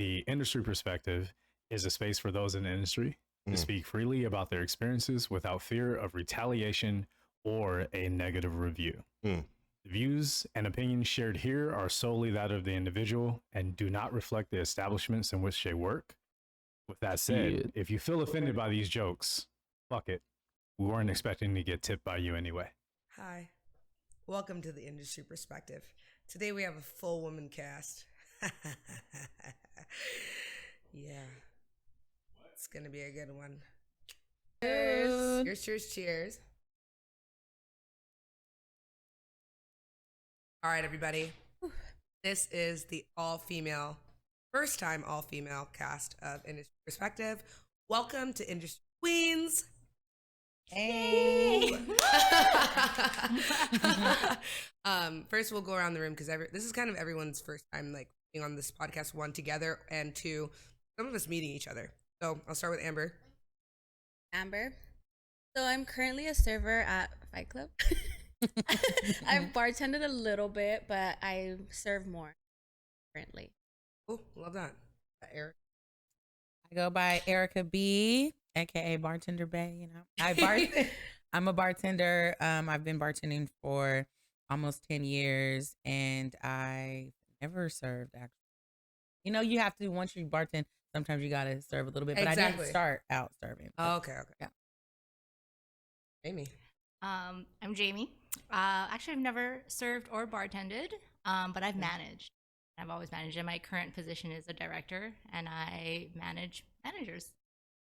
The industry perspective is a space for those in the industry to speak freely about their experiences without fear of retaliation or a negative review. The views and opinions shared here are solely that of the individual and do not reflect the establishments in which they work. With that said, if you feel offended by these jokes, fuck it. We weren't expecting to get tipped by you anyway. Hi. Welcome to the Industry Perspective. Today we have a full woman cast. Yeah. It's going to be a good one. Cheers. Cheers, cheers, cheers. All right, everybody. This is the all-female, first time all-female cast of Industry Perspective. Welcome to Industry Queens. Hey. First, we'll go around the room because this is kind of everyone's first time like being on this podcast. One, together, and two, some of us meeting each other. So I'll start with Amber. Amber. So I'm currently a server at Fight Club. I've bartended a little bit, but I serve more currently. Oh, love that. Eric. I go by Eryka B, aka Bartender Bay. You know, I'm a bartender. I've been bartending for almost 10 years, and I never served. Actually, you know, you have to once you bartend. Sometimes you gotta serve a little bit, but I didn't start out serving. Oh, okay. Yeah. Amy. I'm Jamie. Actually, I've never served or bartended, but I've managed. I've always managed. And my current position is a director, and I manage managers.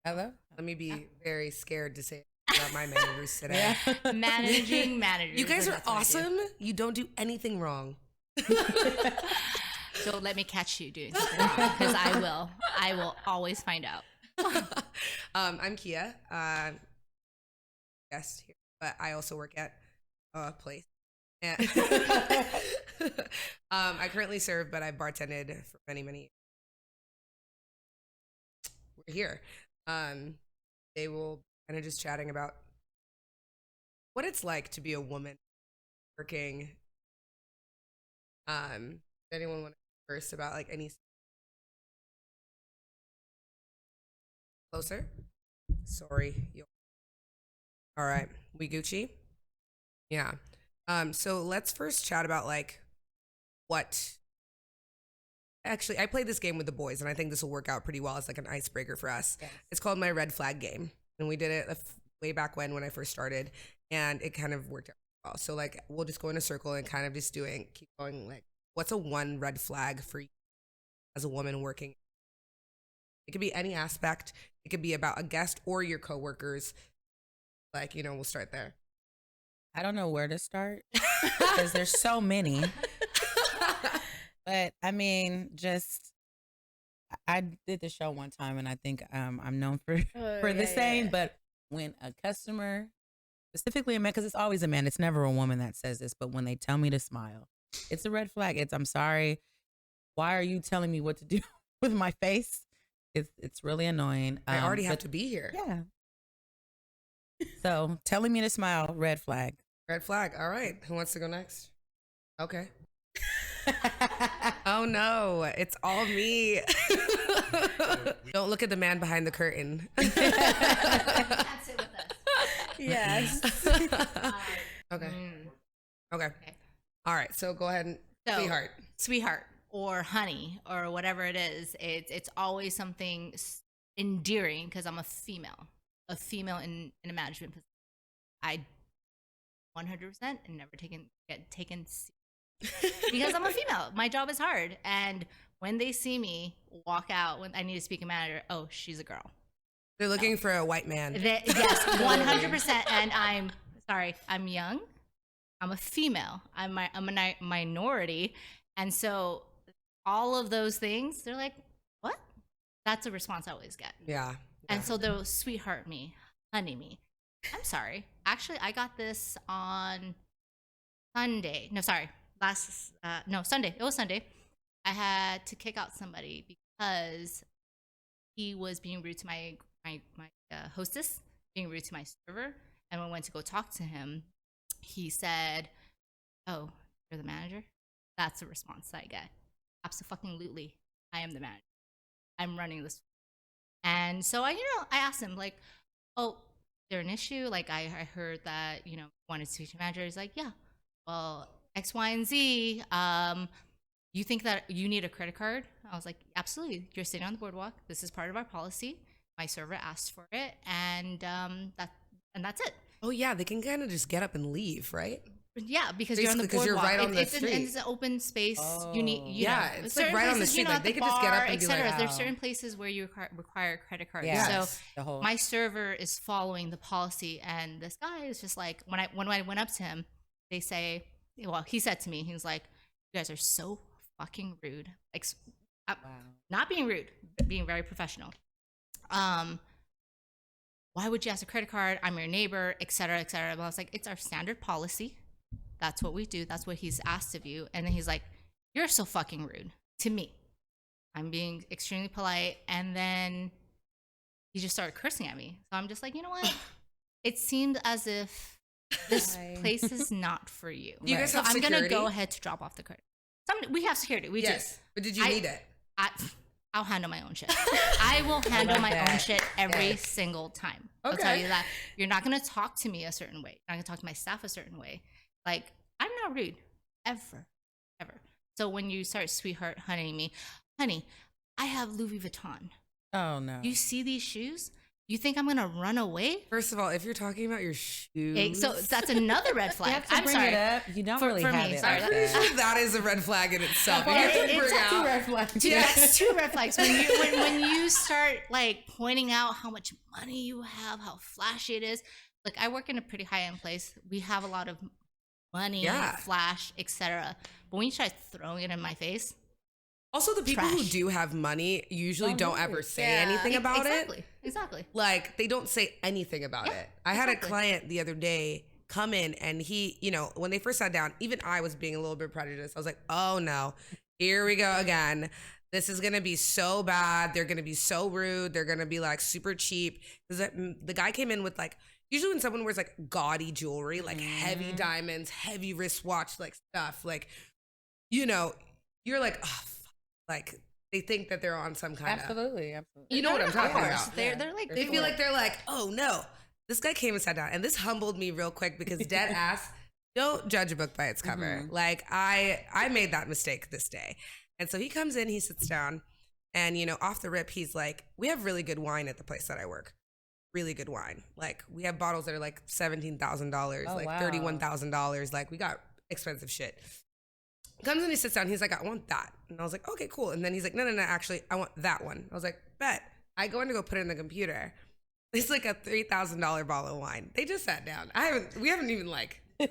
Hello. Let me be very scared to say about my managers today. Yeah. Managing managers. You guys are awesome. You don't do anything wrong. Don't let me catch you doing something wrong, because I will. I will always find out. I'm Kia. Guest here, but I also work at a place. And I currently serve, but I've bartended for many, many years. We're here. They will kind of just chatting about what it's like to be a woman working. Does anyone want to first about like any closer? Sorry. All right, we Gucci? Yeah. So let's first chat about like what. Actually, I played this game with the boys, and I think this will work out pretty well as like an icebreaker for us. Yes. It's called my red flag game, and we did it way back when I first started, and it kind of worked out well. So like we'll just go in a circle and kind of just keep going like, what's a one red flag for you as a woman working? It could be any aspect. It could be about a guest or your coworkers. Like, you know, we'll start there. I don't know where to start because there's so many. But I mean, I did the show one time, and I think I'm known for the saying. But when a customer, specifically a man, because it's always a man, it's never a woman that says this. But when they tell me to smile, it's a red flag. I'm sorry. Why are you telling me what to do with my face? It's really annoying. I already have to be here. Yeah. So telling me to smile, red flag. Red flag. All right. Who wants to go next? Okay. Oh no, it's all me. Don't look at the man behind the curtain. That's it with us. Yes. Okay. Okay. All right. So go ahead and Sweetheart, or honey, or whatever it is. It's always something endearing because I'm a female in a management position. I 100% and never get taken because I'm a female. My job is hard, and when they see me walk out when I need to speak a manager, oh, she's a girl. They're looking for a white man. Yes, 100%. And I'm sorry, I'm young. I'm a female. I'm a minority, and so all of those things, they're like, what? That's a response I always get. Yeah. And so they'll sweetheart me, honey me. I'm sorry. Actually, I got this on Sunday. No, sorry. Sunday. It was Sunday. I had to kick out somebody because he was being rude to my hostess, being rude to my server. And when I went to go talk to him, he said, "Oh, you're the manager?" That's the response that I get. Absolutely. I am the manager. I'm running this. And so I asked him like, oh, is there an issue? Like I heard that, wanted to speak to manager. He's like, yeah, well, X, Y, and Z. You think that you need a credit card? I was like, absolutely. You're sitting on the boardwalk. This is part of our policy. My server asked for it, and that's it. Oh yeah, they can kind of just get up and leave, right? Yeah, because basically, you're on the boardwalk. You're right on the street. It's an open space. Oh. You need, yeah, it's like right on the street. Like they could just get up and be like, There's certain places where you require a credit card. Yes. So my server is following the policy, and this guy is just like, when I went up to him, they say, well, he said to me, he was like, you guys are so fucking rude. Like, not being rude, being very professional. Why would you ask a credit card? I'm your neighbor, et cetera, et cetera. But I was like, it's our standard policy. That's what we do. That's what he's asked of you. And then he's like, you're so fucking rude to me. I'm being extremely polite. And then he just started cursing at me. So I'm just like, you know what? It seemed as if this place is not for you. Do you guys have I'm security? going to go ahead to drop off the credit. We have security. We yes. do. But did you need it? I'll handle my own shit. I will handle my own shit every single time. Okay. I'll tell you that. You're not going to talk to me a certain way. You're not going to talk to my staff a certain way. Like, I'm not rude. Ever. So when you start sweetheart honeying me, honey, I have Louis Vuitton. Oh, no. You see these shoes? You think I'm going to run away? First of all, if you're talking about your shoes. So that's another red flag. You have to I'm bring sorry. it up. You don't really for have me, it. sorry. Like I'm pretty that. sure that is a red flag in itself. Well, You have to it's bring two out- red flags. That's two red flags. When you start like pointing out how much money you have, how flashy it is. Like I work in a pretty high end place. We have a lot of money, Yeah. flash, etc. But when you try throwing it in my face, Also, the people who Trash. do have money usually Oh, don't really? ever say Yeah. anything about exactly, it. exactly. Like, they don't say anything about Yeah, it. I had a exactly. client the other day come in and he, when they first sat down, even I was being a little bit prejudiced. I was like, oh no, here we go again. This is going to be so bad. They're going to be so rude. They're going to be like super cheap. Because the guy came in with like, usually when someone wears like gaudy jewelry, like heavy diamonds, heavy wristwatch, like stuff, like, you're like, oh, like they think that they're on some kind of, Absolutely. you know what I'm talking Of course. about. They're like They feel like they're like, oh no, this guy came and sat down, and this humbled me real quick because dead ass, don't judge a book by its cover. Like I made that mistake this day, and so he comes in, he sits down, and off the rip, he's like, we have really good wine at the place that I work, really good wine. Like we have bottles that are like $17,000, like wow. $31,000. Like we got expensive shit. Comes in, he sits down, he's like, I want that. And I was like, okay, cool. And then he's like, no, actually, I want that one. I was like, bet. I go in to go put it in the computer. It's like a $3,000 bottle of wine. They just sat down. We haven't even like, we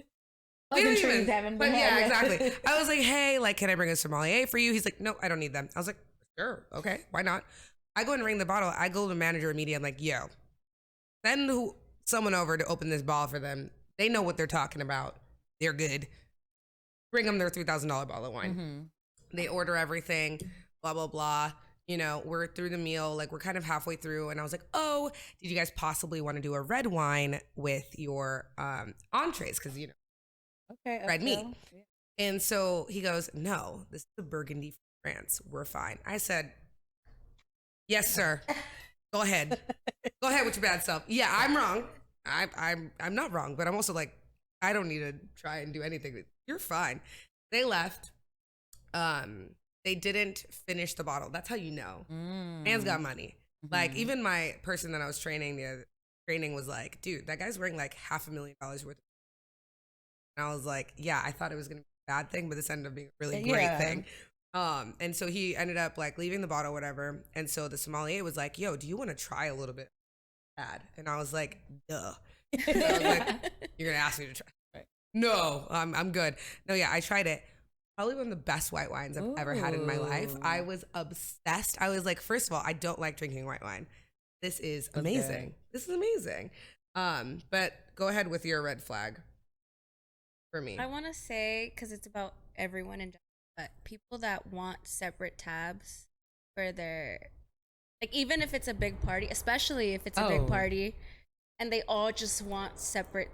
haven't even, but yeah, exactly. I was like, hey, like, can I bring a sommelier for you? He's like, no, I don't need them. I was like, sure, okay, why not? I go and ring the bottle. I go to the manager immediately. I'm like, yo, send someone over to open this bottle for them. They know what they're talking about. They're good. Bring them their $3,000 bottle of wine. They order everything, blah, blah, blah. We're through the meal, like we're kind of halfway through. And I was like, oh, did you guys possibly want to do a red wine with your entrees? Because, Okay. red meat. Yeah. And so he goes, no, this is a Burgundy from France. We're fine. I said, yes, sir. Go ahead. Go ahead with your bad self. Yeah, I'm wrong. I'm not wrong, but I'm also like, I don't need to try and do anything. You're fine. They left. They didn't finish the bottle. That's how you know. Man's got money. Like even my person that I was training, the training was like, dude, that guy's wearing like $500,000 worth. And I was like, yeah, I thought it was gonna be a bad thing, but this ended up being a really great thing. And so he ended up like leaving the bottle, whatever. And so the sommelier was like, yo, do you want to try a little bit bad? And I was like, duh. I was like, you're gonna ask me to try. No, I'm good. No, yeah, I tried it. Probably one of the best white wines I've ever had in my life. I was obsessed. I was like, first of all, I don't like drinking white wine. This is amazing. Okay. This is amazing. But go ahead with your red flag for me. I want to say, because it's about everyone in general, but people that want separate tabs for their, like, even if it's a big party, especially if it's a big party, and they all just want separate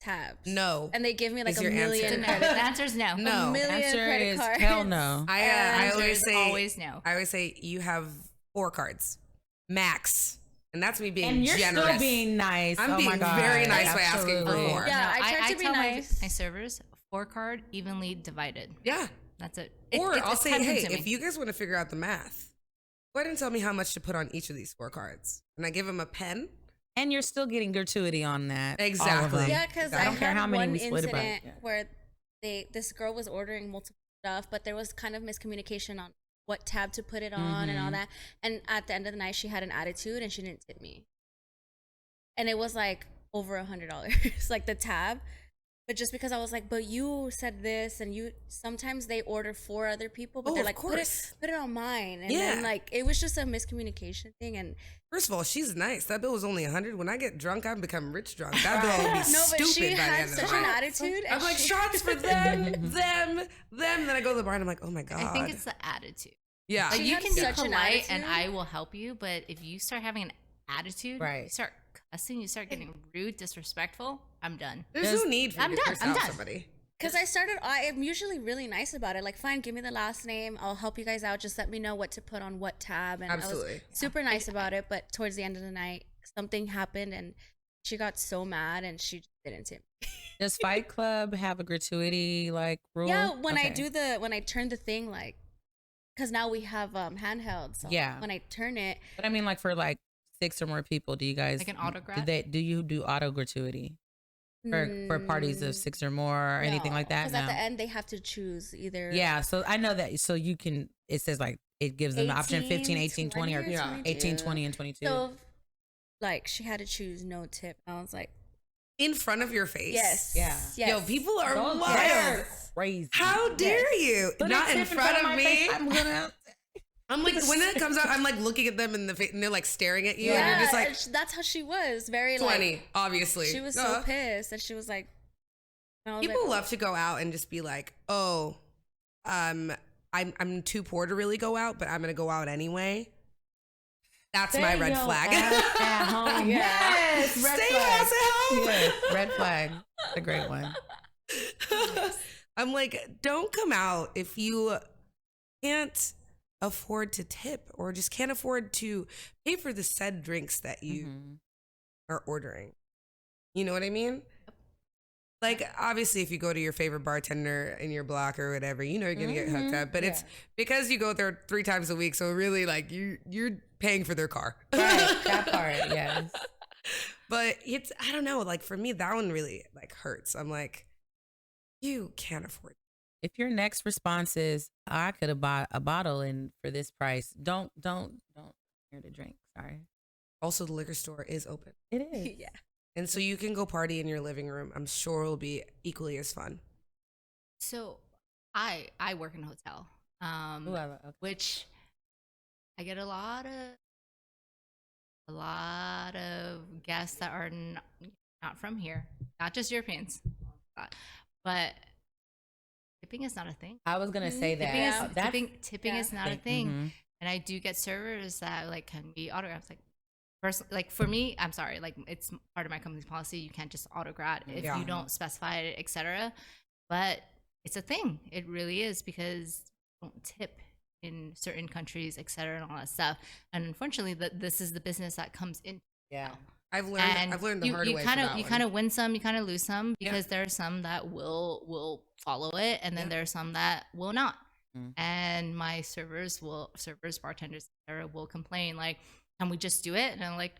tabs. No. And they give me like Is a your million. answer. No, the answer is no. No. A million Answer credit is cards. hell no. I And always say always no. I always say you have 4 cards max, and that's me being And you're generous. still being nice. I'm being very nice by asking for 4. Yeah, I try to be tell nice. my servers 4 card evenly divided. Yeah. That's it. Or I'll it's say, time hey, consuming. if you guys want to figure out the math, go ahead and tell me how much to put on each of these 4 cards. And I give them a pen. And you're still getting gratuity on that. Exactly. All of them. Yeah, because I don't care had how many one we split it by. incident Yeah. where this girl was ordering multiple stuff, but there was kind of miscommunication on what tab to put it on and all that. And at the end of the night, she had an attitude and she didn't tip me. And it was like over $100, like the tab. But just because I was like, but you said this, and you sometimes they order for other people, but they're like, put it on mine, and then like it was just a miscommunication thing. And first of all, she's nice. That bill was only 100. When I get drunk, I become rich drunk. That bill will be stupid but she by the had end of the such an night. attitude. I'm like, shots for them. Then I go to the bar and I'm like, oh my god. I think it's the attitude. Yeah. Like She you had can be such an polite and attitude. I will help you, but if you start having an attitude, Right. you start cussing, you start getting rude, disrespectful, I'm done. There's no need for I'm you to done. curse I'm out done. somebody. Because I am usually really nice about it. Like, fine, give me the last name. I'll help you guys out. Just let me know what to put on what tab. And I Absolutely. was super nice about it. But towards the end of the night, something happened and she got so mad and she just didn't tip me. Does Fight Club have a gratuity like rule? Yeah, when Okay. when I turn the thing, like, because now we have handhelds. So Yeah. when I turn it, But I mean, like for like 6 or more people, do you guys Like an auto-grat? Do you do auto gratuity for parties of 6 or more or anything like that? Because at the end they have to choose either. Yeah, so I know that. So you can. It says like it gives them the option 15, 18, 20, or 18, 20, and 22. So, like, she had to choose no tip. And I was like, In front of your face. yes, Yeah. yes. Yo, people are Those wild. are crazy. How dare you? But Not it's in front of my me. face, I'm gonna. I'm like, when it comes out, I'm like looking at them in the face and they're like staring at you. Yeah, And you're just like, and that's how she was. Very 20, like, obviously. she was so Duh. pissed, and she was like, and I was People like, love to go out and just be like, oh, I'm too poor to really go out, but I'm gonna go out anyway. That's my red flag. At home. Yes, red Stay flag. ass at home. Yes, red flag. A great one. I'm like, don't come out if you can't afford to tip or just can't afford to pay for the said drinks that you are ordering. You know what I mean? Like, obviously, if you go to your favorite bartender in your block or whatever, you know you're gonna get hooked up. But it's because you go there 3 times a week, so really, like, you're paying for their car. Right, that part, yes. But it's, I don't know, like, for me, that one really, like, hurts. I'm like, you can't afford it. If your next response is, I could have bought a bottle and for this price, don't here to drink. Sorry. Also, the liquor store is open. It is. yeah. And so you can go party in your living room. I'm sure it'll be equally as fun. So I work in a hotel, Ooh, okay. which I get a lot of guests that are not from here, not just Europeans, but tipping is not a thing. I was gonna say that. Tipping is, That's tipping is not a thing. Mhm. And I do get servers that like can be autographs. Like for me, I'm sorry, like it's part of my company's policy. You can't just autograph if you don't specify it, etc. But it's a thing. It really is, because you don't tip in certain countries, etc., and all that stuff. And unfortunately, this is the business that comes in. Yeah. I've learned the hard way. You kind of win some, you kind of lose some, because there are some that will follow it, and then there are some that will not. And my servers, bartenders, etc., will complain like, "Can we just do it?" And I'm like,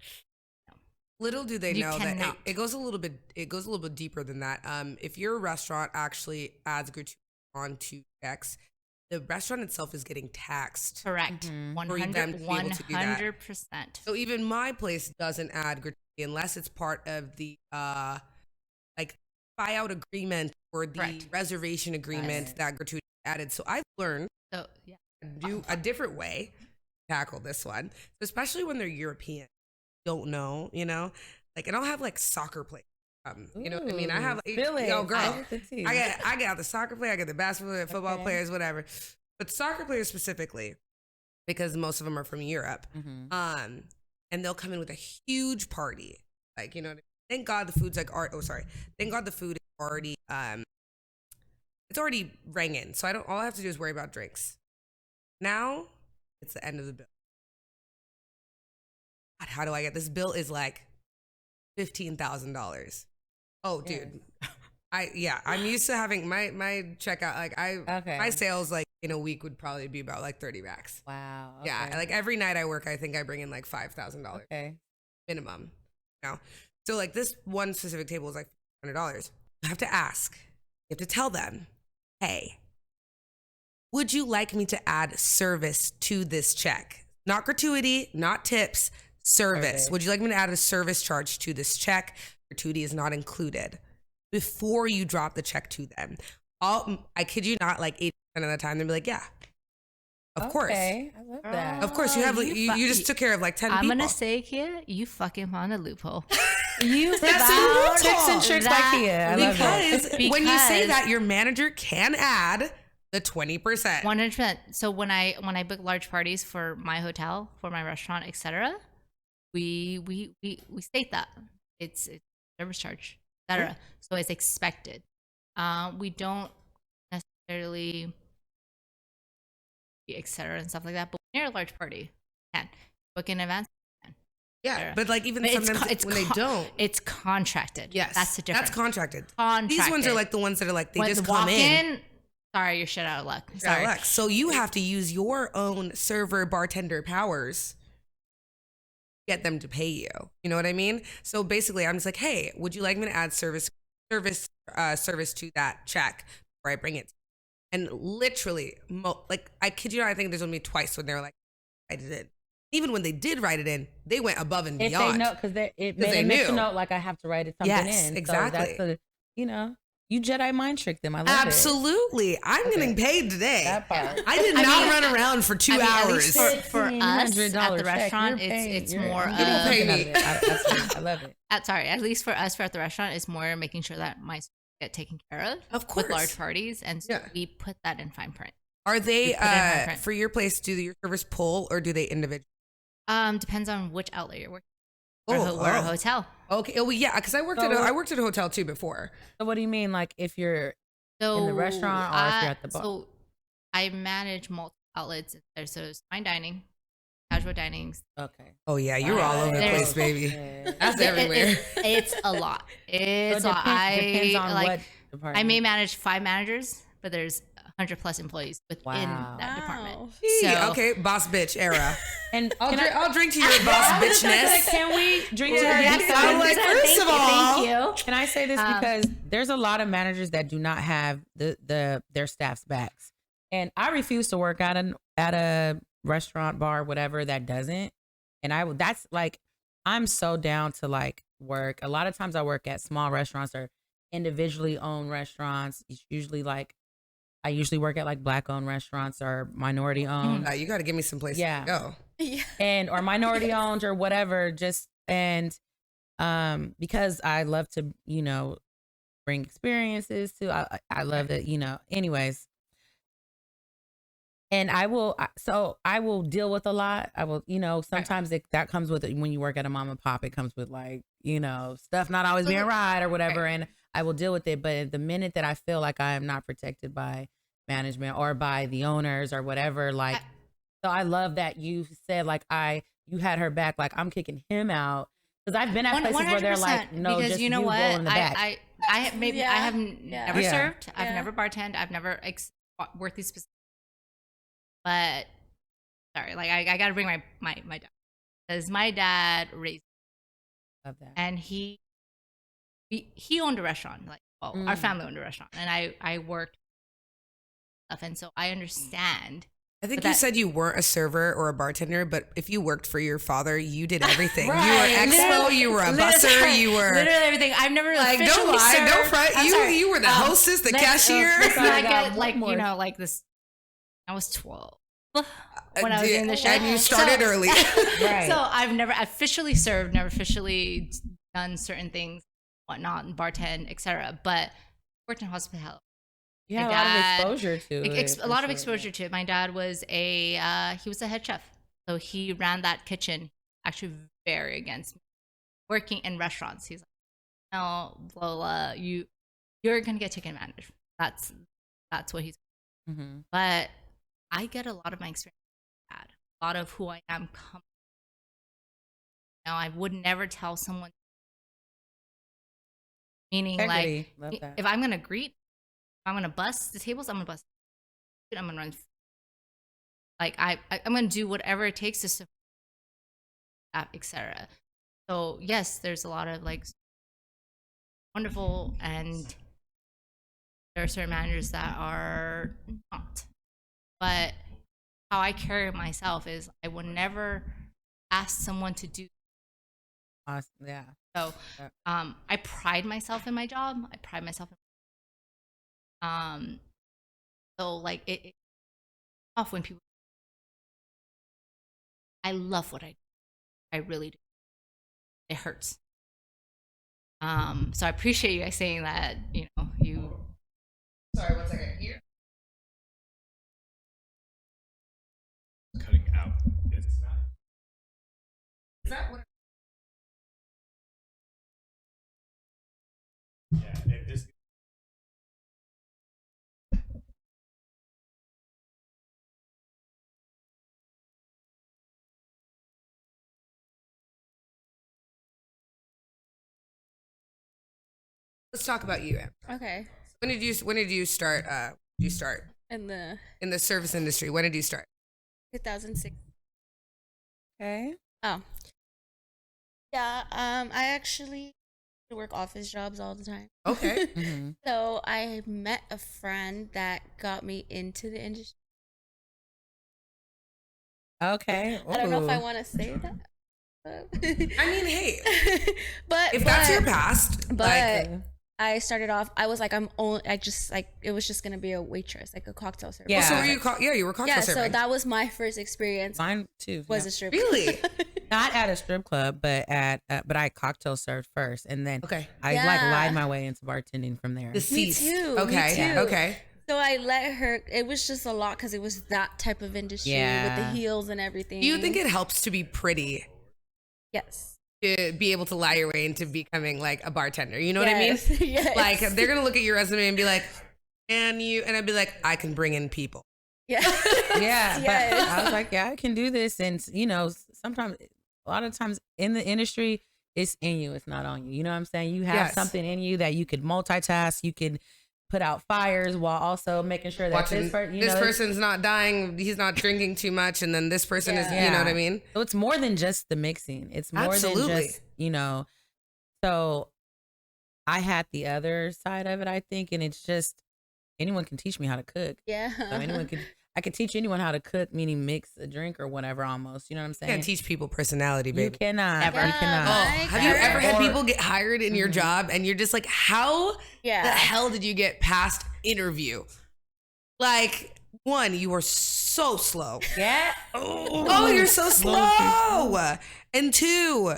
no. Little do they You know that cannot. it goes a little bit deeper than that. If your restaurant actually adds gratuity onto checks, the restaurant itself is getting taxed. Correct. For them to be able to do that. 100%. So even my place doesn't add gratuity unless it's part of the like buyout agreement or the Correct. reservation agreement that gratuity is added. So I've learned So yeah. to do a different way to tackle this one, especially when they're European. Don't know, you know, like, and I'll have like soccer players. You know what I mean? I have like, Feel it. yo, girl, I I get the soccer player, I get the basketball, football players, whatever. But soccer players specifically, because most of them are from Europe. And they'll come in with a huge party. Like, you know, thank God the food's like, thank God the food is already, it's already rang in. So all I have to do is worry about drinks. Now it's the end of the bill. God, how do I get this bill? Is like $15,000. Oh, dude. I'm used to having my checkout. Like my sales like in a week would probably be about like 30 racks. Wow. Okay. Yeah, like every night I work, I think I bring in like $5,000 minimum. You know, so like this one specific table is like $100. You have to ask. You have to tell them, hey, would you like me to add service to this check? Not gratuity, not tips, service. Okay. Would you like me to add a service charge to this check? Gratuity is not included. Before you drop the check to them. I kid you not, like 80% of the time, they'll be like, yeah, of course. I love that. Of course, you have you just took care of like 10 people. I'm gonna say here, you fucking found a loophole. You found tricks and tricks like here. Because when you say that, your manager can add the 20%. 100%. So when I book large parties for my hotel, for my restaurant, etc., we state that it's service charge, etc. So it's expected. We don't necessarily, etc. and stuff like that. But when you're a large party, you can book in advance. Yeah, but like even sometimes when they don't, it's contracted. Yes, that's the difference. That's contracted. Contracted. These ones are like the ones that are like they when just come in. Sorry, you're shit out of luck. Sorry. So you have to use your own server bartender powers. Get them to pay you. You know what I mean? So basically, I'm just like, hey, would you like me to add service to that check before I bring it? And literally, like I kid you not, I think there's only twice when they were like, I did it. Even when they did write it in, they went above and beyond. If they know, because it made a mental note, like I have to write something in. Yes, exactly. So that's you Jedi mind trick them. I love Absolutely. I'm getting paid today. That part. I did not run around for 2 hours. For us at the restaurant, it's more. You don't pay me. I love it. At least for us, at the restaurant, it's more making sure that my get taken care of course, with large parties, and so we put that in fine print. Are they for your place? Do your servers pull or do they individually? Depends on which outlet you're working. We're a hotel. Okay. Oh, yeah. Because I worked at a hotel too before. So what do you mean? Like if you're in the restaurant or if you're at the bar? So I manage multiple outlets. So there's fine dining, casual dining. Okay. Oh yeah, you're all over the place, baby. That's everywhere. It's a lot. It's so depends on what department. I may manage 5 managers, but there's 100+ employees within that department. So, okay, boss bitch era. And I'll drink to your boss bitchness. Can we drink to her? Yes, I'm like, first of all, thank you. Can I say this because there's a lot of managers that do not have their staff's backs, and I refuse to work at a restaurant, bar, whatever that doesn't. And that's like, I'm so down to like work. A lot of times I work at small restaurants or individually owned restaurants. It's usually like, I usually work at like Black owned restaurants or minority owned. You got to give me some place to go. Yeah. Or minority owned or whatever. Because I love to, bring experiences to, I love it, anyways. And I will deal with a lot. I will, sometimes that comes with it when you work at a mom and pop, it comes with like, stuff not always being right or whatever. And I will deal with it. But the minute that I feel like I am not protected by management or by the owners or whatever, like, so I love that you said like you had her back, like I'm kicking him out. Because I've been at places where they're like, no, because just you know what, go in the back. I have never served. I've never bartended. I've never worked these specific. But sorry, like I got to bring my dad, because my dad raised me. Love that. And he owned a restaurant, like our family owned a restaurant, and I worked stuff, and so I understand. I think you said you weren't a server or a bartender, but if you worked for your father, you did everything. Right. You were expo, you were a busser, you were literally everything. I've never like officially don't lie, served. don't front. You were the hostess, the cashier. Like this. I was 12 when I was in the show, and you started early. Right. So I've never officially served, never officially done certain things, whatnot, and bartend, etc. But worked in hospitality. You had a lot of exposure to it. A lot of exposure to it. My dad was he was a head chef. So he ran that kitchen, actually very against me. Working in restaurants. He's like, no, Lola, you're going to get taken advantage of. That's what he's But I get a lot of my experience from my dad. A lot of who I am Now, I would never tell someone, meaning Integrity. Love like, that. if I'm gonna greet, if I'm gonna bust the tables, I'm gonna bust. I'm gonna run. Like I'm gonna do whatever it takes to support that, etc. So yes, there's a lot of like wonderful, and there are certain managers that are not. But how I carry myself is I would never ask someone to do. Awesome. Yeah. So I pride myself in my job. I pride myself in so like it's tough when people, I love what I do. I really do. It hurts. So I appreciate you guys saying that, you know, you. Sorry, 1 second. Here. Cutting out. It's not. Is that what? Yeah. If this. Let's talk about you, Em. Okay. When did you start? In the In the service industry? When did you start? 2006. Okay. Oh. Yeah. I actually work office jobs all the time. Okay. Mm-hmm. So I met a friend that got me into the industry. Okay. I don't know if I Ooh. want to say that. I mean, hey, but if that's your past, but like, I started off. I was like, I just like it was just gonna be a waitress, like a cocktail server. Yeah. so were you? You were cocktail Yeah. serving. So that was my first experience. Mine too. Was yeah. a strip. Really? Not at a strip club, but but I cocktail served first, and then Okay. I like Yeah. lied my way into bartending from there. Deceased. too, Okay. me too. Okay. So I let her. It was just a lot because it was that type of industry with the Yeah. heels and everything. Do you think it helps to be pretty Yes. to be able to lie your way into becoming like a bartender? You know what I mean? Yes. Like they're gonna look at your resume and be like, and I'd be like, I can bring in people. Yeah. Yeah, but Yes. I was like, yeah, I can do this, and you know, sometimes, a lot of times in the industry, it's in you, it's not on you. You know what I'm saying? You have Yes. something in you that you could multitask, you can put out fires while also making sure that Watching this person, this person's not dying, he's not drinking too much, and then this person is, Yeah. you know what I mean? So it's more than just the mixing. It's more Absolutely. than just, you know. So I had the other side of it, I think, and it's just anyone can teach me how to cook. Yeah. So I could teach anyone how to cook, meaning mix a drink or whatever almost. You know what I'm You saying? can't teach people personality, You baby. cannot. Ever. You Oh, cannot. have you ever had Or- people get hired in your job and you're just like, how Yeah. the hell did you get past interview? Like, one, you are so slow. Yeah. Oh, you're so slow. And two,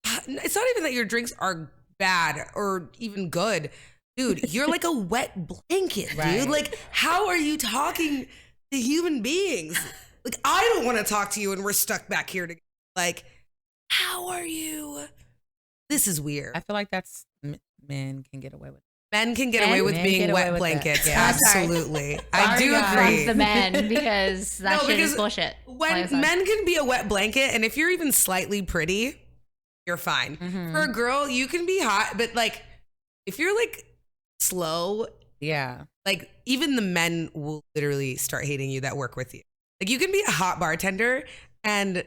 it's not even that your drinks are bad or even good. Dude, you're like a wet blanket, Right. dude. Like, how are you talking to human beings? Like, I don't want to talk to you and we're stuck back here together. Like, how are you? This is weird. I feel like that's men can get away with. Men can get away with Men being get away wet with blankets. that. Yeah. Absolutely. I Sorry, do guys. agree. The men, because that No, shit because is bullshit. When Like, men can be a wet blanket, and if you're even slightly pretty, you're fine. Mhm. For a girl, you can be hot, but like if you're like slow, Yeah. like even the men will literally start hating you that work with you. Like you can be a hot bartender and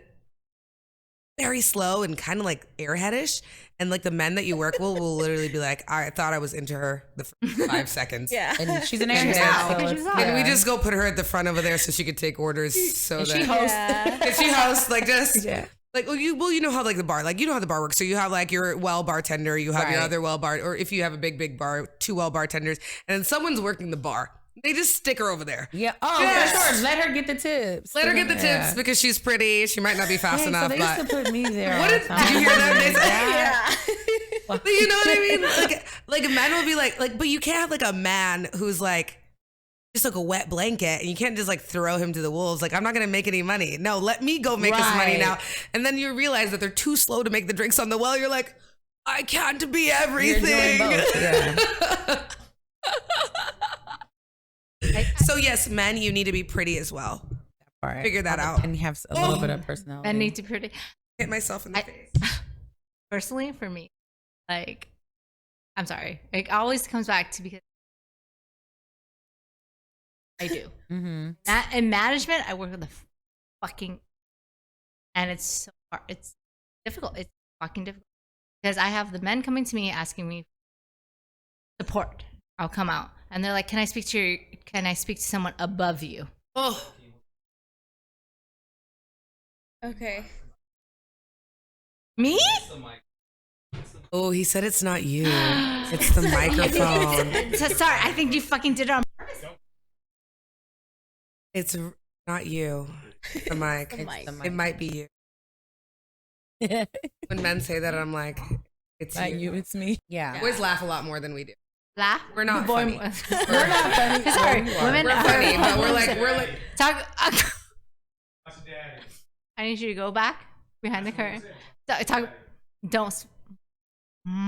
very slow and kind of like airheadish, and like the men that you work will literally be like, I thought I was into her the first 5 seconds. Yeah. And she's an And airhead. now- So Because it's- she's hot. And we yeah. just go put her at the front over there so she could take orders. So And that she hosts. Yeah. and she hosts like just Yeah. like well you know how like the bar, like you know how the bar works. So you have like your well bartender, you have your Right. other well bar, or if you have a big bar, 2 well bartenders, and then someone's working the bar. They just stick her over there. Yeah. Oh, Yes. of course. Let her get the tips. Let her get the Yeah. tips because she's pretty. She might not be fast Hey, enough, so they but used to put me there. What all did- the time. did you hear that? They said- Yeah. but you know what I mean? Like a man will be like, but you can't have like a man who's like just like a wet blanket, and you can't just like throw him to the wolves. Like, I'm not gonna make any money. No, let me go make this money Right. now. And then you realize that they're too slow to make the drinks on the well. You're like, I can't be You're everything. doing both. Yeah. So yes, men, you need to be pretty as well. All right. Figure that out. And you have a little bit of personality. Men need to pretty. hit myself in the face. Personally, for me, like, I'm sorry. It always comes back to because I do. In management, I work with the fucking, and it's so hard. It's difficult. It's fucking difficult because I have the men coming to me asking me support. I'll come out and they're like, can I speak to someone above you? Oh, Okay. Me? oh, he said it's not you. It's the microphone. Sorry, I think you fucking did it on purpose. It's not you. It's the mic. It might be you. When men say that, I'm like, it's Not you. you, it's me. Yeah. Boys laugh a lot more than we do. Laugh? We're not Boy, funny. we're not funny. Sorry, women We're are funny, but we're like talk. I need you to go back behind the curtain. Don't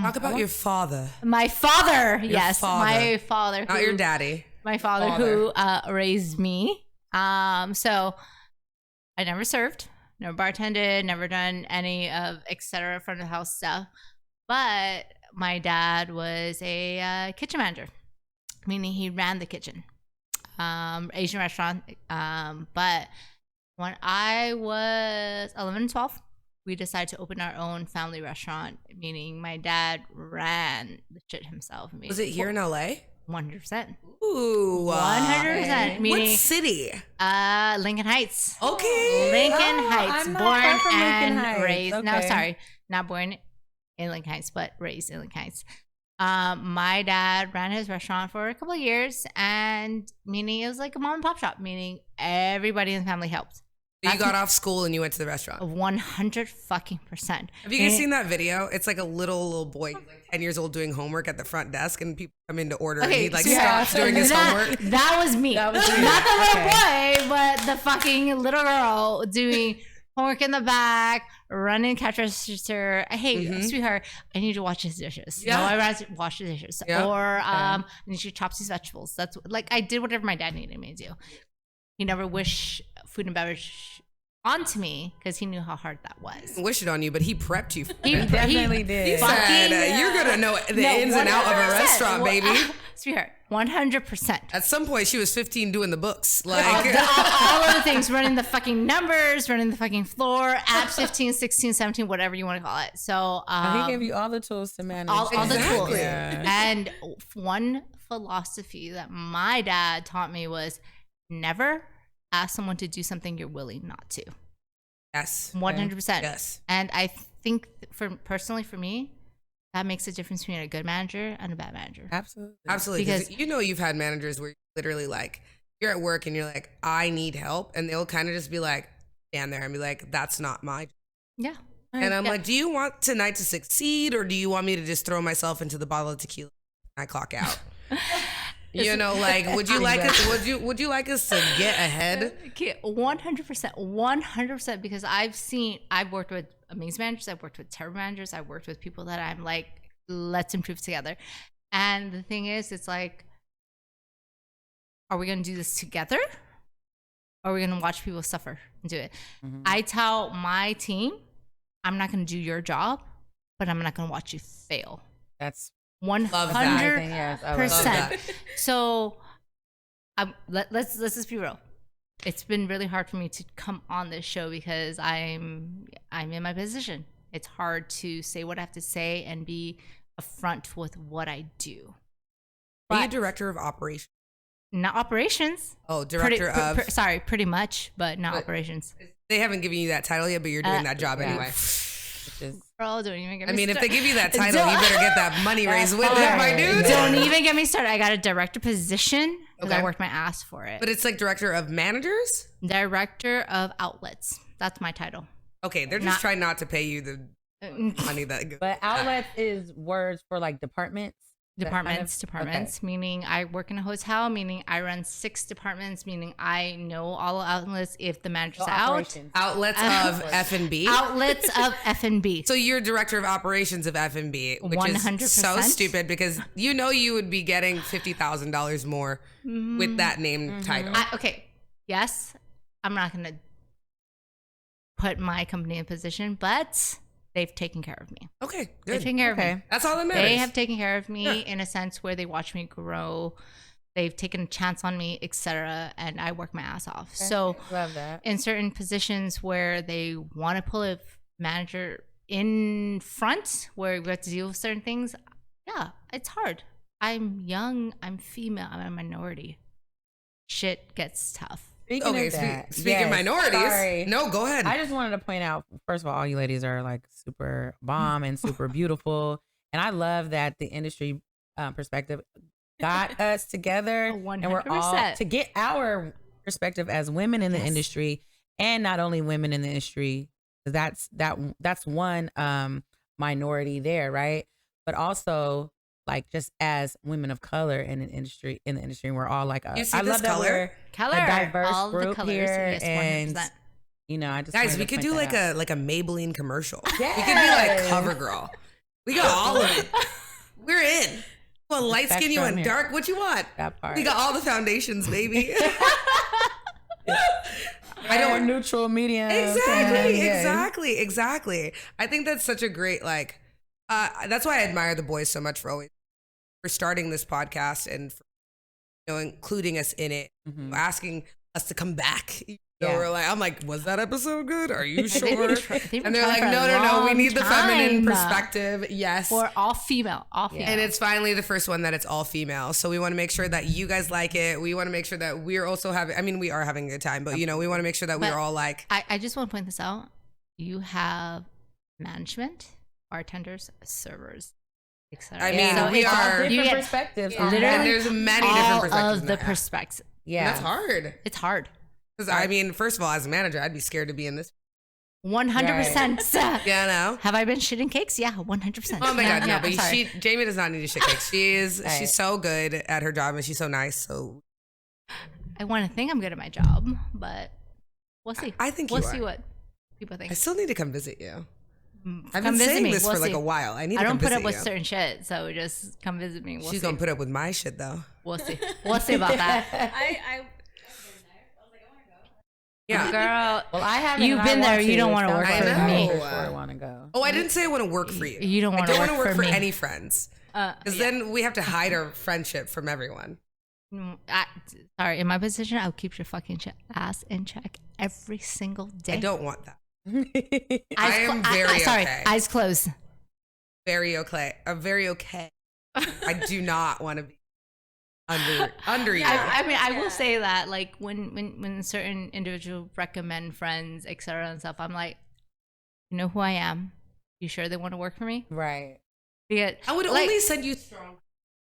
talk about your father. my father. Your Yes, father. my father. Not your daddy. My father who raised me. So I never served, never bartended, never done any of etc. front of the house stuff. But my dad was a kitchen manager, meaning he ran the kitchen, Asian restaurant. But when I was 11 and 12, we decided to open our own family restaurant, meaning my dad ran the shit himself. Was it here in LA? 100%. Ooh, 100%. Meaning, what city? Lincoln Heights. Okay. Lincoln Heights. I'm not far from Born Lincoln and Heights. raised. No, Okay. sorry. Not born in Lincoln Heights, but raised in Lincoln Heights. My dad ran his restaurant for a couple of years, and meaning it was like a mom and pop shop, meaning everybody in the family helped. You got off school and you went to the restaurant. 100%. Have you guys seen that video? It's like a little boy, like 10 years old, doing homework at the front desk, and people come in to order, and he like stops doing his homework. That was me. That was you. Not the little boy, but the fucking little girl doing homework in the back, running cash register. Hey, sweetheart, I need you to wash his dishes. Yeah. No, I rather wash the dishes. Yeah. Or I need you to chop these vegetables. That's like I did whatever my dad needed me to do. He never wished food and beverage onto me because he knew how hard that was. Wish it on you, but he prepped you. He definitely did. He said, you're gonna know the ins and out of a 100%. restaurant, baby. Sweetheart, 100%. At some point, she was 15 doing the books. Like, all of the things, running the fucking numbers, running the fucking floor at 15, 16, 17, whatever you want to call it. So he gave you all the tools to manage. all the tools. Yeah. And one philosophy that my dad taught me was never ask someone to do something you're willing not to. yes. 100%. Yes. And I think personally for me, that makes a difference between a good manager and a bad manager. Absolutely. Absolutely. Because you know you've had managers where you're literally like, you're at work and you're like, I need help. And they'll kind of just be like, stand there and be like, that's not my job. Yeah. And I'm like, do you want tonight to succeed, or do you want me to just throw myself into the bottle of tequila and I clock out? You know, like, would you like us? Would you like us to get ahead? 100%, because I've worked with amazing managers, I've worked with terrible managers, I've worked with people that I'm like, let's improve together. And the thing is, it's like, are we going to do this together? Or are we going to watch people suffer and do it? Mm-hmm. I tell my team, I'm not going to do your job, but I'm not going to watch you fail. That's 100%. So let's just be real. It's been really hard for me to come on this show because I'm in my position. It's hard to say what I have to say and be upfront with what I do. Are you director of operations? Not operations. Oh, director of. Pretty much, but not operations. They haven't given you that title yet, but you're doing that job anyway. Bro, don't even get me if started. they give you that title, you better get that money raised with it, my dude. Don't even get me started. I got a director position because I worked my ass for it. But it's like director of managers? Director of outlets. That's my title. Okay, they're just trying not to pay you the money that goes. But outlets is words for like departments. Departments, meaning I work in a hotel, meaning I run 6 departments, meaning I know all outlets if the manager's out. Outlets of F&B? Outlets of F&B. So you're director of operations of F&B, which 100%. Is so stupid because you know you would be getting $50,000 more with that name title. Okay, yes, I'm not going to put my company in position, but they've taken care of me. Okay, good. They've taken care of me. That's all that matters. They have taken care of me in a sense where they watch me grow. They've taken a chance on me, etc., and I work my ass off. Okay. So Love that. in certain positions where they want to pull a manager in front, where we have to deal with certain things, yeah, it's hard. I'm young, I'm female, I'm a minority. Shit gets tough. Speaking of that, speaking of minorities, sorry. no, go ahead. I just wanted to point out, first of all you ladies are like super bomb and super beautiful. And I love that the industry perspective got us together 100%. and we're all to get our perspective as women in the industry, and not only women in the industry, that's one minority there, right? But also like just as women of color in the industry, we're all like, You see I this love that color? we're a diverse all the group colors, here, yes, 100%. and you know, I just Guys, wanted we to could point do that like out. a Maybelline commercial. Yes. We could be like CoverGirl. We got all of it. We're in. Well, light skin, you want Spectrum here. dark? What you want? That part. We got all the foundations, baby. I don't neutral medium. Exactly. I think that's such a great that's why I admire the boys so much for starting this podcast and for, including us in it, asking us to come back. I'm like, was that episode good? Are you sure? And they're like, no, we need the feminine perspective. Yes. For all female. And it's finally the first one that it's all female. So we want to make sure that you guys like it. We want to make sure that we're also we are having a good time, but we want to make sure that we're all like. I just want to point this out. You have management, bartenders, servers, etc. I mean, so we are different perspectives. on literally that. There's many all different perspectives. of the perspectives. Yeah, And that's hard. It's hard. Because first of all, as a manager, I'd be scared to be in this. 100%. Yeah, no. Have I been shitting cakes? Yeah, 100%. Oh my God, no! Yeah, But I'm sorry. Jamie does not need to shit cakes. She's Right. so good at her job and she's so nice. So I want to think I'm good at my job, but we'll see. I think we'll you see are. what people think. I still need to come visit you. I've Come been visit saying me. this We'll for like see. a while. I need I to come don't put visit up with you. certain shit, so just come visit me. We'll She's see. gonna put up with my shit though. We'll see. We'll see about that. Yeah. Girl, Well, I haven't. You've and I been there. want You don't want to It work sounds for like me. I'm sure I want to go. Oh, I didn't say I want to work for you. You don't I want to don't work want to work for me. any friends. Because then we have to hide our friendship from everyone. Sorry, in my position, I'll keep your fucking ass in check every single day. I don't want that. Eyes I am clo- very sorry, okay. eyes closed. Very okay. Very okay. I do not want to be under you. I will say that, like, when certain individuals recommend friends, etc. and stuff, I'm like, you know who I am? You sure they want to work for me? Right. Because, I would like, only send you strong.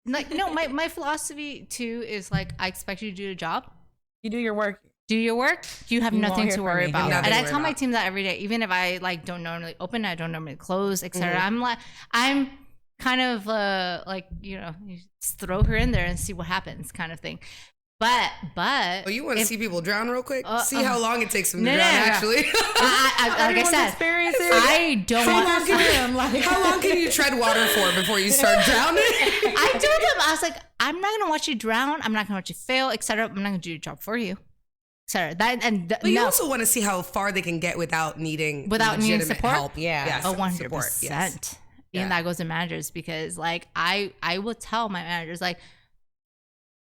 like, no, my philosophy too is like, I expect you to do a job. You do your work. Do your work. You have You won't nothing hear to from worry me. about. Nothing And to I worry tell my about. team that every day, even if I like don't normally open, I don't normally close, etc. Mm-hmm. I'm like, I'm kind of like, you just throw her in there and see what happens, kind of thing. But Oh, you want to see people drown real quick? See how long it takes them no, to no, drown, no, no. actually. like I Everyone's said, experiences. I don't How want long, can you, how long can you tread water for before you start drowning? I told them, I was like, I'm not gonna watch you drown. I'm not gonna watch you fail, etc. I'm not gonna do your job for you, etc. But you also want to see how far they can get without needing legitimate support. help. Yeah. Yes, Oh, 100%. support, yes. Even Yeah. that goes to managers, because like I will tell my managers, like,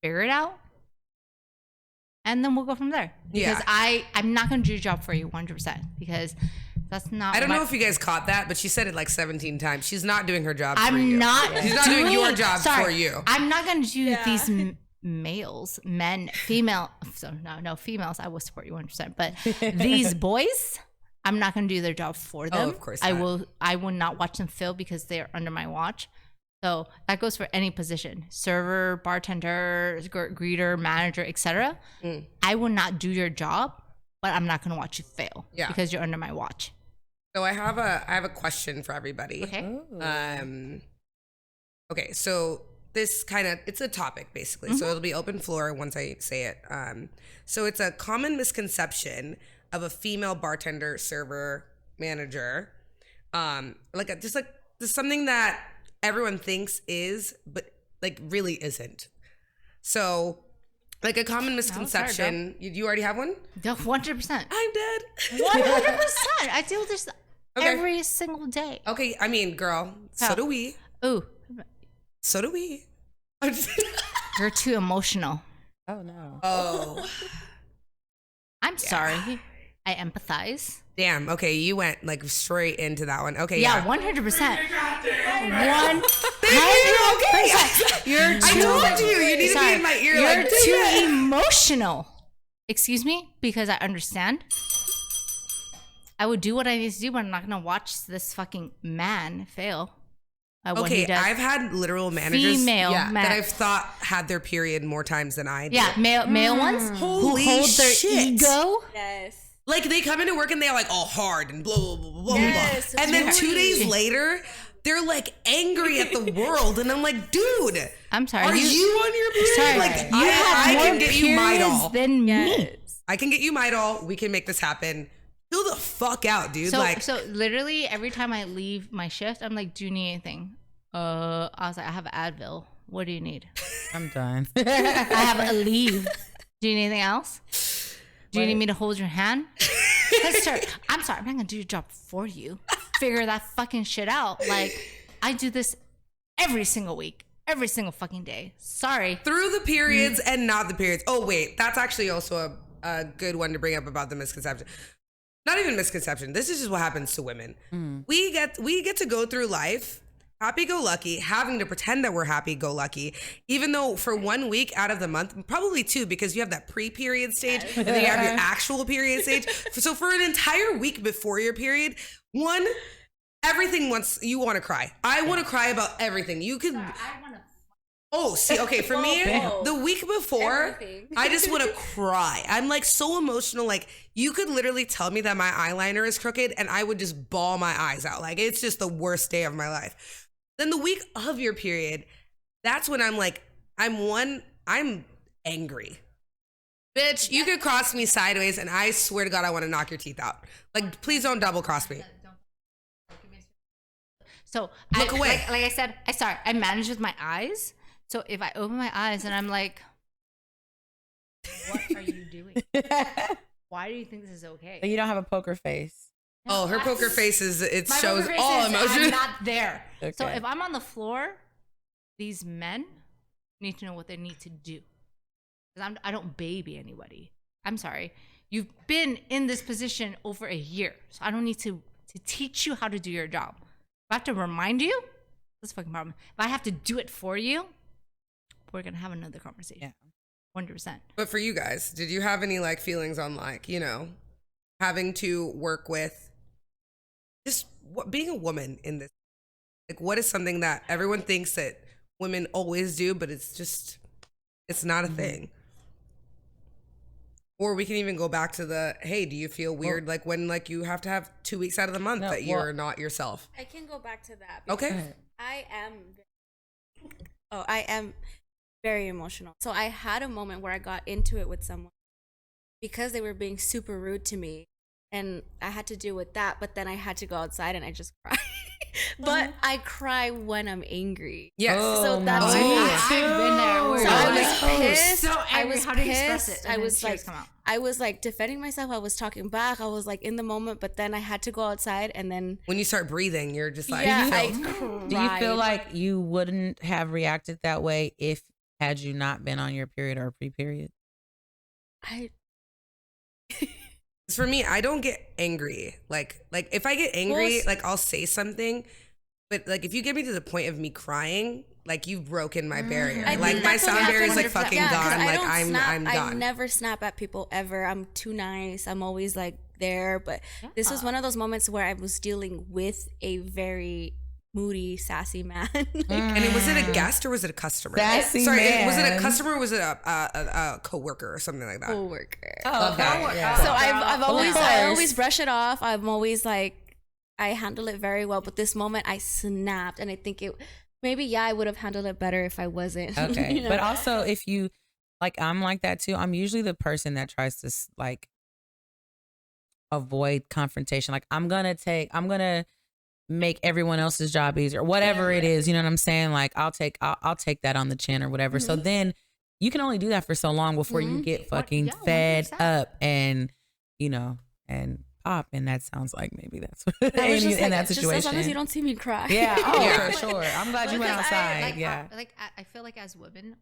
figure it out, and then we'll go from there. Because Yeah. I'm not gonna do your job for you 100%, because that's not. I don't know if you guys caught that, but she said it like 17 times. She's not doing her job for you. I'm not. She's not doing your job for you. I'm not gonna do these males, men, female. So no females. I will support you 100%. But these boys, I'm not gonna do their job for them. of course I not. will not watch them fail because they are under my watch. So that goes for any position: server, bartender, greeter, manager, etc. I will not do your job, but I'm not gonna watch you fail because you're under my watch. So I have a question for everybody. Okay. Okay, so this it's a topic basically. So it'll be open floor once I say it. So it's a common misconception of a female bartender, server, manager. Just something that everyone thinks is, but like really isn't. So Like a common misconception. You already have one? 100%. I'm dead. 100%. I deal with this every single day. Okay, I mean, girl, so do we. Ooh. So do we. You're too emotional. Oh no. Oh. I'm sorry. I empathize. Damn. Okay, you went like straight into that one. Okay. Yeah, 100%. 100%. You're too, I told you. You need to be in my ear. You're too emotional. Excuse me, because I understand. I would do what I need to do, but I'm not gonna watch this fucking man fail. Okay, I've had literal managers that I've thought had their period more times than I do. Yeah, male ones Holy who hold their shit. ego. Yes. Like they come into work and they're like all hard and blah blah blah blah Yes, blah. And then 2 days later, they're like angry at the world, and I'm like, dude, I'm sorry. Are you on your period? Sorry, like you have I more can get you Midol than me. I can get you Midol. We can make this happen. Chill the fuck out, dude. So literally every time I leave my shift, I'm like, do you need anything? I was like, I have Advil. What do you need? I'm done. I have a leave. Do you need anything else? Do you need me to hold your hand? I'm sorry, I'm not gonna do your job for you. Figure that fucking shit out. Like, I do this every single week, every single fucking day. Sorry. Through the periods and not the periods. Oh wait, that's actually also a good one to bring up about the misconception. Not even misconception. This is just what happens to women. We get to go through life happy-go-lucky, having to pretend that we're happy-go-lucky, even though for 1 week out of the month, probably 2, because you have that pre-period stage, and then you have your actual period stage. So for an entire week before your period, everything you want to cry. I want to cry about everything. You could... Oh, see, okay, for me, the week before, I just want to cry. I'm like so emotional. Like you could literally tell me that my eyeliner is crooked and I would just bawl my eyes out. Like it's just the worst day of my life. Then the week of your period, that's when I'm like, I'm angry. Bitch, you could cross me sideways and I swear to God, I want to knock your teeth out. Like, please don't double cross me. So look away. Like I said, I manage with my eyes. So if I open my eyes and I'm like, what are you doing? Why do you think this is okay? But you don't have a poker face. No, her poker face my shows poker all face emotion. I'm not there. Okay. So if I'm on the floor, these men need to know what they need to do. Because I don't baby anybody. I'm sorry. You've been in this position over a year. So I don't need to teach you how to do your job. If I have to remind you, that's a fucking problem. If I have to do it for you, we're going to have another conversation. Yeah. 100%. But for you guys, did you have any like feelings on like, you know, having to work with just being a woman in this? Like, what is something that everyone thinks that women always do, but it's not a thing? Or we can even go back to hey, do you feel weird like when like you have to have 2 weeks out of the month that you're not yourself? I can go back to that. Okay. I am very emotional. So I had a moment where I got into it with someone because they were being super rude to me, and I had to deal with that. But then I had to go outside and I just cried. But I cry when I'm angry. Yes. So that's I've been there. So I was pissed. So I was how do you express it? pissed. I was like defending myself. I was talking back. I was like in the moment, but then I had to go outside, and then when you start breathing, you're just like, Do you feel like you wouldn't have reacted that way had you not been on your period or pre-period? For me, I don't get angry. Like if I get angry, like I'll say something, but like if you get me to the point of me crying, like you've broken my barrier. Like my sound barrier is like fucking gone. Like I'm done. I never snap at people ever. I'm too nice. I'm always like there. But this was one of those moments where I was dealing with a very moody, sassy man. And was it a guest or was it a customer? Sassy Sorry, man. was it a customer or was it a coworker or something like that? Coworker. Love that. Yeah. So I always brush it off. I'm always like, I handle it very well. But this moment I snapped, and I think I would have handled it better if I wasn't. Okay. You know? But also if you, like, I'm like that too. I'm usually the person that tries to like avoid confrontation. Like I'm going to make everyone else's job easier, whatever it is, you know what I'm saying? Like I'll take that on the chin or whatever. So then you can only do that for so long before you get fucking fed 100%. up and and pop. And that sounds like maybe that's what I was just in that just situation. as long as you don't see me cry. Yeah, Yeah. for sure. I'm glad you went Because outside. Yeah. I feel like as women,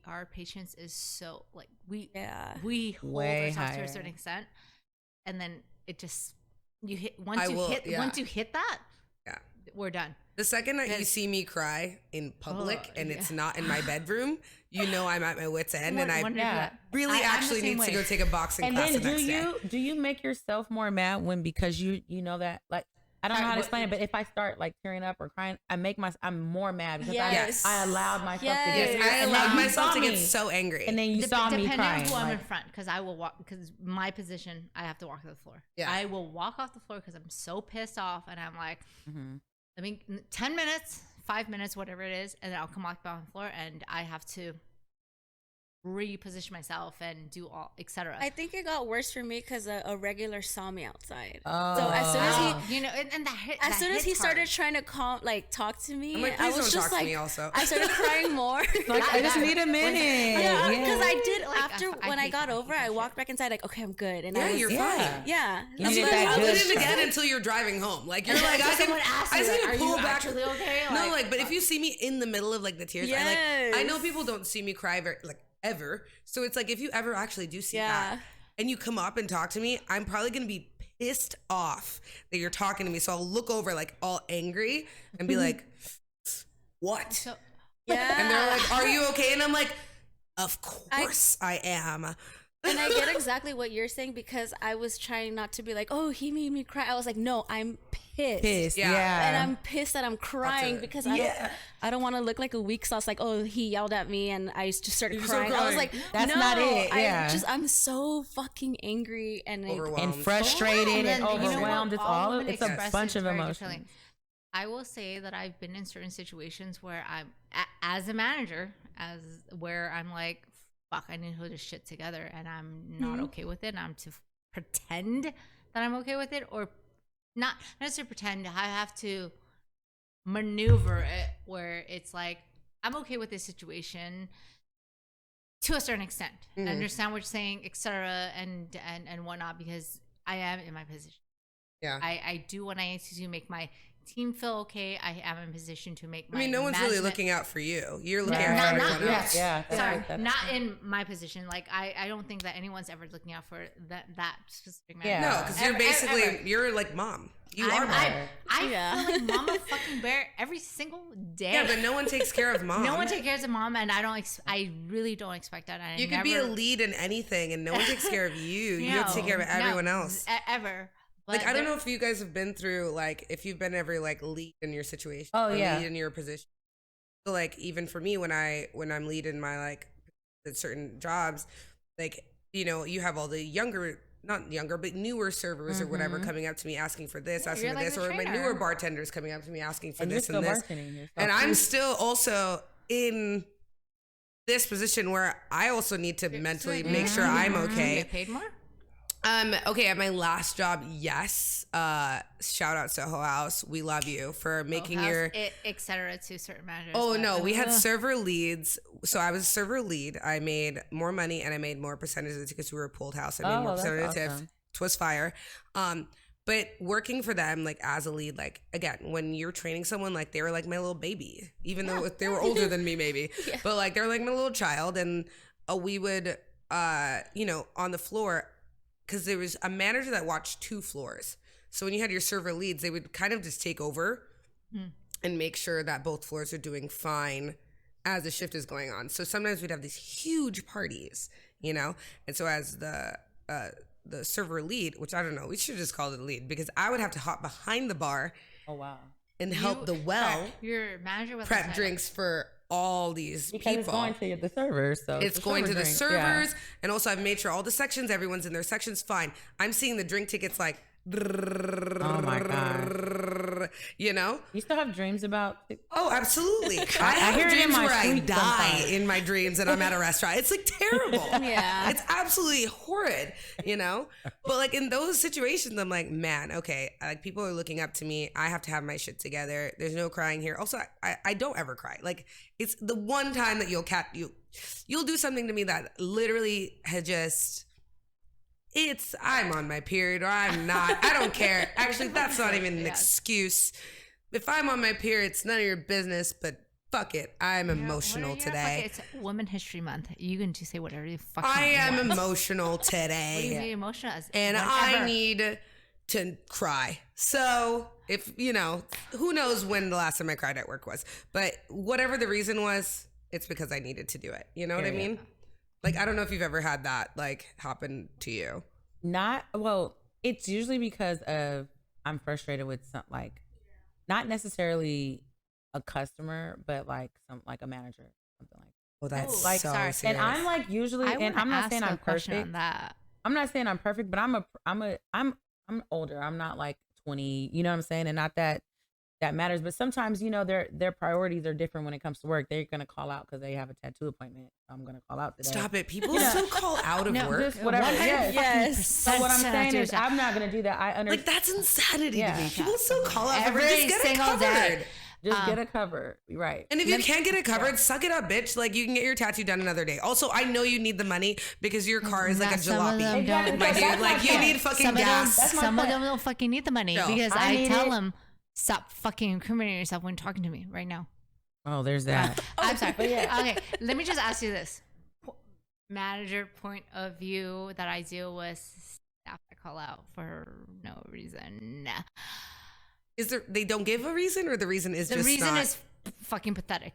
our patience is so like we hold Way ourselves to higher. a certain extent, and then it just I once will- you hit that, Yeah. we're done. The second that you Because- see me cry in public and it's yeah. not in my bedroom, you know I'm at my wit's end, and I really I'm the actually same need to way. go take a boxing And class then the next day. do you make yourself more mad when because you know that like I don't know how to explain it, but if I start like tearing up or crying, I'm more mad because Yes. I allowed myself to Yes. get Yes, I and allowed then you myself saw to get me, so angry. and then you saw me Depending crying. on who I'm in like, front, because I will walk. Because my position, I have to walk to the floor. Yeah. I will walk off the floor because I'm so pissed off, and I'm like, mhm. I mean, 10 minutes, 5 minutes, whatever it is, and then I'll come back on the floor, and I have to reposition myself and do all, etc. I think it got worse for me because a regular saw me outside. Oh. So as soon as he, you know, and that hit. as that soon as he hits started hard. trying to talk to me, I'm like, I please was don't just talk to like, me also. I started crying more. Like, I just need a minute. Yeah, because I did Like, after I when I hate got that. I over, hate I that walked shit. back inside like, okay, I'm good, and Yeah, I was, you're Yeah. fine. yeah. You That's did what that I I was good. didn't just get like- until you're driving home. Like you're like, I Someone asks you, just need like, to are pull you back. actually okay? No, like, but if you see me in the middle of like the tears, I know Yes. people don't see me cry very like ever. So it's like if you ever actually do see that, Yeah. and you come up and talk to me, I'm probably gonna be pissed off that you're talking to me. So I'll look over like all angry and be like, "What?" So, Yeah. And they're like, "Are you okay?" And I'm like, "Of course I am." And I get exactly what you're saying because I was trying not to be like, oh, he made me cry. I was like, no, I'm pissed. Pissed. Yeah. Yeah. And I'm pissed that I'm crying it. because I don't want to look like a weak sauce. Like, oh, he yelled at me and I just started You started crying. I was crying. like, That's no, not it, yeah. I'm so fucking angry and Overwhelmed. and frustrated and then, you know what? overwhelmed. It's all women it's a express bunch it of very emotions. differently. I will say that I've been in certain situations where as a manager, where I'm like, fuck, I need to hold this shit together, and I'm not okay with it. And I'm to pretend that I'm okay with it, or not necessarily pretend. I have to maneuver it where it's like I'm okay with this situation to a certain extent. I understand what you're saying, etc., and whatnot, because I am in my position. Yeah. I do what I need to do, make my team feel okay. I am in position to make my I mean, no one's really management- looking out for you. You're looking Right. out for Not- everyone not- else. Yeah. Sorry, that's- not in my position. Like I don't think that anyone's ever looking out for that specific man. Yeah. No, because you're basically Ever. you're like mom. You are mom. I Yeah. feel like mama fucking bear every single day. Yeah, but no one takes care of mom. No one takes care of mom, and I really don't expect that. And You could be a lead in anything, and no one takes care of you. You have to take care of everyone else. Ever. But Like I don't there- know if you guys have been through like if you've been ever like lead in your situation. Oh, or yeah. lead in your position. So like even for me when I'm lead in my like certain jobs, like you know you have all the not younger but newer servers or whatever coming up to me asking for this, asking you're for like this, the or my trainer. newer bartenders coming up to me asking for And you're this still and this. bartending yourself. And I'm still also in this position where I also need to mentally make sure I'm okay. Get paid more. Okay, at my last job, yes. Shout out Soho House. We love you for making your etc. to certain managers. Oh but- no, we had server leads. So I was a server lead. I made more money and I made more percentages because we were a pooled house. I made Oh, more that's percentages. awesome. Twas fire. But working for them, like as a lead, like again, when you're training someone, like they were like my little baby, even though they were older than me, maybe. But like they're like my little child, and we would, you know, on the floor, because there was a manager that watched 2 floors. So when you had your server leads, they would kind of just take over and make sure that both floors are doing fine as the shift is going on. So sometimes we'd have these huge parties, you know, and so as the server lead, which I don't know, we should just call it a lead because I would have to hop behind the bar Oh wow. and help the well Your manager was prep drinks for all these Because people. it's going to the servers, so It's the going to server the drinks, servers, yeah. and also I've made sure all the sections, everyone's in their sections fine. I'm seeing the drink tickets like, Oh my god. You know? You still have dreams about it? Oh, absolutely. I hear have it in dreams my where I sleep die sometimes. in my dreams and I'm at a restaurant. It's like terrible. Yeah. It's absolutely horrid, you know? But like in those situations, I'm like, man, okay, like people are looking up to me. I have to have my shit together. There's no crying here. Also, I don't ever cry. Like it's the one time that you'll do something to me that literally had just, I'm on my period or I'm not. I don't care. Actually, that's not even an excuse. If I'm on my period, it's none of your business, but fuck it. I'm emotional today. It's Women History Month. You can just say whatever you fucking I am want. emotional What do you today. mean emotional? And I need to cry. So if, who knows when the last time I cried at work was, but whatever the reason was, it's because I needed to do it. You know what I mean? Like, I don't know if you've ever had that, like, happen to you. It's usually because of I'm frustrated with not necessarily a customer, but like a manager, something like. Well, that's like, so sorry. serious. And I'm like usually, and I'm not saying I'm perfect. On that. I'm not saying I'm perfect, but I'm older. I'm not like 20. You know what I'm saying? And not that matters, but sometimes their priorities are different when it comes to work. They're gonna call out because they have a tattoo appointment. I'm gonna call out today. Stop it! People still call out of work. Just whatever. Yes. So what I'm saying is, I'm not gonna do that. I understand. Like that's insanity to me. Yeah. People still call out Every for just get it single covered. day. Just get a cover, right? And if you can't get it covered, suck it up, bitch. Like you can get your tattoo done another day. Also, I know you need the money because your car is like a jalopy. My dude, like you need fucking gas. Some of them don't fucking need the money No. because I tell them stop fucking incriminating yourself when talking to me right now. Oh, there's that. I'm sorry. Okay, let me just ask you this: manager point of view that I deal with staff that call out for no reason. Is there? They don't give a reason, or the reason is The just reason not, is fucking pathetic.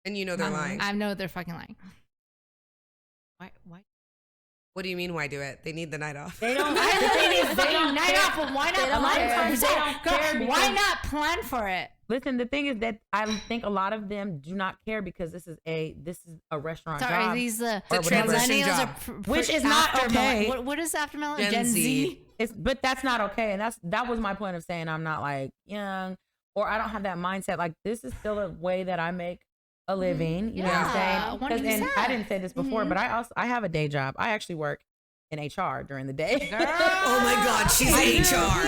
and you know they're lying. I know they're fucking lying. Why? What do you mean? Why do it? They need the night off. They don't. I know they need they fucking don't night care. off, but why not They don't plan care. for it? They don't care Why because- not plan for it? Listen, the thing is that I think a lot of them do not care because this is a restaurant Sorry, job. these It's a transition job. Which is not after okay. What is after Gen Gen Z. Z? But that's not okay, and that was my point of saying I'm not like young, or I don't have that mindset. Like this is still a way that I make a living. You know what I'm saying? 'Cause- And 100%. I didn't say this before, but I have a day job. I actually work in HR during the day. Oh my God, she's HR.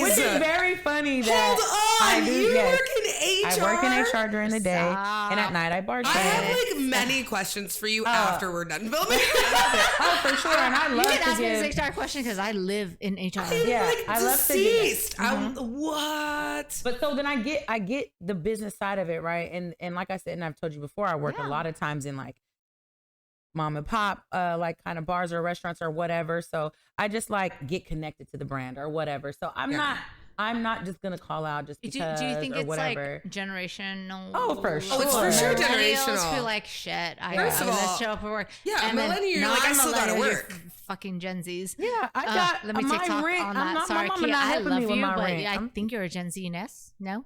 Which is very funny that Hold on, you work in HR. I work in HR during the day, and at night I bartend. I have like many questions for you after we're done filming. Oh, for sure, and I You love can to ask me give. this HR question because I live in HR. Yeah, like I love to give. deceased. What? But so then I get the business side of it, right? And like I said, and I've told you before, I work a lot of times in like mom and pop, like kind of bars or restaurants or whatever. So I just like get connected to the brand or whatever. So I'm not just gonna call out just Do because you think or it's whatever. like generational? Oh, for sure. Oh, it's for sure Millennials generational. who like shit. First of all, let's show up for work. yeah, and then millennial, you're like, I still gotta non-millennials, you're work. Fucking Gen Zs. Yeah, I got let me my TikTok rent. on I'm that. not, Sorry, my mama Kia. not I helping love me with you, my but rent. I think you're a Gen Z. No,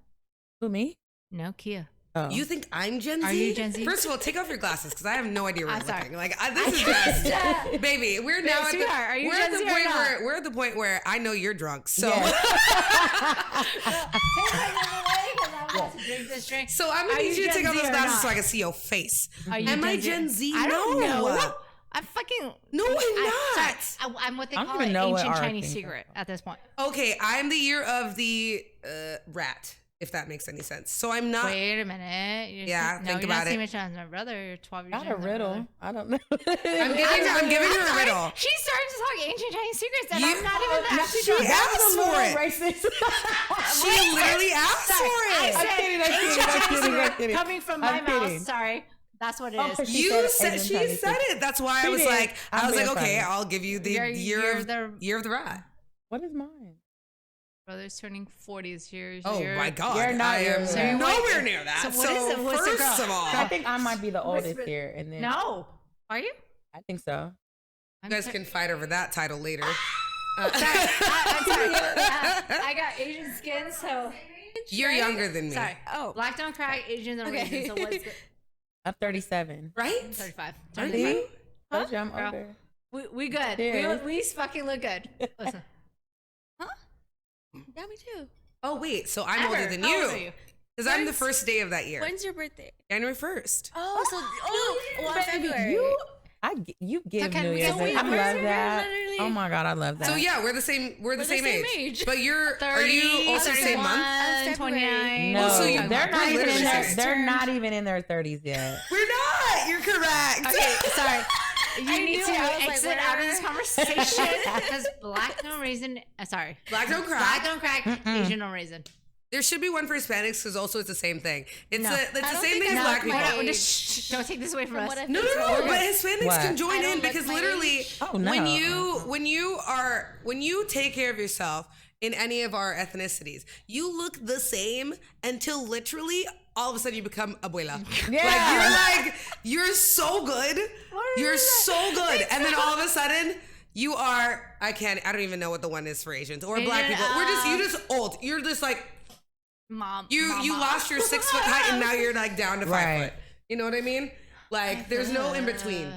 Who, me? no, Kia. Oh. You think I'm Gen Z? Are you Gen Z? First of all, take off your glasses because I have no idea where I'm you're sorry. looking. Like this is just, baby. We're now at the, sweetheart, are you we're Gen at the Z or point not? where we're at the point where I know you're drunk. So Drink this drink. so I'm gonna Are need you you to Gen take off Z those or glasses not? so I can see your face. Are you Am I Gen Z? I don't No. know. I'm fucking. No, I'm Sorry, not. I'm what they I don't call an even know what ancient our Chinese things are. secret at this point. Okay, I'm the year of the rat, if that makes any sense. So I'm not. Wait a minute. Yeah, think you're about not it. same age as my brother. You're 12 years Got a younger than my riddle. brother. I don't know. I'm giving her a Sorry, riddle. She started to talk ancient Chinese secrets, and You- I'm not even that. She asked for it. Racist. She literally asked for I it. said kidding, I'm ancient kidding, I'm Chinese kidding, I'm secret kidding. coming from my I'm mouth. kidding. Sorry, that's what it Oh, is. 'cause she You said said Asian she Chinese said secret. it. That's why I She was did. like, I'm okay, being funny. I'll give you the You're year of the- the rat. What is mine? Brother's turning 40 this year. Oh You're- my God, You're not I am near that. nowhere near that. So what is it? What's the first girl? of all, I think I might be the oldest here, and then No, are you? I think so. you guys can fight over that title later. I'm sorry. I got Asian skin, so You're younger than me, sorry. Oh. Black don't crack, Asian don't Okay. raisin. So what's good? I'm 37. right? 35. Are 35. you? Told you I'm Girl. older. We good. Yeah. We fucking look good. Listen. Yeah, me too. Oh wait, so I'm Ever. older than How old are you. you? Because I'm the first day of that year. When's your birthday? January 1st. Well, Baby, February. you give can New we Year's. go I over? love that. Literally. Oh my God, I love that. So yeah, we're the same. We're the same age. But are you also the same month? February. 29. No, so you- they're not we're even in literally their, same. they're not even in their 30s yet. We're not. You're correct. Okay, sorry. You need knew to it. I was like, exit out of where? this conversation because black don't raisin. Sorry, Black don't crack. black don't crack. Asian don't raisin. There should be one for Hispanics because also it's the same thing. It's No. the don't same think thing as I black like people. my Hold on, age. shh, don't take this away from From us. what I've No, been told. but Hispanics What? can join I don't in like because my literally, age. Oh, no. when you take care of yourself in any of our ethnicities, you look the same until literally all of a sudden you become abuela. Yeah. You're so good. You're so good, and then all of a sudden. You are, I don't even know what the one is for Asians or black people. You're just old. You're just like, Mom. you lost your 6 foot height and now you're like down to 5 Right. foot. You know what I mean? Like there's no in between.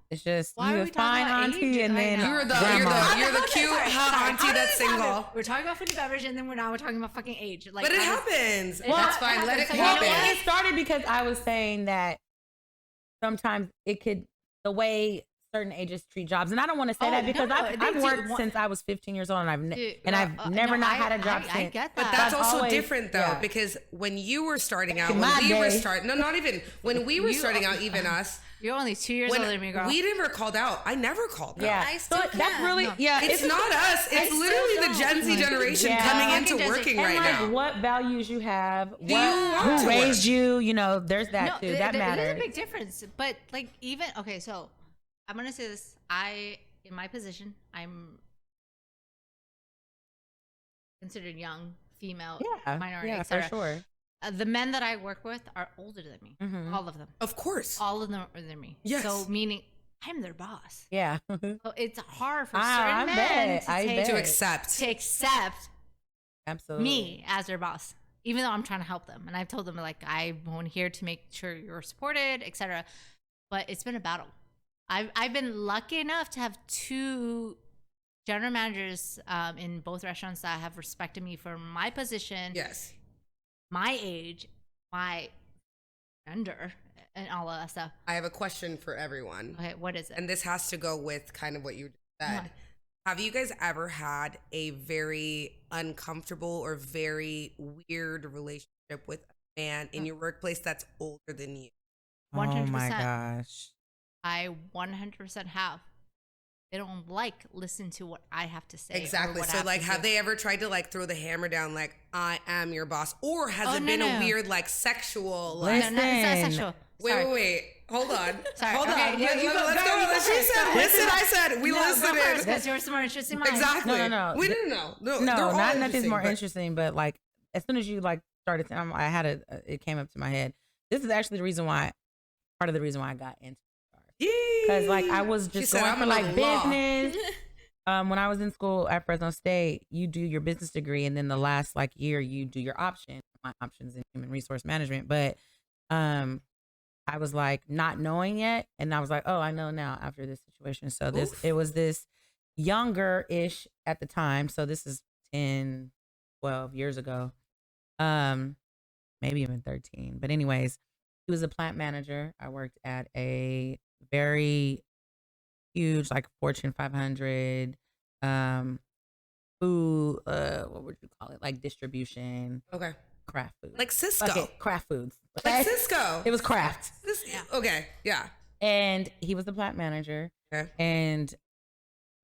It's just Why are you a we talking fine about auntie age and right then now? You're grandma. the cute hot auntie that's single. We're talking about food and beverage, and then we're talking about fucking age. Like, But it I was- happens. Well, That's fine. Let it happens. Well, happen. it started because I was saying that sometimes it could, the way certain ages treat jobs, and I don't want to say Oh, that because no, I've they do worked want- since I was 15 years old, and I've Dude, never no, not had a job I since. get that. But that's I've also always- different though, yeah. because when you were starting out, In when my we were day. starting, no, not even when we were starting out, even us. You're only 2 years When older than me, girl. we never called out. I never called out. Yeah, I still that's can. really No. It's not us. It's still literally the don't. Gen Z generation Yeah. coming Fucking into Gen Z. working and right like now. what values you have, you want who to raised work? you, there's that too. That There's matters. a big difference. But like even okay, so I'm gonna say this. In my position, I'm considered young, female, Yeah, minority, yeah, for etc. sure. The men that I work with are older than me. Mhm. All of them. Of course. All of them are older than me. Yes. So meaning I'm their boss. Yeah, So it's hard for I certain men bet, I to bet. To accept. accept absolutely. me as their boss, even though I'm trying to help them. And I've told them like I'm here to make sure you're supported, etc. But it's been a battle. I've been lucky enough to have 2 general managers in both restaurants that have respected me for my position, Yes. my age, my gender, and all of that stuff. I have a question for everyone. Okay, what is it? And this has to go with kind of what you said. Uh-huh. Have you guys ever had a very uncomfortable or very weird relationship with a man in your workplace that's older than you? Oh my 100%. gosh. I 100% have. They don't listen to what I have to say. or Exactly. what I So have like, to have do. they ever tried to like throw the hammer down like, I am your boss? Or has Oh, it no, been a no. weird like sexual like, No, no, it's not Listen. sexual. wait, Sorry. wait. Hold on. Sorry. Hold Okay, on. you go, Let's go. She said, listen, I said, we No, go listened first in. because yours more interesting. Mine. Exactly. No. We didn't know. No, they're No, all not nothing's interesting, more but- interesting, but like as soon as you like started, I had it came up to my head. This is actually part of the reason why I got into because like I was She just said, going "I'm for gonna like law." business. When I was in school at Fresno State, you do your business degree, and then the last like year you do your option. My options in human resource management, but I was like not knowing yet, and I was like, oh, I know now after this situation. So it was this younger-ish at the time. So this is 10, 12 years ago, maybe even 13. But anyways, he was a plant manager. I worked at a very huge, like Fortune 500 food, what would you call it? Like distribution, Okay. craft food. Like Cisco. Okay, craft foods. Like Okay? Cisco. It was craft. Okay. Yeah. And he was the plant manager. Okay. And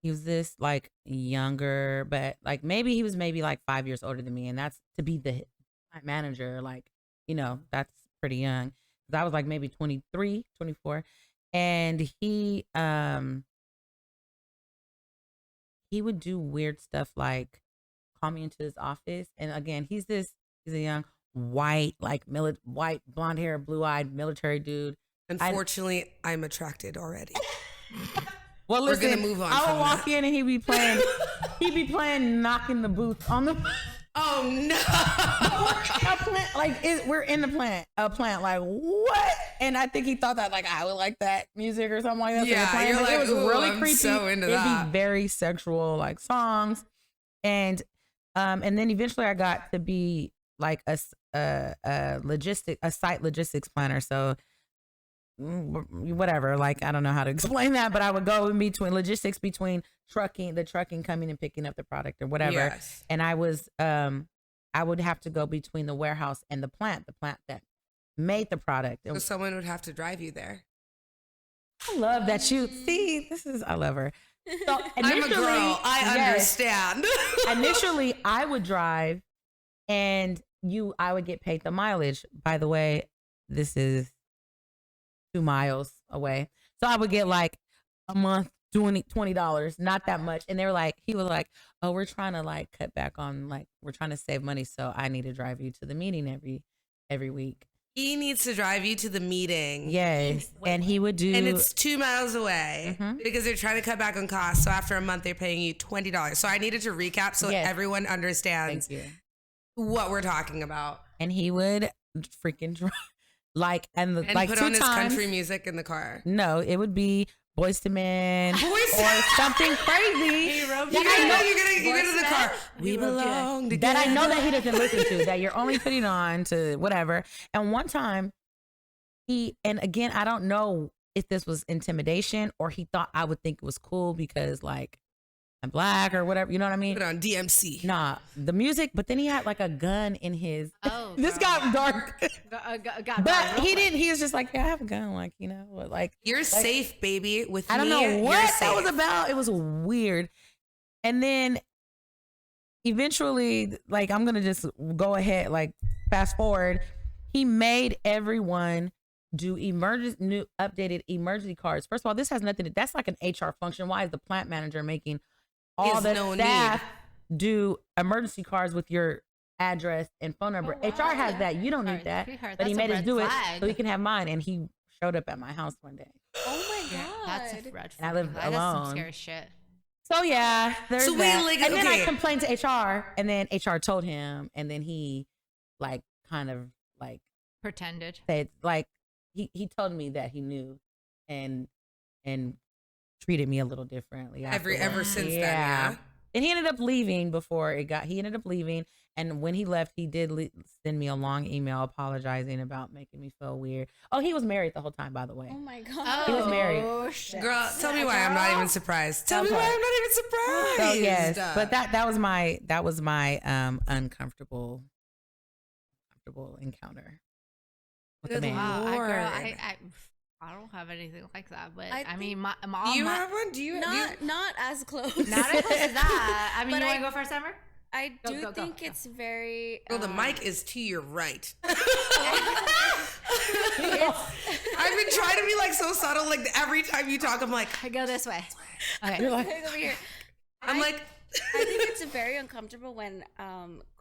he was this like younger, but like maybe he was like 5 years older than me. And that's to be the plant manager, like, that's pretty young. 'Cause I was like maybe 23, 24. And he would do weird stuff like call me into his office. And again, he's a young white, like white, blonde hair, blue eyed military dude. Unfortunately, I'm attracted already. Well, We're listen, gonna move on I from would walk that. in and he'd be playing knocking the boots on the Oh no. a plant. Like we're in the plant, like what? And I think he thought that like I would like that music or something like that. So Yeah, we're playing, you're but like, it was "Ooh, really I'm creepy. so into It'd that." be very sexual like songs, and And then eventually I got to be like a site logistics planner. So whatever, like, I don't know how to explain that, but I would go in between logistics, between the trucking coming and picking up the product or whatever. Yes. And I would have to go between the warehouse and the plant that made the product. So someone would have to drive you there. I love that you see. I love her. So I'm a girl. I understand. Initially, I would drive, and I would get paid the mileage. By the way, this is 2 miles away, so I would get like a month $20, not that much. And he was like, "Oh, we're trying to like cut back on, like, we're trying to save money, so I need to drive you to the meeting every week." He needs to drive you to the meeting. Yes. And he would do. And it's 2 miles away because they're trying to cut back on costs. So after a month, they're paying you $20. So I needed to recap so everyone understands what we're talking about. And he would freaking drive. And put on his country music in the car. No, it would be Boyz II Men or something crazy. You go to the car. We belong together. That I know that he doesn't listen to. That you're only putting on to whatever. And one time, and again, I don't know if this was intimidation or he thought I would think it was cool because like I'm black or whatever. You know what I mean? Put on DMC. Nah, the music. But then he had like a gun in his. Oh, this got dark. But he didn't. He was just like, yeah, I have a gun. Like, you know, like you're safe, baby. With me, I don't know what that was about. It was weird. And then eventually, like, I'm gonna just go ahead, like, fast forward. He made everyone do new updated emergency cards. First of all, this has nothing. That's like an HR function. Why is the plant manager making all the staff do emergency cards with your address and phone number? HR has that. You don't need that. But he made us do it so he can have mine. And he showed up at my house one day. Oh my God. That's a red flag. And I live alone. That's some scary shit. So yeah, there's that. Like, and then I complained to HR, and then HR told him, and then he like kind of like pretended. Said like he told me that he knew and treated me a little differently ever since then. Yeah. And he ended up leaving he ended up leaving. And when he left, he did send me a long email apologizing about making me feel weird. Oh, he was married the whole time, by the way. Oh my God. He was married. Girl, tell me why I'm not even surprised. Tell me why I'm not even surprised. So yes, but that was my uncomfortable encounter with the man. Wow, I don't have anything like that, but I mean, do you have one? Do you not as close? Not as close as that. I mean, you want to go first, Summer? I think it's very. Well, the mic is to your right. I've been trying to be like so subtle. Like every time you talk, I'm like, I go this way. Okay, you're like, over here. I'm like, I think it's very uncomfortable when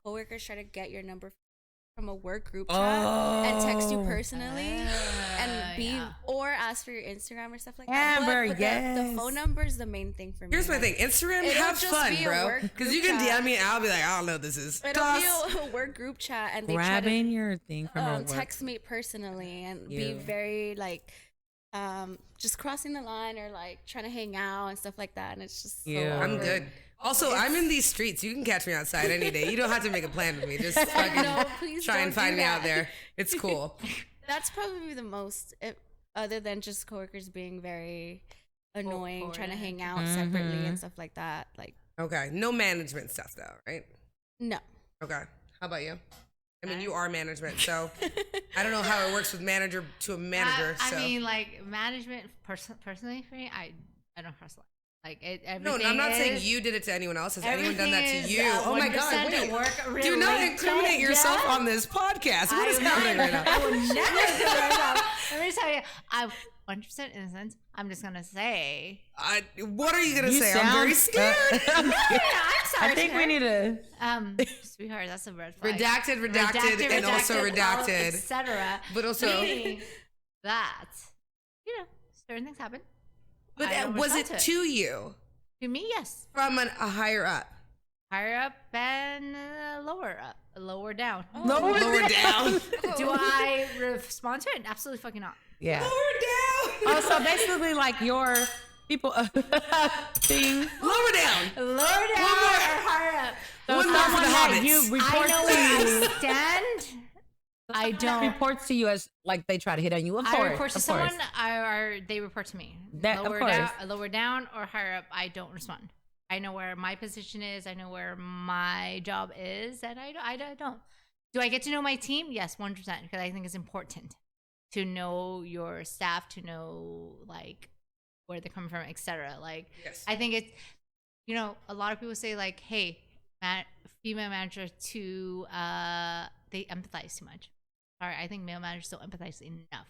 coworkers try to get your number from a work group chat and text you personally or ask for your Instagram or stuff like that. But the phone number is the main thing for me. Here's my thing. Instagram, have fun, bro. Because you can DM me and I'll be like, I don't know what this is. It'll be a work group chat and they grabbing your thing from a work. Text me personally and be very like just crossing the line or like trying to hang out and stuff like that. And it's just so I'm good. Also, I'm in these streets. You can catch me outside any day. You don't have to make a plan with me. Just fucking try and find me out there. It's cool. That's probably the most, other than just coworkers being very annoying, trying to hang out separately and stuff like that. Like, okay, no management stuff though, right? No. Okay, how about you? I mean, you are management, so I don't know how it works with manager to a manager. I mean, like management personally for me, I don't personally. Like no, I'm not saying you did it to anyone else. Has anyone done that to you? Oh my God! Wait, do not incriminate yourself on this podcast. What is happening right now? I would never do myself. Let me tell you, I'm 100% innocent. I'm just gonna say. What are you gonna say? I'm very scared. I'm sorry. I think we need to. Sweetheart, that's a red flag. Redacted, and also redacted, etc. But also that, certain things happen. But was it to you? To me, yes. From a higher up? Higher up and lower up. Lower down. Oh. Lower down. Do I respond to it? Absolutely fucking not. Yeah. Lower down. Oh, so basically like your people thing. Lower down. Lower down or higher up. When someone for the that hobbits. you report I know to where you. I stand. I don't. Reports to you as like they try to hit on you. Of course, I report to of someone, course. or they report to me. That- of course. Lower down or higher up, I don't respond. I know where my position is. I know where my job is, and I don't. Do I get to know my team? Yes, 100%, because I think it's important to know your staff, to know like where they're coming from, etc. Like, Yes. I think it's, a lot of people say like, hey, female manager too, they empathize too much. Sorry, I think male managers don't empathize enough.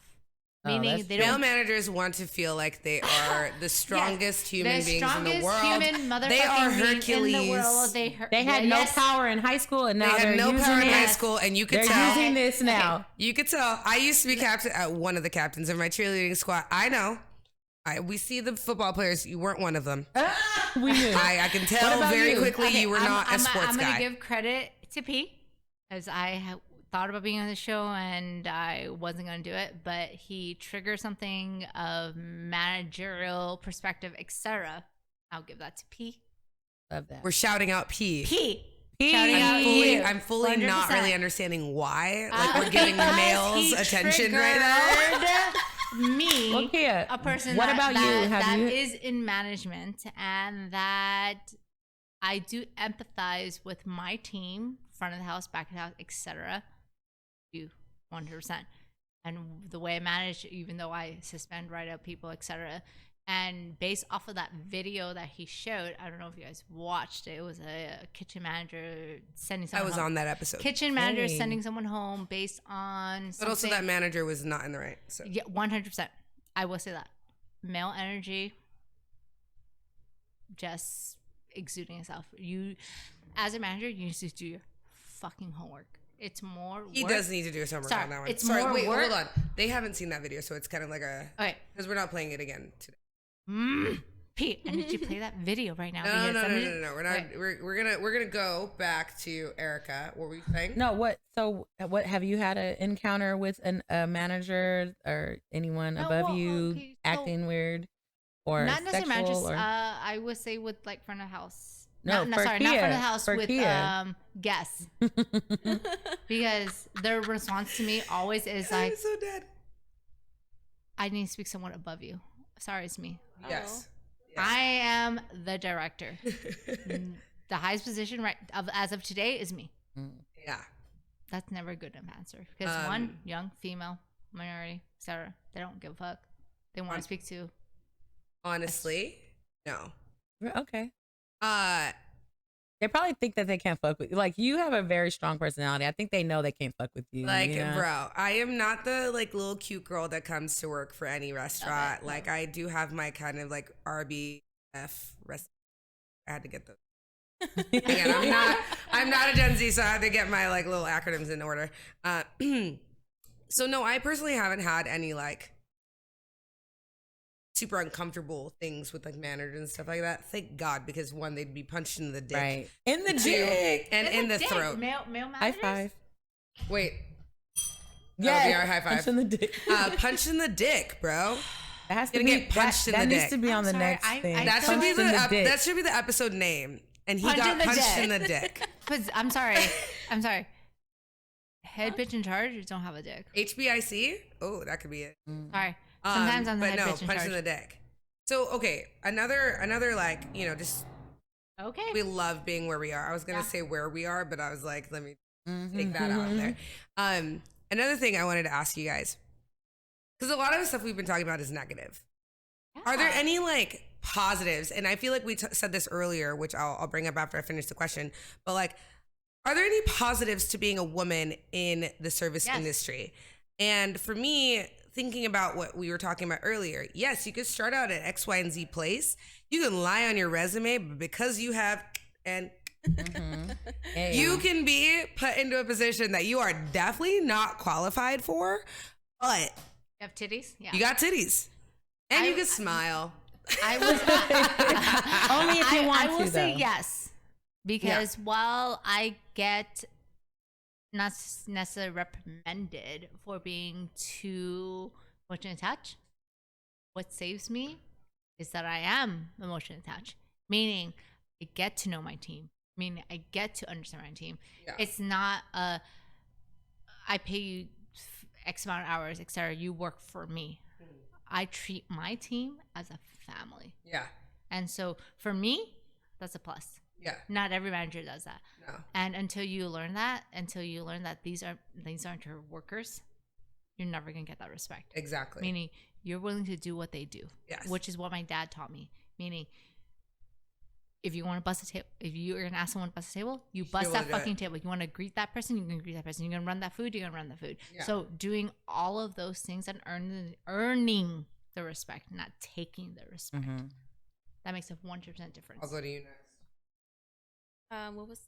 Meaning they Male don't. managers want to feel like they are the strongest human beings in the world. Human They are beings in the Hercules. world. They had no power in high school, and now They had they're no using power in it. high school, and you could They're tell. using this now. Okay. You could tell. I used to be one of the captains of my cheerleading squad. I know. We see the football players. You weren't one of them. We knew. I can tell very quickly Okay, you were not a sports I'm guy. gonna give credit to P, as I thought about being on the show and I wasn't gonna do it, but he triggered something of managerial perspective, etc. I'll give that to P. Love that. We're shouting out P. Shouting out you. I'm fully not 100%. really understanding why. Like we're giving males He attention right now. triggered me, Well, Kia, a person what that, about you? that, Have that you- is in management, and that I do empathize with my team, front of the house, back of the house, etc. You 100%. And the way I manage, even though I suspend, write out people, etc. And based off of that video that he showed, I don't know if you guys watched it. It was a kitchen manager sending I someone was home. on that episode. Kitchen manager Hey. sending someone home based on But something. also that manager was not in the right. So Yeah, 100%. I will say that. Male energy just exuding itself. You, as a manager, you need to do your fucking homework. It's more he work. does need to do his homework Sorry, on that one. it's Sorry, more wait, work. hold on. They haven't seen that video, so it's kind of like a Okay. because we're not playing it again today. Pete, I need you to play that video right now. No. We're not. Okay. We're gonna go back to Eryka. What were you saying? No, what? So, what have you had an encounter with a manager or anyone No, above well, you okay, so- acting weird or Not necessarily sexual? managers. Or I would say with like front of house. No, not for front of Kia, the house for with Kia. guests, because their response to me always is I'm like, so dead. "I need to speak someone above you." Sorry, it's me. Yes. I am the director. The highest position as of today is me. Yeah. That's never a good enough answer because one, young, female, minority, etc. They don't give a fuck. They want to speak to. Honestly, no. Okay. Uh, They probably think that they can't fuck with you. Like, you have a very strong personality. I think they know they can't fuck with you. like, you know? bro, I am not the like little cute girl that comes to work for any restaurant. Like, I do have my kind of like RBF recipe. I had to get those. Again, I'm not a Gen Z, so I had to get my like little acronyms in order. So no, I personally haven't had any like super uncomfortable things with like managers and stuff like that. Thank God, because one, they'd be punched in the dick, Right. In the Two, dick. and in the throat. Male High managers? five. Wait, Yeah. be our high five. Punch in the dick. punch in the dick, bro. That has to Gonna be get punched in that the needs dick. to be on the I'm sorry, next I- thing. I That should be Punched in the dick. that should be the episode name. And he Punch in got the punched dick. in the dick. Because I'm sorry. Head bitch in charge don't have a dick. HBIC? Oh, that could be it. Sorry. Sometimes I'm the but head no, bitch in punch charge. in the dick. So okay, another like, you know, just Okay. we love being where we are. I was gonna say where we are, but I was like, let me Mm-hmm. take that out there. Another thing I wanted to ask you guys, because a lot of the stuff we've been talking about is negative. Are there any like positives? And I feel like we said this earlier, which I'll bring up after I finish the question. But like, are there any positives to being a woman in the service Yes. industry? And for me, thinking about what we were talking about earlier, yes, you could start out at X, Y, and Z place. You can lie on your resume, but because you have and Hey. you can be put into a position that you are definitely not qualified for, but You have titties? Yeah. you got titties. And you can smile. I was Only if you want I to, will say though. yes. Because while I get not necessarily reprimanded for being too emotionally attached, what saves me is that I am emotionally attached. Meaning I get to know my team. meaning I get to understand my team. Yeah. It's not I pay you X amount of hours, etc. You work for me. I treat my team as a family. Yeah. And so for me, that's a plus. Yeah. Not every manager does that. No. And until you learn that these aren't your workers, you're never gonna get that respect. Exactly. Meaning you're willing to do what they do. Yes. Which is what my dad taught me. Meaning if you want to bust a table, if you're gonna ask someone to bust a table, you bust that fucking table. You want to greet that person, you can greet that person. You're gonna run that food, you're gonna run the food. Yeah. So doing all of those things and earning the respect, not taking the respect. Mm-hmm. That makes a 100% difference. I'll go to you next. What was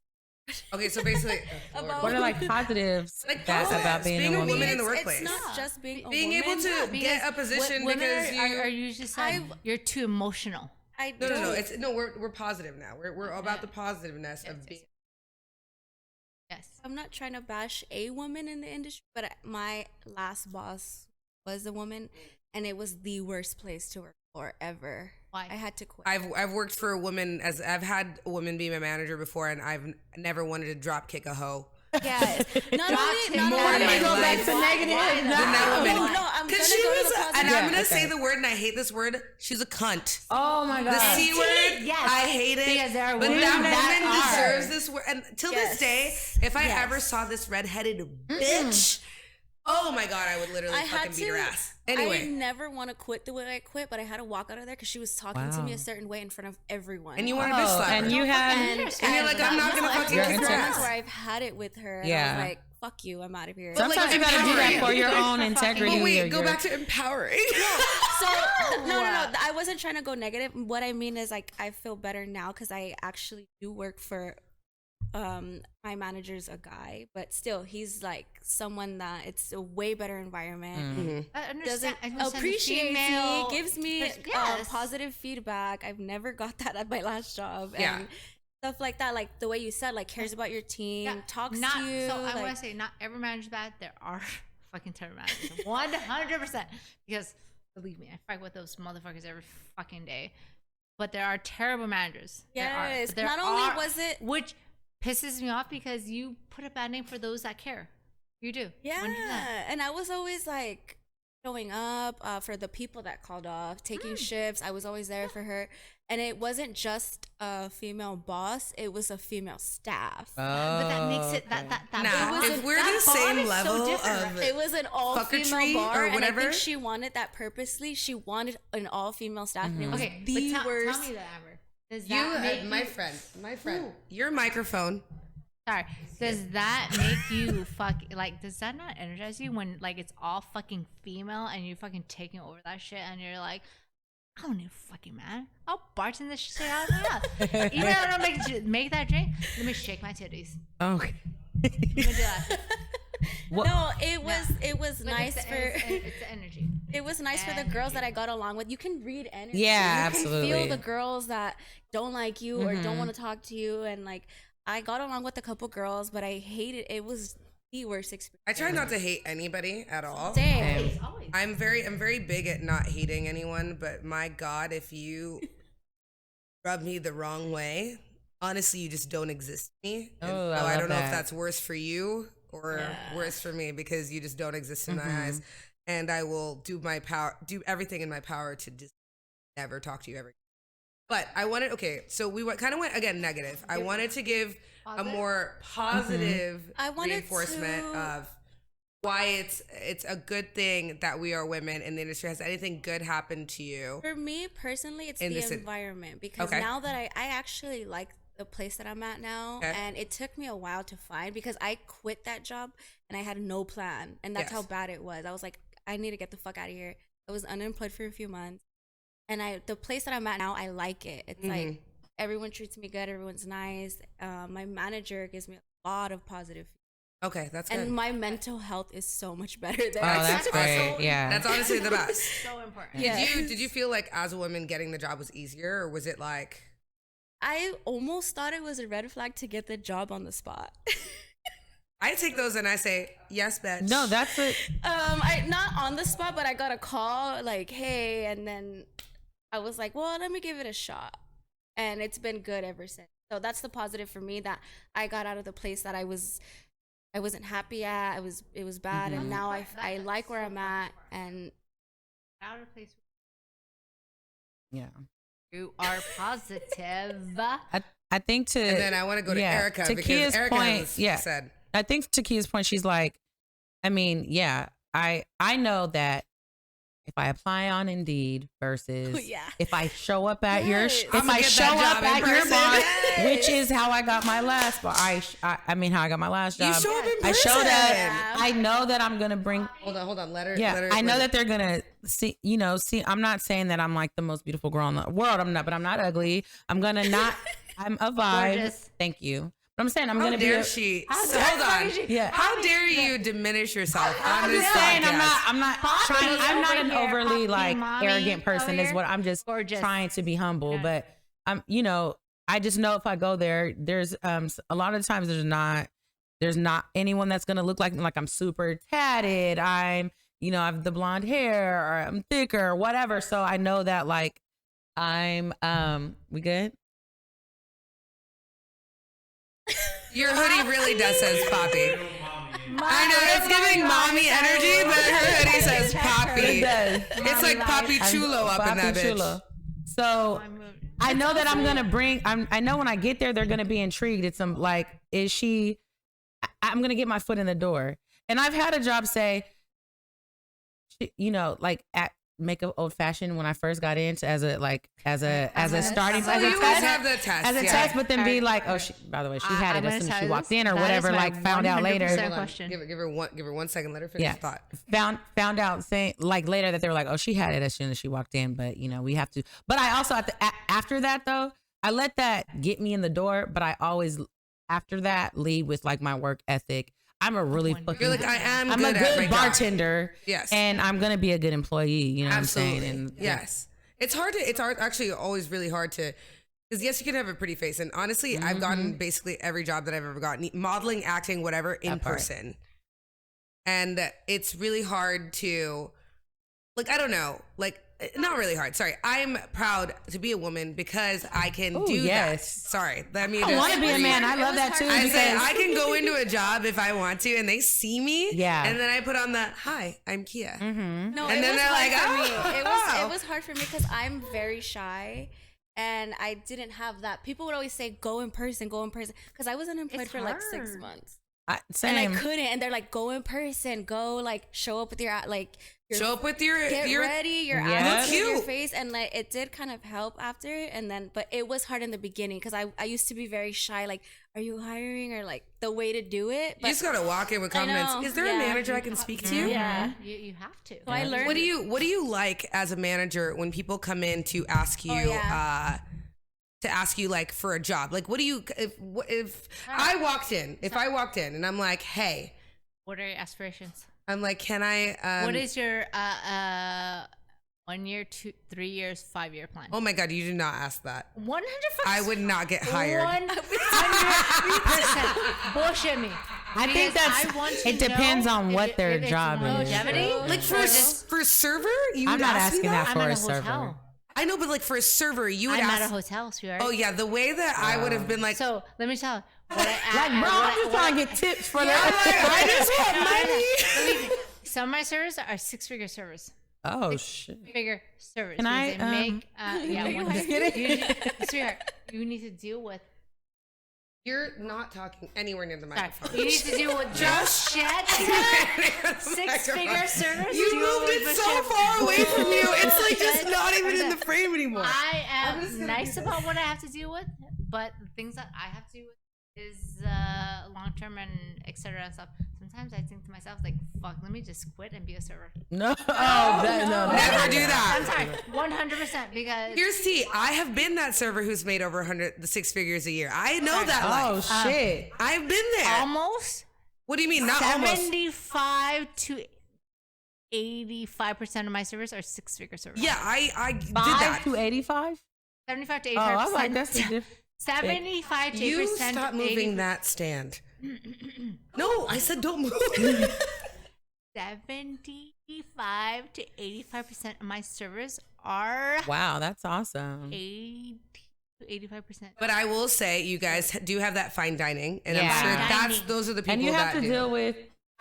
Okay, so basically, About- What are like positives Like that, positives, about being a woman? in the workplace. It's not just being a being woman. able to get a position women because are usually said you're too emotional. I No. don't- It's we're positive now. We're about the positiveness of being. Yes. I'm not trying to bash a woman in the industry, but my last boss was a woman, and it was the worst place to work for ever. Why? I had to quit. I've worked for a woman I've had a woman be my manager before, and I've never wanted to drop kick a hoe. Yes. Not only more in my go back life to negative. than that woman. No, I'm gonna Because go she to was, the positive. and I'm gonna okay. say the word, and I hate this word. She's a cunt. Oh my The god! C word, Yes. I hate it. Because there are but women that that woman are. deserves this word. And till Yes. this day, if I Yes. ever saw this redheaded bitch, oh my god, I would literally I had fucking beat her to. ass. I Anyway, never want to quit the way I quit, but I had to walk out of there because she was talking to me Wow. a certain way in front of everyone. and you want to bitch slap her. and you have And you're like, I'm not gonna fucking You're kick her intense. moments ass. where I've had it with her. And Yeah. I was like, fuck you, I'm out of here. But, like, sometimes you gotta do that empowering. for your Good own for integrity. fucking- But wait, your- go your- back to empowering. So no. I wasn't trying to go negative. What I mean is, like, I feel better now because I actually do work for. My manager's a guy, but still, he's like someone that it's a way better environment. Mhm. I Doesn't understand the appreciate female- me, gives me Yes. positive feedback. I've never got that at my last job. Yeah. And stuff like that, like the way you said, like cares about your team, Yeah, talks not, to you. So I like, want to say, not every manager's bad. There are fucking terrible managers, 100%. Because believe me, I fight with those motherfuckers every fucking day. But there are terrible managers. yes. There Not are, only was it, which pisses me off because you put a bad name for those that care. You do. 100%. yeah, and I was always like showing up for the people that called off, taking shifts. I was always there for her, and it wasn't just a female boss; it was a female staff. But that makes it okay. that Nah, bond- if we're that the same bond is so level different. of It was an all-female fucketry bar, or and I whatever. think she wanted that purposely. She wanted an all-female staff, and it was Okay, the but worst. tell me that, Amber. Does You, that make my you, friend, your microphone. sorry, does that make you does that not energize you when like it's all fucking female and you're fucking taking over that shit and you're like, I don't need a fucking man. I'll bartend this shit out of my house. Even if I don't make that drink, let me shake my titties. Okay. Let me do that. What- No, it was But nice it's, for it's the energy. it was nice for the girls that I got along with. You can read energy. Yeah, you can absolutely. feel the girls that don't like you or don't want to talk to you, and like I got along with a couple girls, but I hated it. Was the worst experience. I try not to hate anybody at all. Same. Always. I'm very big at not hating anyone, but my God, if you rub me the wrong way, honestly, you just don't exist to me. And Oh, so I I love don't know if that. that's worse for you or worse for me because you just don't exist in my eyes. And I will do everything in my power to just never talk to you ever again. But I wanted, so we kind of went again negative. I wanted to give a more positive I wanted reinforcement to- of why it's a good thing that we are women in the industry. Has anything good happened to you? For me personally, it's In the this- environment because Okay. now that I actually like the place that I'm at now, Okay. and it took me a while to find because I quit that job and I had no plan, and that's Yes. how bad it was. I was like, I need to get the fuck out of here. I was unemployed for a few months, and the place that I'm at now, I like it. It's like everyone treats me good, everyone's nice. My manager gives me a lot of positive. Okay, that's good. And my mental health is so much better there. Oh, that's great. Yeah. That's honestly the best. So important. Yeah. Did you feel like as a woman getting the job was easier, or was it like? I almost thought it was a red flag to get the job on the spot. I take those and I say yes, bitch. No, that's it. I not on the spot, but I got a call like, hey, and then I was like, well, let me give it a shot, and it's been good ever since. So that's the positive for me, that I got out of the place that I wasn't happy at. It was bad, and now I like where I'm at, and Out of place. Yeah. You are positive. I think to And then I want to go to Eryka to because Kia's Eryka point, has said. I think to Kia's point, she's like, I mean, yeah, I know that if I apply on Indeed versus if I show up at your, if I'ma I get show that up job in at your person. bar, Yes. which is how I got my last, but I mean, how I got my last You job. show up in I showed up. person. I know that I'm gonna bring. Hold on. Let her. Yeah, let her, I know let that they're gonna see. I'm not saying that I'm like the most beautiful girl in the world. I'm not, but I'm not ugly. I'm gonna not. I'm a vibe. Gorgeous. Thank you. But I'm saying I'm How gonna dare be. she? How Hold dare on. she? Yeah. How dare you diminish yourself on I'm this just saying podcast? I'm not Poppy trying. I'm not an over here, overly Poppy like mommy arrogant person. over Is here. what I'm just Gorgeous. trying to be humble. Yeah. But I'm. I just know if I go there, there's a lot of times there's not anyone that's gonna look like I'm super tatted. I have the blonde hair, or I'm thicker, or whatever. So I know that like I'm we good? Your hoodie really does says Poppy. I know it's giving mommy energy, but her hoodie says Poppy. It does. It's like Poppy Chulo up in that Papi bitch. Chulo. So I know that I'm gonna bring. I know when I get there, they're gonna be intrigued. It's like, is she? I'm gonna get my foot in the door. And I've had a job say, like at Makeup Old Fashioned when I first got into as a starting Oh, you guys have the test. as a yeah. test, but then be like, oh, by the way, she had it as soon as she walked in or whatever. Like found out later. Hold on. Question. Give her 1 second. Let her finish the thought. Found out saying like later that they were like, oh, she had it as soon as she walked in, but we have to. But I also after that though, I let that get me in the door, but I always after that lead with like my work ethic. I'm a really fucking. You're like, I'm a good at my good job. bartender. Yes. And I'm gonna be a good employee. You know Absolutely. what I'm saying? And yes. It's actually always really hard to, because yes, you can have a pretty face. And honestly, I've gotten basically every job that I've ever gotten, modeling, acting, whatever, in person. And it's really hard to, like, I don't know, like, not really hard. Sorry. I'm proud to be a woman because I can do that. Sorry. Let me I want to be a man. I love that too. I say because I can go into a job if I want to and they see me. Yeah. And then I put on the, hi, I'm Kia. No, And it then was they're hard like, for me. oh. It was hard for me because I'm very shy, and I didn't have that. People would always say, "Go in person, because I was unemployed It's for like 6 hard. months, same. and I couldn't. And they're like, "Go in person, go like show up with your Show up with your get your ready, your Yeah. eyes, Look your cute. face," and like it did kind of help after, and then but it was hard in the beginning because I used to be very shy. Like, are you hiring, or like the way to do it? You just gotta walk in with confidence. know, Is there a yeah. manager I can speak to? Yeah. You have to. So I learned. What do you like as a manager when people come in to ask you like for a job? Like, what do you if I walked in and I'm like, hey, What are your aspirations? I'm like, can I? What is your 1 year, 2, 3 years, 5 year plan? Oh my God, you did not ask that. 100%. I would not get hired. 100% bullshit me. I think Because I want to it depends know on what if their it's job is. longevity. Like for a server, you I'm would not ask me asking that I'm for at a a server. hotel. I know, but like for a server, you would I'm ask. at a hotel, sweetheart. Oh yeah, the way that I would have been like, So let me tell you. What Like, bro, I'm just trying to get tips for I'm like, I just want money. Some of my servers are 6-figure servers. Oh shit. Figure servers. Can I, They make, one. Just kidding. Sweetheart, you need to deal with. You're not talking anywhere near the Sorry, microphone. you need to deal with just shit. 6-figure servers. You deal moved with it the so shit. far away from you. It's like just not even in the frame anymore. I am nice about what I have to deal with, but the things that I have to deal with is long term and etc. and stuff. Sometimes I think to myself like, "Fuck, let me just quit and be a server." No. No. Never do I'm that. sorry, 100% because Here's T. I have been that server who's made over 6 figures a year. I know that Oh life. shit. I've been there. almost What do you mean? Not almost. 75 to 85% of my servers are 6-figure servers. Yeah, I did 5 that. to 85? 75 to Oh, 85%. I was like, that's a different. 75 to 80%. You stop moving that stand. No, I said don't move. 75 to 85% of my servers are Wow, that's awesome. 80 85%. But I will say, you guys do have that fine dining, and Yeah. I'm sure those are the people And you have that to do. deal with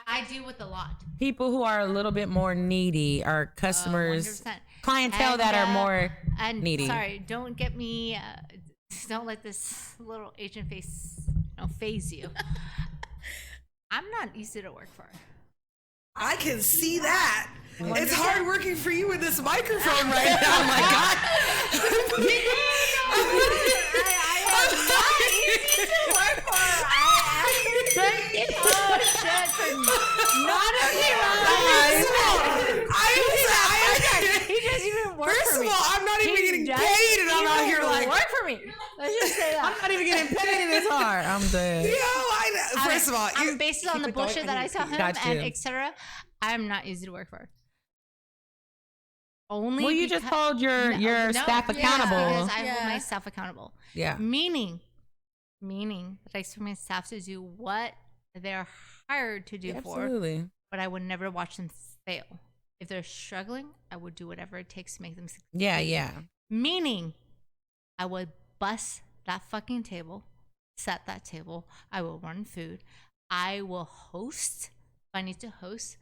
I deal with a lot. people who are a little bit more needy, or customers, 100%. clientele that are more needy. Sorry, don't get me. Don't let this little Asian face phase you. I'm not easy to work for. I can see that. It's hard working for you with this microphone right now. Oh my God. I am not easy to work for. Oh shit! Not He doesn't even work First for of me. all, I'm not even He getting doesn't paid, and I'm even out here like, work for me. Let's just say that. I'm not even getting paid this hard. I'm dead. First of all, I'm based on the keep it going. bullshit that I tell him Got you. and etc. I'm not easy to work for. Only Well, you just hold your staff accountable. Because I hold my staff accountable. Yeah. Meaning that I expect my staff to do what they're hired to do Absolutely. but I would never watch them fail. If they're struggling, I would do whatever it takes to make them succeed. Yeah. Meaning, I would bust that fucking table, set that table. I will run food. I will host if I need to host.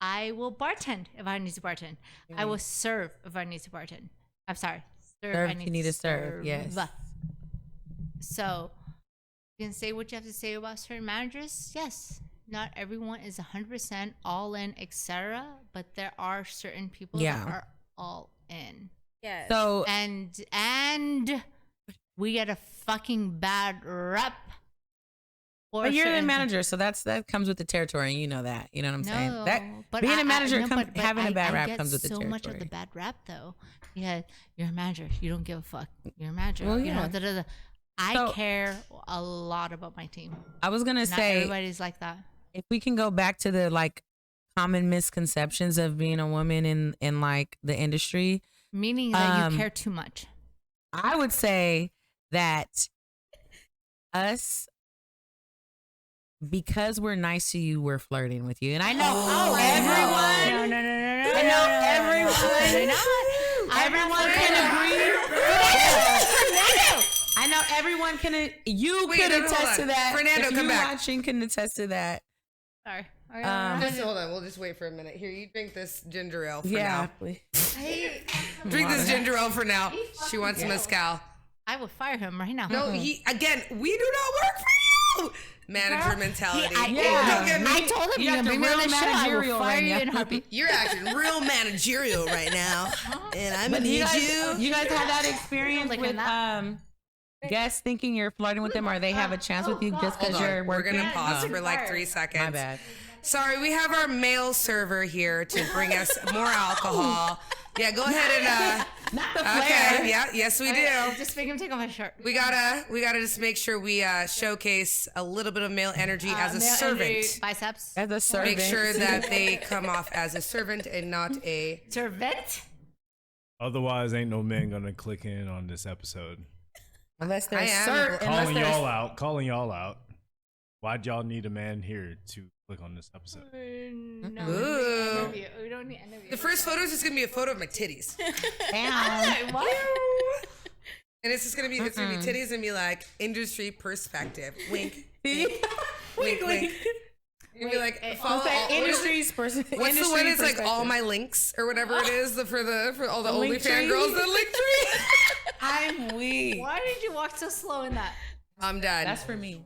I will bartend if I need to bartend. I will serve if I need to bartend. I'm sorry. Serve if you need to serve, yes. So, you can say what you have to say about certain managers. Yes. Not everyone is 100% all in, etc. But there are certain people that are all in. Yes. So And we get a fucking bad rep. But you're a manager, so that comes with the territory, and you know that. You know what I'm saying? That but being a manager, but having a bad rap get comes with the so territory. much of the bad rap, though. Yeah, you're a manager. You don't give a fuck. You're a manager. Well, You know, yeah. da-da-da. I So- care a lot about my team. I was gonna Not say, everybody's like that. if we can go back to the like common misconceptions of being a woman in like the industry, Meaning that you care too much. I would say that us, because we're nice to you, we're flirting with you. And I know everyone. No. I know everyone. Everyone can agree. I know everyone can. You Wait, could no, hold attest on. to that. Fernando, if come you back. watching can attest to that. Sorry. Just hold on. We'll just wait for a minute. Here, you drink this ginger ale for Yeah, now. please. Drink this ginger ale for now. She wants mezcal. I will fire him right now. No, we do not work for you. Manager mentality. I told him You you have bring the me on real the show. I will managerial fire right you now. in a heartbeat. You're acting real managerial right now, and I'm But gonna you need guys, you guys had that experience Like with that. guests thinking you're flirting with them, or they have a chance with you just because Hold on. you're We're working. gonna pause Oh, for like 3 seconds. my bad. Sorry, we have our male server here to bring us more alcohol. Yeah, go ahead and Not the flare. okay, yeah, yes we do. Just make him take off my shirt. We gotta just make sure we showcase a little bit of male energy as a servant. Biceps. As a servant. Make sure that they come off as a servant and not a. Servant. Otherwise, ain't no man gonna click in on this episode. Unless they're I am. unless Calling they're calling y'all out. Why'd y'all need a man here to click on this episode? No. Ooh. We don't need any of you. The first photo is just gonna be a photo of my titties, down. What? and it's gonna be titties and be like industry perspective. Wink, wink, wink. You'd be like, follow all, Industry's person. what's the one? It's like all my links or whatever it is for all the link OnlyFans tree? girls. The link tree. I'm weak. Why did you walk so slow in that? I'm done. That's for me.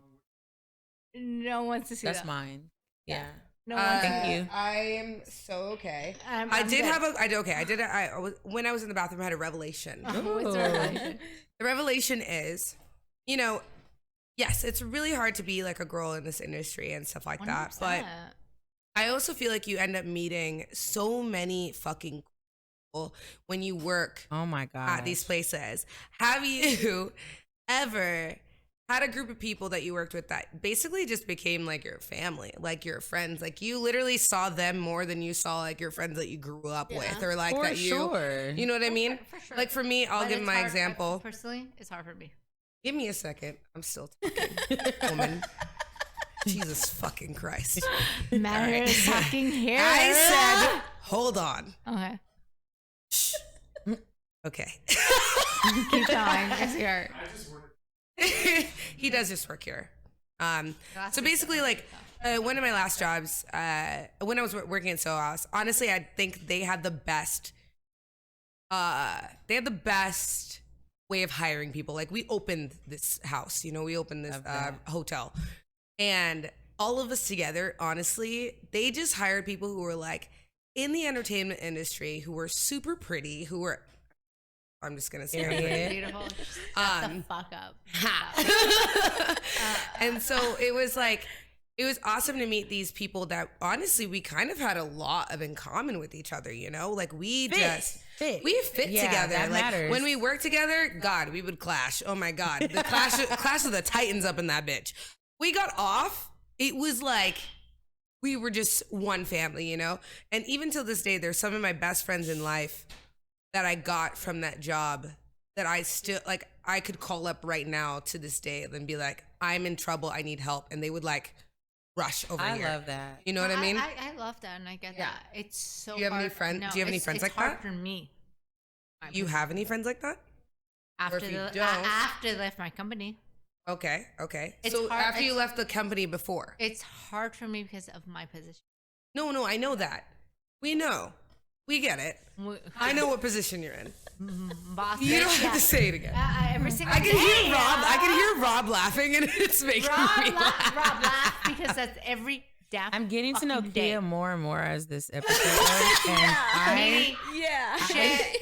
No one wants to see That's that. mine. Yeah. No one wants to Thank see you. I am so okay. I'm I did good. have when I was in the bathroom, I had a revelation. What's the revelation? The revelation is, yes, it's really hard to be like a girl in this industry and stuff like that. 100%. But I also feel like you end up meeting so many fucking people when you work Oh my god. at these places. Have you ever had a group of people that you worked with that basically just became like your family, like your friends? Like you literally saw them more than you saw like your friends that you grew up with, or like For that sure. you know what I mean? For sure. Like for me, I'll But give it's my hard- example. Personally, it's hard for me. Give me a second. I'm still talking, woman. Jesus fucking Christ. Matter is talking here. I said, hold on. Okay. Okay. Keep going. Because you're. He does just work here. So basically, like, one of my last jobs, when I was working at Soho House, honestly, I think they had the best. They had the best way of hiring people. Like, we opened this house, you know, we opened this hotel, and all of us together, honestly, they just hired people who were like in the entertainment industry, who were super pretty, who were. I'm just gonna say it. Beautiful. Shut the fuck up. And so it was like, it was awesome to meet these people that honestly we kind of had a lot of in common with each other, you know? Like we fit together. That like matters. when we worked together, God, we would clash. Oh my God. The clash of the Titans up in that bitch. We got off. It was like we were just one family, you know? And even till this day, there's some of my best friends in life that I got from that job that I still, like, I could call up right now to this day and be like, I'm in trouble, I need help. And they would like rush over here. I love that. You know what I mean? I love that, and I get that. It's so. Do you have any hard- friends? No, Do you have any friends like it's hard that? for me. You have any friends like that? After if you don't- after I left my company, Okay. It's So hard- after you it's- left the company before? it's hard for me because of my position. No, I know that. We know. We get it. I know what position you're in. Boss. You don't bitch, have to say it again. every single I can day. hear Rob. I can hear Rob laughing, and it's making me laugh. Rob laugh because that's every damn. I'm getting to know fucking day. Kia more and more as this episode goes, and I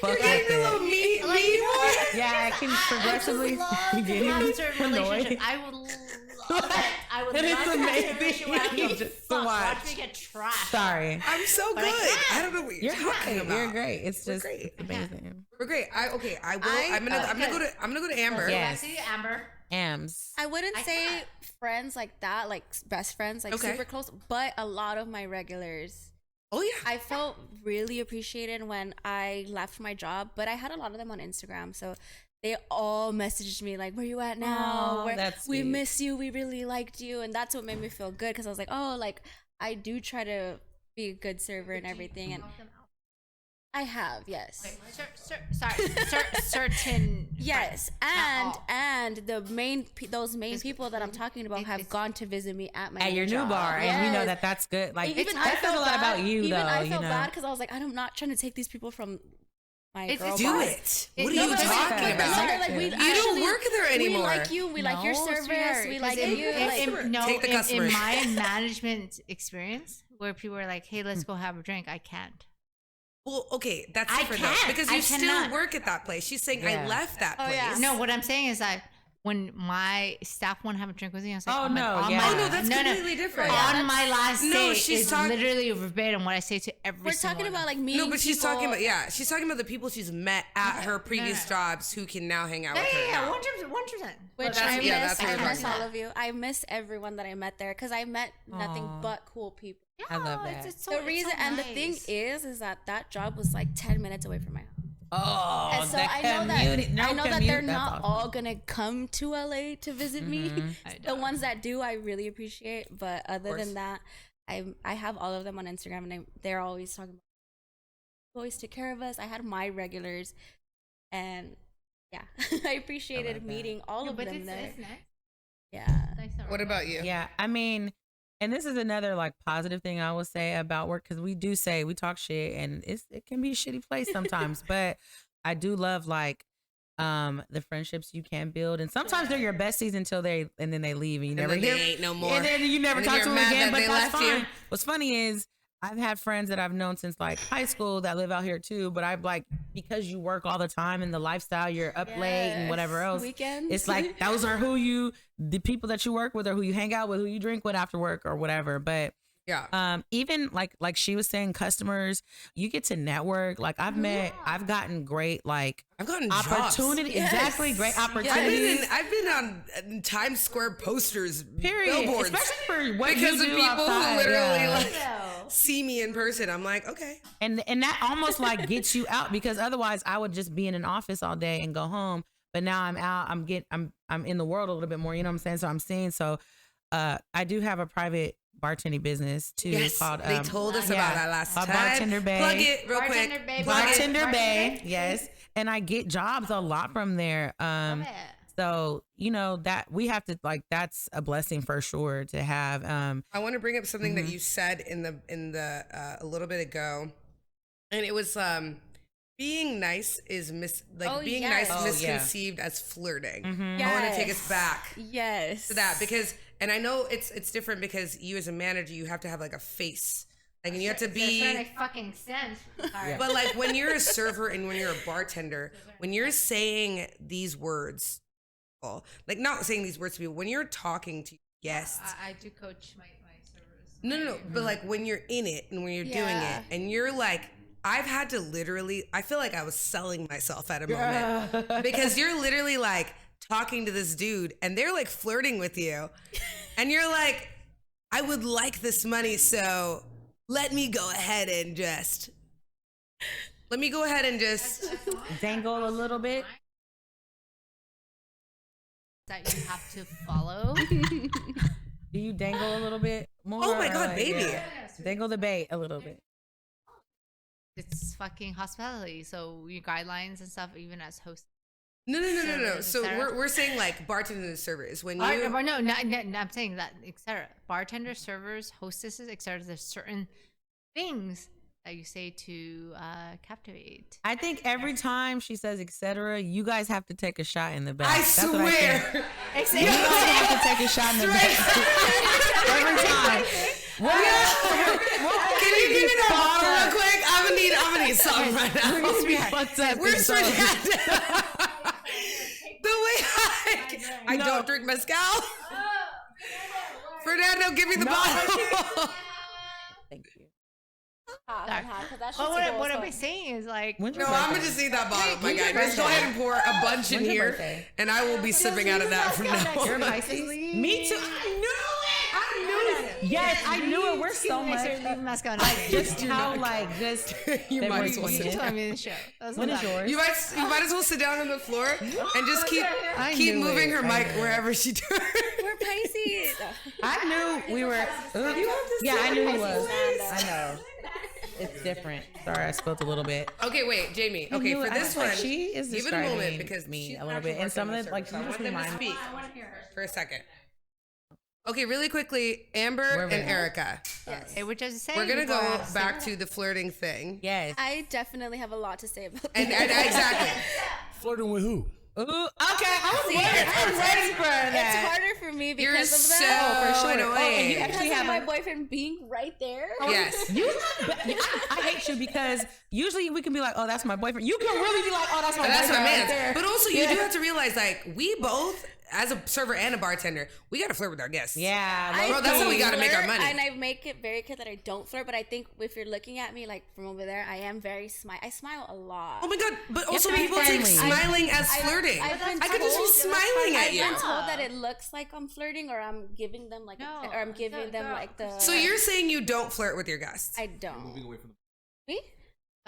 fuck with it. Me more. Yeah, I can progressively get annoyed. I would love it. I would And love it's to have amazing. a relationship where I go, Just to fuck, watch. watch me get trashed. Sorry. I'm so But good. I I don't know what you're You're talking great. about. You're great. It's We're just great. it's amazing. We're great. I'm gonna go to Amber. Yeah. Back to you, Amber. Ams. I wouldn't I say can't. friends like that, like best friends, like Okay. super close, but a lot of my regulars. Oh yeah. I felt really appreciated when I left my job, but I had a lot of them on Instagram. So they all messaged me like, where you at now? Aw, that's we sweet. miss you. We really liked you. And that's what made me feel good because I was like, oh, like I do try to be a good server and everything. And I have, yes. Certain. Yes, Not all. and those main people that I'm talking about have gone to visit me at my At your new job. bar, and you know Yes. that's good. Like Even I that says a felt lot about bad- you, even though. I you felt know. bad because I was like, I'm not trying to take these people from my It's- girl it's- Do bar. it. What are No, you but talking like- about? No, they're like, we You don't actually- work there anymore. We like you. We like your No, service. sweetheart, We 'cause like in- you. in- Like, no, Take the customers. in my management experience, where people are like, "Hey, let's go have a drink," I can't. Well, okay, that's I different though, can't. because I you still cannot. work at that place. She's saying I Yeah. left that Oh, place. yeah. No, what I'm saying is that when my staff want to have a drink with me, I was like, Oh, on my- no, on yeah. my- Oh no, that's completely different. Yeah, On my last No, day, she's it's talk- literally verbatim what I say to every we're single talking one. about like meeting No, but she's people. talking about she's talking about the people she's met at her previous jobs who can now hang out with her. yeah, now. 100%. Which that's- I miss. yeah, that's what I we're miss talking all of you. I miss everyone that I met there because I met nothing Aw. but cool people. I love that. It's so, The it's reason so and the thing nice. is that job was like 10 minutes away from my house. Oh, And so the I know community. that I know that commute, they're that's not awesome. all gonna come to LA to visit me. I The know. ones that do, I really appreciate. But other course. than that, I have all of them on Instagram, and they're always talking about always take care of us. I had my regulars, and yeah, I appreciated that. meeting all Yeah, of but them it's there. nice. Yeah. Nice to What about you? Yeah, I mean, and this is another like positive thing I will say about work because we talk shit and it can be a shitty place sometimes, but I do love like the friendships you can build, and sometimes they're your besties until they leave and you never then they hear ain't no more. and then you never And then talk to you're them mad again. that But they that's left you. fine. What's funny is I've had friends that I've known since like high school that live out here too, but I've like because you work all the time and the lifestyle, you're up late and whatever else. Weekends. It's like those are the people that you work with or who you hang out with, who you drink with after work or whatever. But Yeah. even like she was saying, customers, you get to network. Like I've gotten great like I've gotten opportunity. jobs. Exactly, great I've opportunities. been on Times Square posters, Period. billboards, Especially for what because you of do people outside, who literally yeah. like see me in person. I'm like, okay. And that almost like gets you out because otherwise I would just be in an office all day and go home. But now I'm out. I'm in the world a little bit more. You know what I'm saying? So I'm seeing. So I do have a private bartending business too. Yes, called they told us about that last time. Bartender Bay. Plug it real Bartender quick. Bay. Plug it. Bartender Bartender Bay, Bay. yes. and I get jobs a lot from there. Love it. So, you know, that we have to like, that's a blessing for sure to have. I want to bring up something that you said in the a little bit ago, and it was being nice is being nice misconceived as flirting. I want to take us back to that because, and I know it's different because you as a manager, you have to have like a face. Like, and you have to be. That makes fucking sense. But like when you're a server and when you're a bartender, when you're saying these words, like not saying these words to people, when you're talking to guests. I do coach my servers. No. But like when you're in it and when you're doing it and you're like, I've had to literally, I feel like I was selling myself at a moment because you're literally like talking to this dude and they're like flirting with you. And you're like, I would like this money, so let me go ahead and just dangle a little bit. That you have to follow. Do you dangle a little bit more? Oh my God, like, baby. Dangle the bait a little bit. It's fucking hospitality. So your guidelines and stuff, even as host. No. So we're saying like bartenders and servers. When you No, I'm saying that, etc. Bartenders, servers, hostesses, etc. There's certain things that you say to captivate. I think every time she says etc., you guys have to take a shot in the back. I That's what I swear. think. You guys have to take a shot in the back. Every time. Can you give me the bottle real quick? I'm gonna need something right now. We're gonna be fucked up. We're the way I don't drink mezcal. Fernando, give me the bottle. Thank you. What am I saying is like, No, I'm gonna just need that bottle, my guy. Just go ahead and pour a bunch in here, and I will be sipping out of that from now on. Me too. I knew it. Yes, I knew it. We're so much. Like just how like just You might as well You sit told down. me the show. When is yours? You might as well sit down on the floor and just keep knew moving it. her I mic knew it. wherever she turns. We're Pisces. I knew we were. Yeah, I knew he was. I know. It's different. Sorry, I spilled a little bit. Okay, wait, Jamie. Okay, knew for it. this I was one, like, she is give it a moment describing because me she's a little actually bit, and some of working it, like, on the you just service. I want them to remind speak I want to hear her. for a second. Okay, really quickly, Amber and Eryka. Yes. Hey, which I was saying, We're gonna before go I- back to the flirting thing. Yes. I definitely have a lot to say about And that. exactly. Flirting with who? Ooh, okay, I was waiting for It's that. harder for me You're because of so that. for sure. annoying. And you Because actually of have my a. boyfriend being right there. Yes. You, I hate you because usually we can be like, oh, that's my boyfriend. You can really be like, oh, that's my But that's my boyfriend right man. there. But also, you do have to realize, like, we both, as a server and a bartender, we gotta flirt with our guests. Yeah, Bro, that's how we gotta make our money. And I make it very clear that I don't flirt, but I think if you're looking at me like from over there, I am very I smile a lot. Oh my God! But also, to be people take friendly. smiling as flirting. I've been I could just be told- smiling at I've you. been told that it looks like I'm flirting, or I'm giving them like, No, or I'm giving them like the. So you're saying you don't flirt with your guests? I don't. Moving away from Me?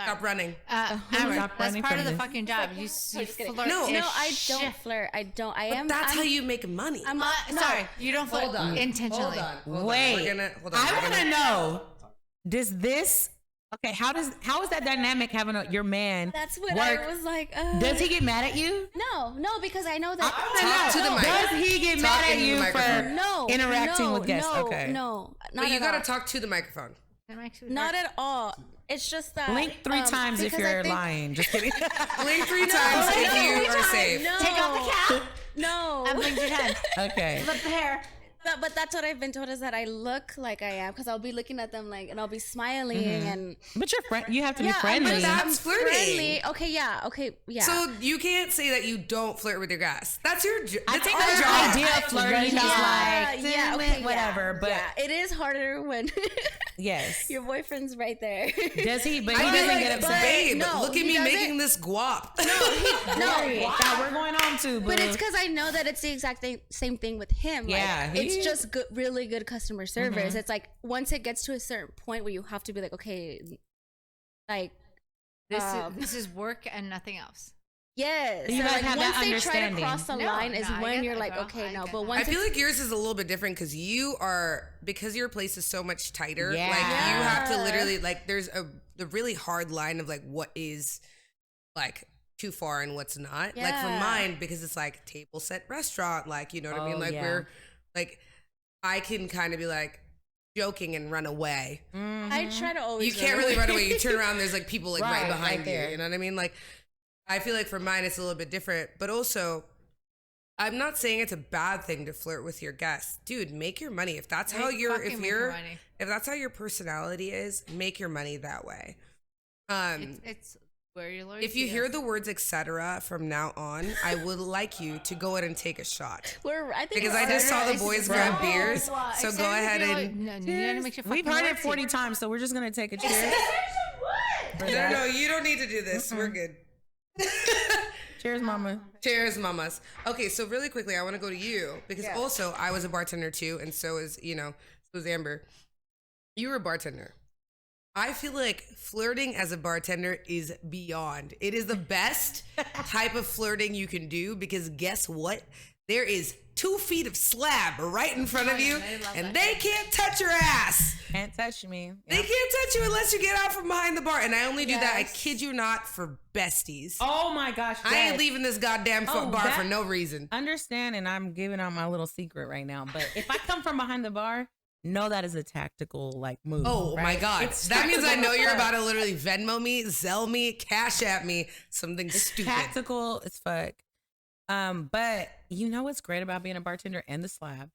Stop running. Amber, Stop that's running part from of the this. fucking job. You Just flirt. kidding. No. No, I ish. don't flirt. I don't. I But am. that's I'm, how you make money. I'm Sorry, you don't flirt Hold on. intentionally. Hold on. Wait, We're gonna, hold on. I We're want gonna- to know. Does this? Okay, how is that dynamic having your man? That's what work? I was like. Does he get mad at you? No, because I know that. Talk to the mic. Does he get Talk mad at into the you microphone. for No, interacting no, with guests? No, Okay. no, not But you at gotta all. talk to the microphone. Not at all. It's just that. Blink 3 times if because I you're think- lying. Just kidding. Blink 3 times if you are safe. No. Take off the cap. No. And blink your head. Okay. Flip the hair. But that's what I've been told is that I look like I am because I'll be looking at them like, and I'll be smiling and. But you're friend. You have to be Yeah, friendly. But that's flirting. Friendly. Okay, yeah. Okay, yeah. So you can't say that you don't flirt with your guests. That's your job. I That's think our the job. idea of flirting is like, okay, whatever. But yeah, it is harder when yes. your boyfriend's right there. Does he? But he I'd be doesn't like, get upset. babe, No, look at he me doesn't. making this guap. That we're going on to, But it's because I know that it's the exact same thing with him. Yeah, like, it's just good, really good customer service. It's like once it gets to a certain point where you have to be like, okay, like This is work and nothing else. yes. You So, guys like, have once that they try to understanding. cross the No, line is no, I when get you're that, like, girl. okay, I no. get But that. once I feel like yours is a little bit different because you are, because your place is so much tighter. Yeah. Like you have to Yeah. literally, like there's the really hard line of like what is like too far and what's not. Like for mine, because it's like table set restaurant, like, you know what I mean? Like we're like, I can kind of be like joking and run away. I try to always. You can't really run away. You turn around, there's like people like right behind you. You know what I mean? Like, I feel like for mine, it's a little bit different, but also, I'm not saying it's a bad thing to flirt with your guests. Dude, make your money. If that's how if that's how your personality is, make your money that way. It's where your loyalty if you hear the words etc. from now on, I would like you to go ahead and take a shot. Because I just saw the boys grab beers. So go ahead and we've heard it 40 times, so we're just gonna take a cheers. No, you don't need to do this. We're good. Cheers, mama. Cheers, mamas. Okay, so really quickly, I want to go to you because also I was a bartender too, and so is Amber. You were a bartender. I feel like flirting as a bartender is beyond. It is the best type of flirting you can do because guess what? There is 2 feet of slab right in front of you, and they can't touch your ass. Can't touch me. Yep. They can't touch you unless you get out from behind the bar. And I only do that, I kid you not, for besties. Oh my gosh. I ain't leaving this goddamn bar for no reason. Understand, and I'm giving out my little secret right now, but if I come from behind the bar, know that is a tactical like move. Oh right? My God. That means I know you're about to literally Venmo me, Zelle me, Cash at me, something stupid. Tactical as fuck. But you know what's great about being a bartender and the slab?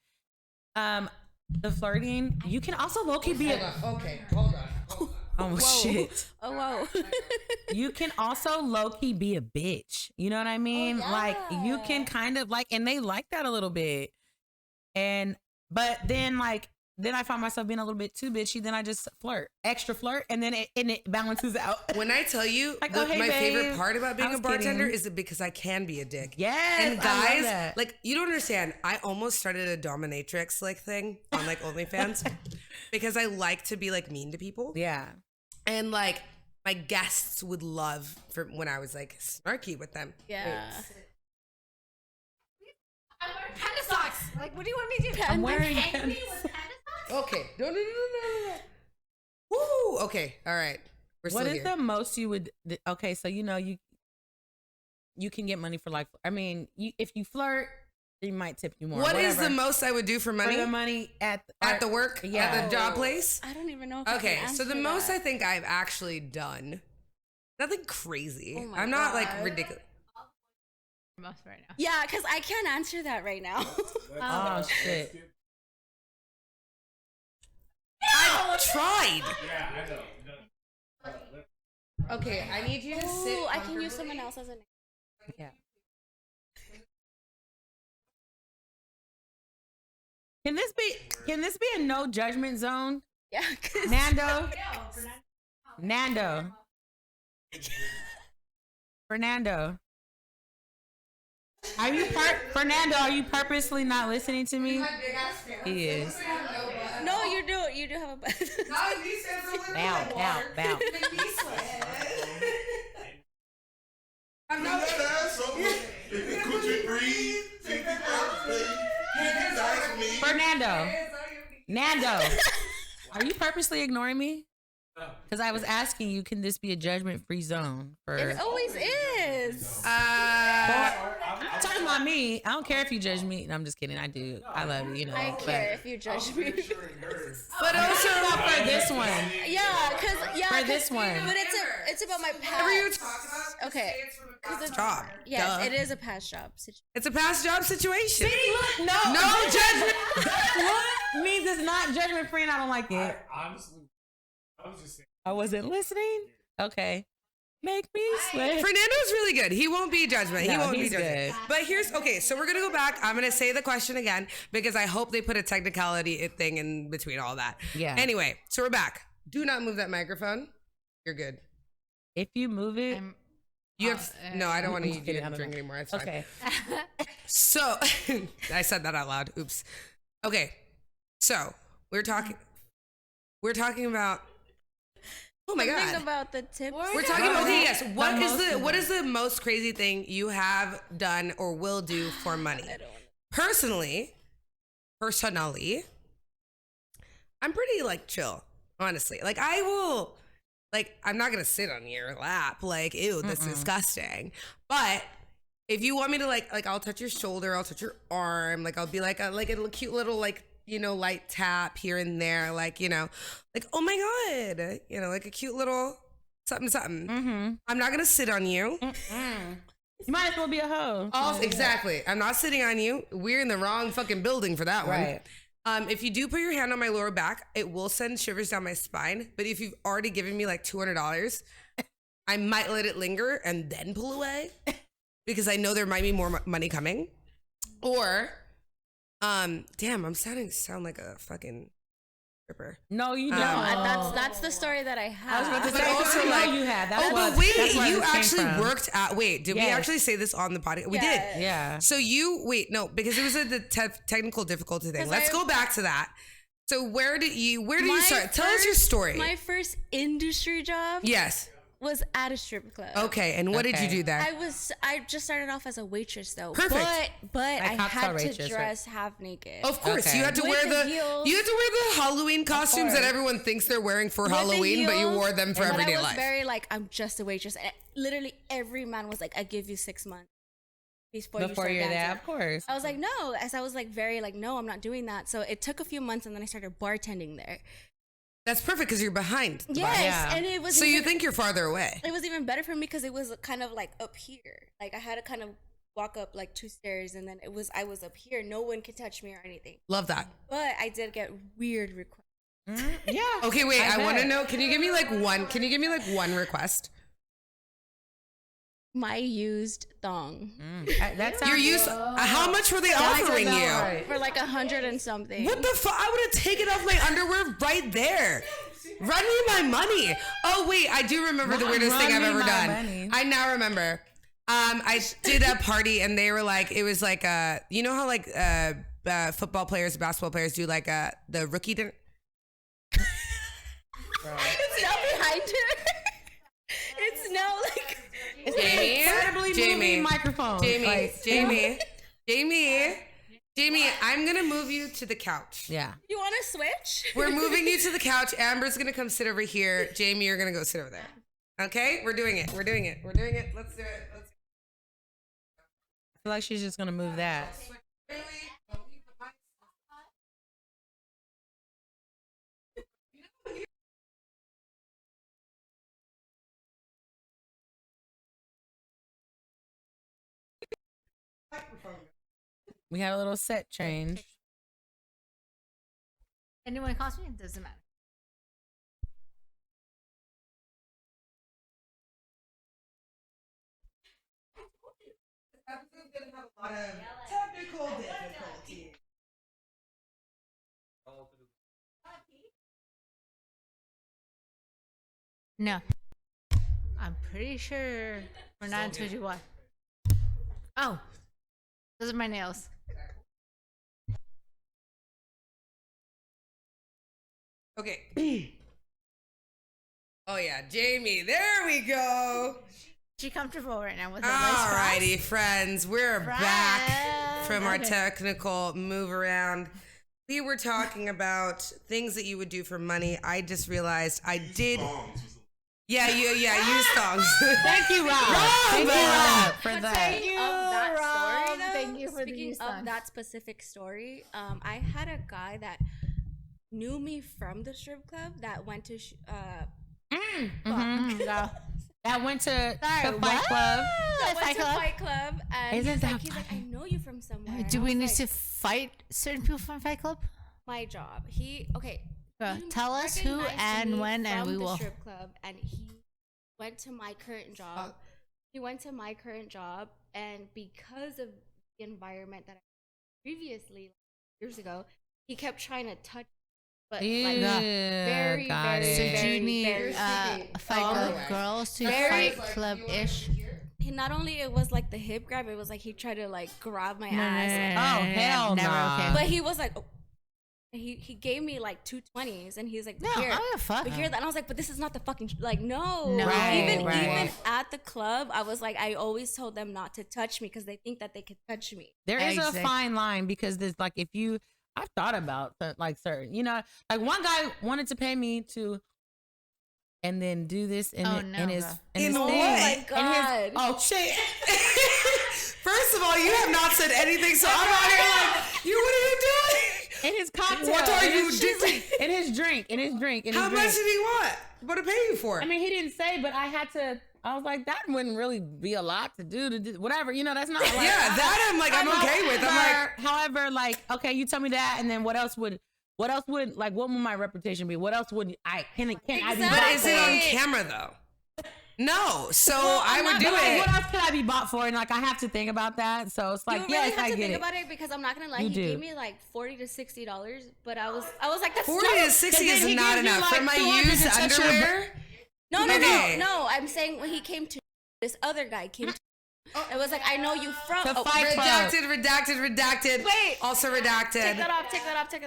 The flirting, you can also low-key be hold on. Oh shit. Oh whoa. You can also low-key be a bitch. You know what I mean? Like you can kind of like, and they like that a little bit. But then I find myself being a little bit too bitchy. Then I just extra flirt, and then it balances out. When I tell you, like, my favorite part about being a bartender is because I can be a dick. Yes, and guys, like you don't understand. I almost started a dominatrix like thing on like OnlyFans because I like to be like mean to people. Yeah, and like my guests would love for when I was like snarky with them. Yeah. I'm wearing panda socks. Like, what do you want me to do? I'm wearing panda socks. Okay. No. Woo. Okay. All right. What is the most you would? Okay, so you can get money for like. I mean, if you flirt, they might tip you more. What is the most I would do for money? For the money at the work, at the job place. I don't even know. Okay, so the most I think I've actually done, nothing crazy. Oh I'm not like ridiculous. Most right now. Yeah, because I can't answer that right now. Oh shit. I've tried. Yeah, I know. Okay, I need you to sit. I can use someone else as an. Yeah. Can this be a no judgment zone? Yeah. Fernando. Are you purposely not listening to me? He is. No, you do have a Bow. I'm not Nando, are you purposely ignoring me? Because I was asking you, can this be a judgment-free zone? It always is. I'm talking about me. I don't care if you judge me. No, I'm just kidding. I do. I love you. You know. I care if you judge me. But also for this one. For this one. But it's about my past. Whatever you talk about, okay. Because it's job. Yes, it is a past job situation. It's a past job situation. See, look, no judgment. What means it's not judgment free, and I don't like it. Honestly, I was just saying. I wasn't listening. Okay. Make me sweat. Fernando's really good. He won't be judgment. He won't be judgment. Good. But so we're going to go back. I'm going to say the question again because I hope they put a technicality thing in between all that. Yeah. Anyway, so we're back. Do not move that microphone. You're good. If you move it. You have no, I don't want you to drink anymore. It's fine. Okay. So I said that out loud. Oops. Okay. So we're talking about. Oh my God. About the tips. We're talking about yes. What is the most crazy thing you have done or will do for money? Personally, I'm pretty like chill, honestly. Like I will like, I'm not gonna sit on your lap. Like, ew, that's disgusting. But if you want me to like I'll touch your shoulder, I'll touch your arm, like I'll be like a cute little like, you know, light tap here and there, like, you know, like, oh my God, you know, like a cute little something. I'm not gonna sit on you. You might as well be a hoe. Oh, exactly. I'm not sitting on you. We're in the wrong fucking building for that Right. one. If you do put your hand on my lower back, it will send shivers down my spine. But if you've already given me like $200, I might let it linger and then pull away because I know there might be more money coming. Or, damn, I'm sound like a fucking stripper. No, you don't. That's the story that I have. But also, like, you had. That's but wait, you actually worked at. Wait, did we Yes. actually say this on the podcast? We did. Yeah. So no, because it was the technical difficulty thing. Let's go back to that. So where did you start? Tell us your story. My first industry job Yes. was at a strip club. Okay, and what did you do there? I just started off as a waitress though. Perfect. But I cocktail had waitress, to right? dress half naked. Of course, Okay. you had to With wear the the heels. Halloween costumes that everyone thinks they're wearing for With the Halloween, but you heels, wore them for but everyday I was life. very like, I'm just a waitress. And literally every man was like, I give you 6 months before you start you're there, dancing. of course. I was like, no. As I was like very like, no, I'm not doing that. So it took a few months, and then I started bartending there. That's perfect because you're behind. Yes, Yeah. and it was. So even, you think you're farther away? it was even better for me because it was kind of like up here. Like I had to kind of walk up like 2 stairs, and then I was up here. No one could touch me or anything. Love that. But I did get weird requests. Yeah. Okay, wait. I want to bet. know. Can you give me like one request? My used thong That's You're used. How much were they offering you? for like 100 and something. What the fuck? I would have taken off my underwear right there. Run me my money. Oh wait, I do remember the weirdest thing I've ever done. Money. I now remember. I did a party and they were like, it was like you know how like football players, basketball players do like the rookie dinner. It's now behind her. It's now like. Jamie, microphone. Jamie, I'm gonna move you to the couch. Yeah. You want to switch? We're moving you to the couch. Amber's gonna come sit over here. Jamie, you're gonna go sit over there. Okay? We're doing it. Let's do it. I feel like she's just gonna move that. We had a little set change. Anyone calls me, it doesn't matter. Technical difficulty. No. I'm pretty sure we're not in 21. Oh. Those are my nails. Okay. Oh yeah, Jamie. There we go. She comfortable right now with her voice. Alrighty, friends. We're back from our Okay. technical move around. We were talking about things that you would do for money. I just realized I did. Yeah, use thongs. Thank you, Rob. Thank you, Rob, for that. Speaking of that story, though, Thank you for the speaking use of songs. that specific story, I had a guy that knew me from the strip club that went to No. That went to Sorry, the Fight what? Club. that went Fight to Club? Fight Club, and Isn't he's that like, I know you from somewhere. And Do I we was need like, to fight certain people from Fight Club? my job? He Tell us who recognized and me when, and from we the will. strip club, and he went to my current job. He went to my current job, and because of the environment that I previously years ago, he kept trying to touch. But like very, got very, So it. do you need very Fight Club girls to Very- Fight Club-ish? he not only it was like the hip grab, it was like he tried to like grab my No, ass. Oh, hell never nah. okay. But he was like, oh. He gave me like 220s, and he's like, No, here, I don't fuck. but here, and I was like, but this is not the fucking like no. No. Right, even right. at the club, I was like, I always told them not to touch me because they think that they could touch me. There is a Exactly. fine line because there's like if you I've thought about like certain, like one guy wanted to pay me to and then do this in, Oh, in no, his girl. in his In thing. what? my God. Oh shit! First of all, you have not said anything, so I'm out here like, what are you doing? In his cocktail. What are you She's doing? like, in his drink. How much did he want? What to pay you for? I mean, he didn't say, but I was like, that wouldn't really be a lot to do, whatever. You know, that's not like. Yeah, that I'm like, I'm okay with. I'm like, however, like, okay, you tell me that, and then what else would, like, what would my reputation be? What else would I, can I be Exactly. bought but is it on for? camera though? No, so Well, I would do But, like, it. what else could I be bought for? And like, I have to think about that. So it's like, You really yes, have I to get think it. about it because I'm not gonna lie. You He do. gave me like $40 to $60, but I was like, that's 40 dope. to 60 then is he not gives you, enough like, for my 200 used to touch your underwear. No. Okay. I'm saying when he came to this other guy came to. It was like, I know you from. To Fight Club. Redacted. Wait. Also redacted. Take that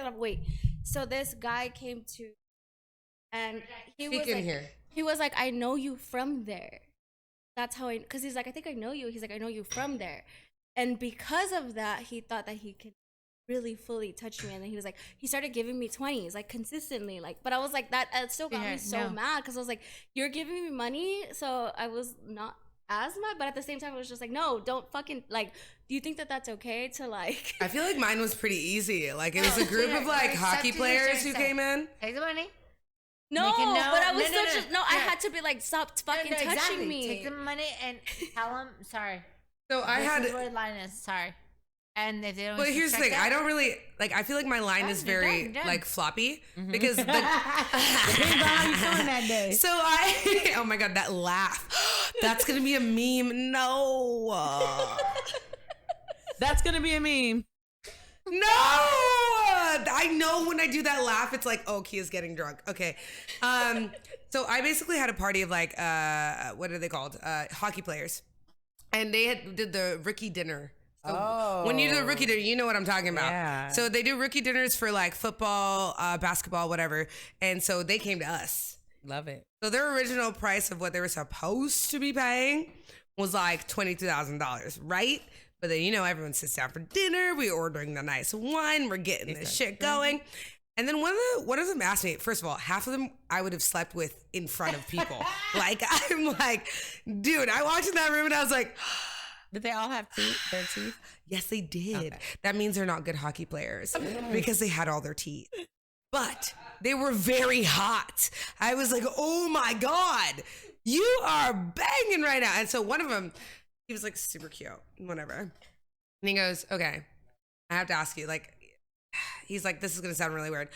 off. Wait. So this guy came to, and he was Speak in like, here. he was like, I know you from there. That's how because he's like, I think I know you. He's like, I know you from there. And because of that, he thought that he could really fully touch me. And then he started giving me 20s, like consistently. Like, but I was like, that still got Yeah, me so no. mad because I was like, you're giving me money. So I was not as mad, but at the same time, I was just like, no, don't fucking, like, do you think that that's okay to like. I feel like mine was pretty easy. Like it was a group of like hockey players who came in. Take the money. No, Make a note. but I was No, still no, no. just, no, I Yeah. had to be like, stop fucking touching exactly. me. Take the money and tell them sorry. So I This had. is where the line is. Sorry. And if they don't. But here's the thing. respect I that- don't really like. I feel like my line is very done. like floppy because the. Depends on how you feeling that day. So I. Oh my god, that laugh. That's gonna be a meme. No. That's gonna be a meme. No. I know when I do that laugh, it's like, oh, Kia's getting drunk. Okay. So I basically had a party of like, what are they called? Hockey players, and they did the rookie dinner. So when you do the rookie dinner, you know what I'm talking about. Yeah. So they do rookie dinners for like football, basketball, whatever. And so they came to us. Love it. So their original price of what they were supposed to be paying was like $22,000, right? But then, you know, everyone sits down for dinner. We're ordering the nice wine. We're getting this shit going. And then one of them asked me, first of all, half of them I would have slept with in front of people. Like, I'm like, dude, I walked in that room and I was like, Did they all have teeth? Their teeth? yes, they did. Okay. That means they're not good hockey players because they had all their teeth. But they were very hot. I was like, oh my God, you are banging right now. And so one of them, he was like super cute, whatever. And he goes, okay, I have to ask you, like, he's like, this is going to sound really weird.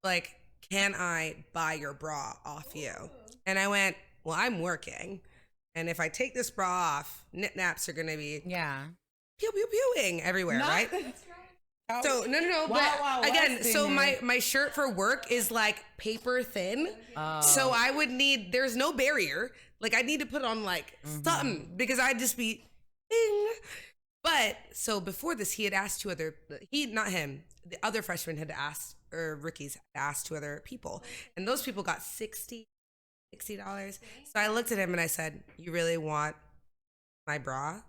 Like, can I buy your bra off you? And I went, well, I'm working. And if I take this bra off, nip-naps are going to be Yeah. pew-pew-pewing everywhere, right? So, no. Wow, But again, Weston so there. my shirt for work is like paper thin. So I would need, there's no barrier. Like I need to put on like something because I'd just be ding. But so before this, he had asked two other, not him, the other freshman had asked, or rookies had asked two other people. And those people got $60. So I looked at him and I said, you really want my bra?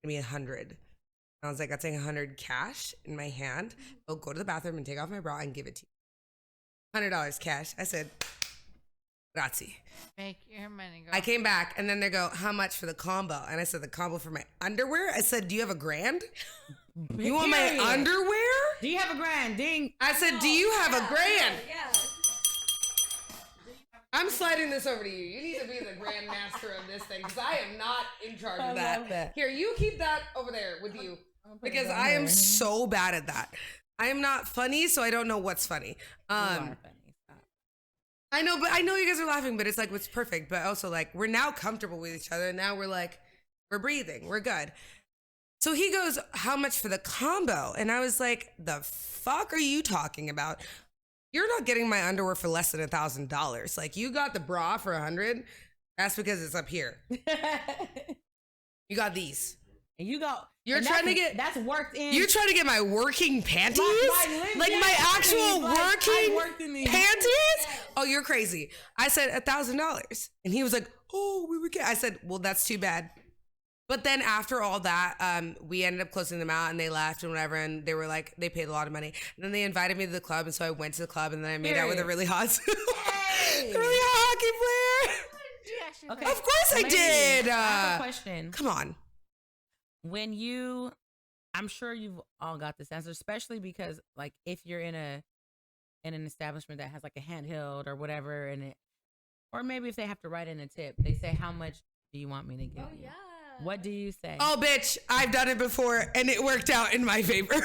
Give me 100. I was like, I'll take 100 cash in my hand. I'll go to the bathroom and take off my bra and give it to you. $100 cash. I said, grazie. Make your money, girl. I came back and then they go, how much for the combo? And I said, the combo for my underwear? I said, do you have $1,000? You want my Period. underwear? Do you have $1,000? Ding. I said, do you have $1,000? I'm sliding this over to you. You need to be the grandmaster of this thing because I am not in charge of that. love that. Here, you keep that over there with you put because it down I am there. so bad at that. I am not funny, so I don't know what's funny. You are funny. Stop. I know, but I know you guys are laughing, but it's like it's perfect. But also, like, we're now comfortable with each other. And now we're like, we're breathing, we're good. So he goes, how much for the combo? And I was like, the fuck are you talking about? You're not getting my underwear for less than $1,000. Like, you got the bra for 100. That's because it's up here. You got these. And you go. You're and trying to get. That's worked in. You're trying to get my working panties? Like my actual I working worked in these. panties? Oh, you're crazy. I said $1,000. And he was like, oh, we would get. I said, well, that's too bad. But then after all that, we ended up closing them out and they left and whatever. And they were like, they paid a lot of money. And then they invited me to the club. And so I went to the club and then I made out with a really hot. The really hot hockey player. Okay. Of course I Ladies, did. I have a question. Come on. When I'm sure you've all got this answer, especially because like if you're in an establishment that has like a handheld or whatever, or maybe if they have to write in a tip, they say, "How much do you want me to give you?" Yeah. What do you say? Oh, bitch, I've done it before and it worked out in my favor. Dude,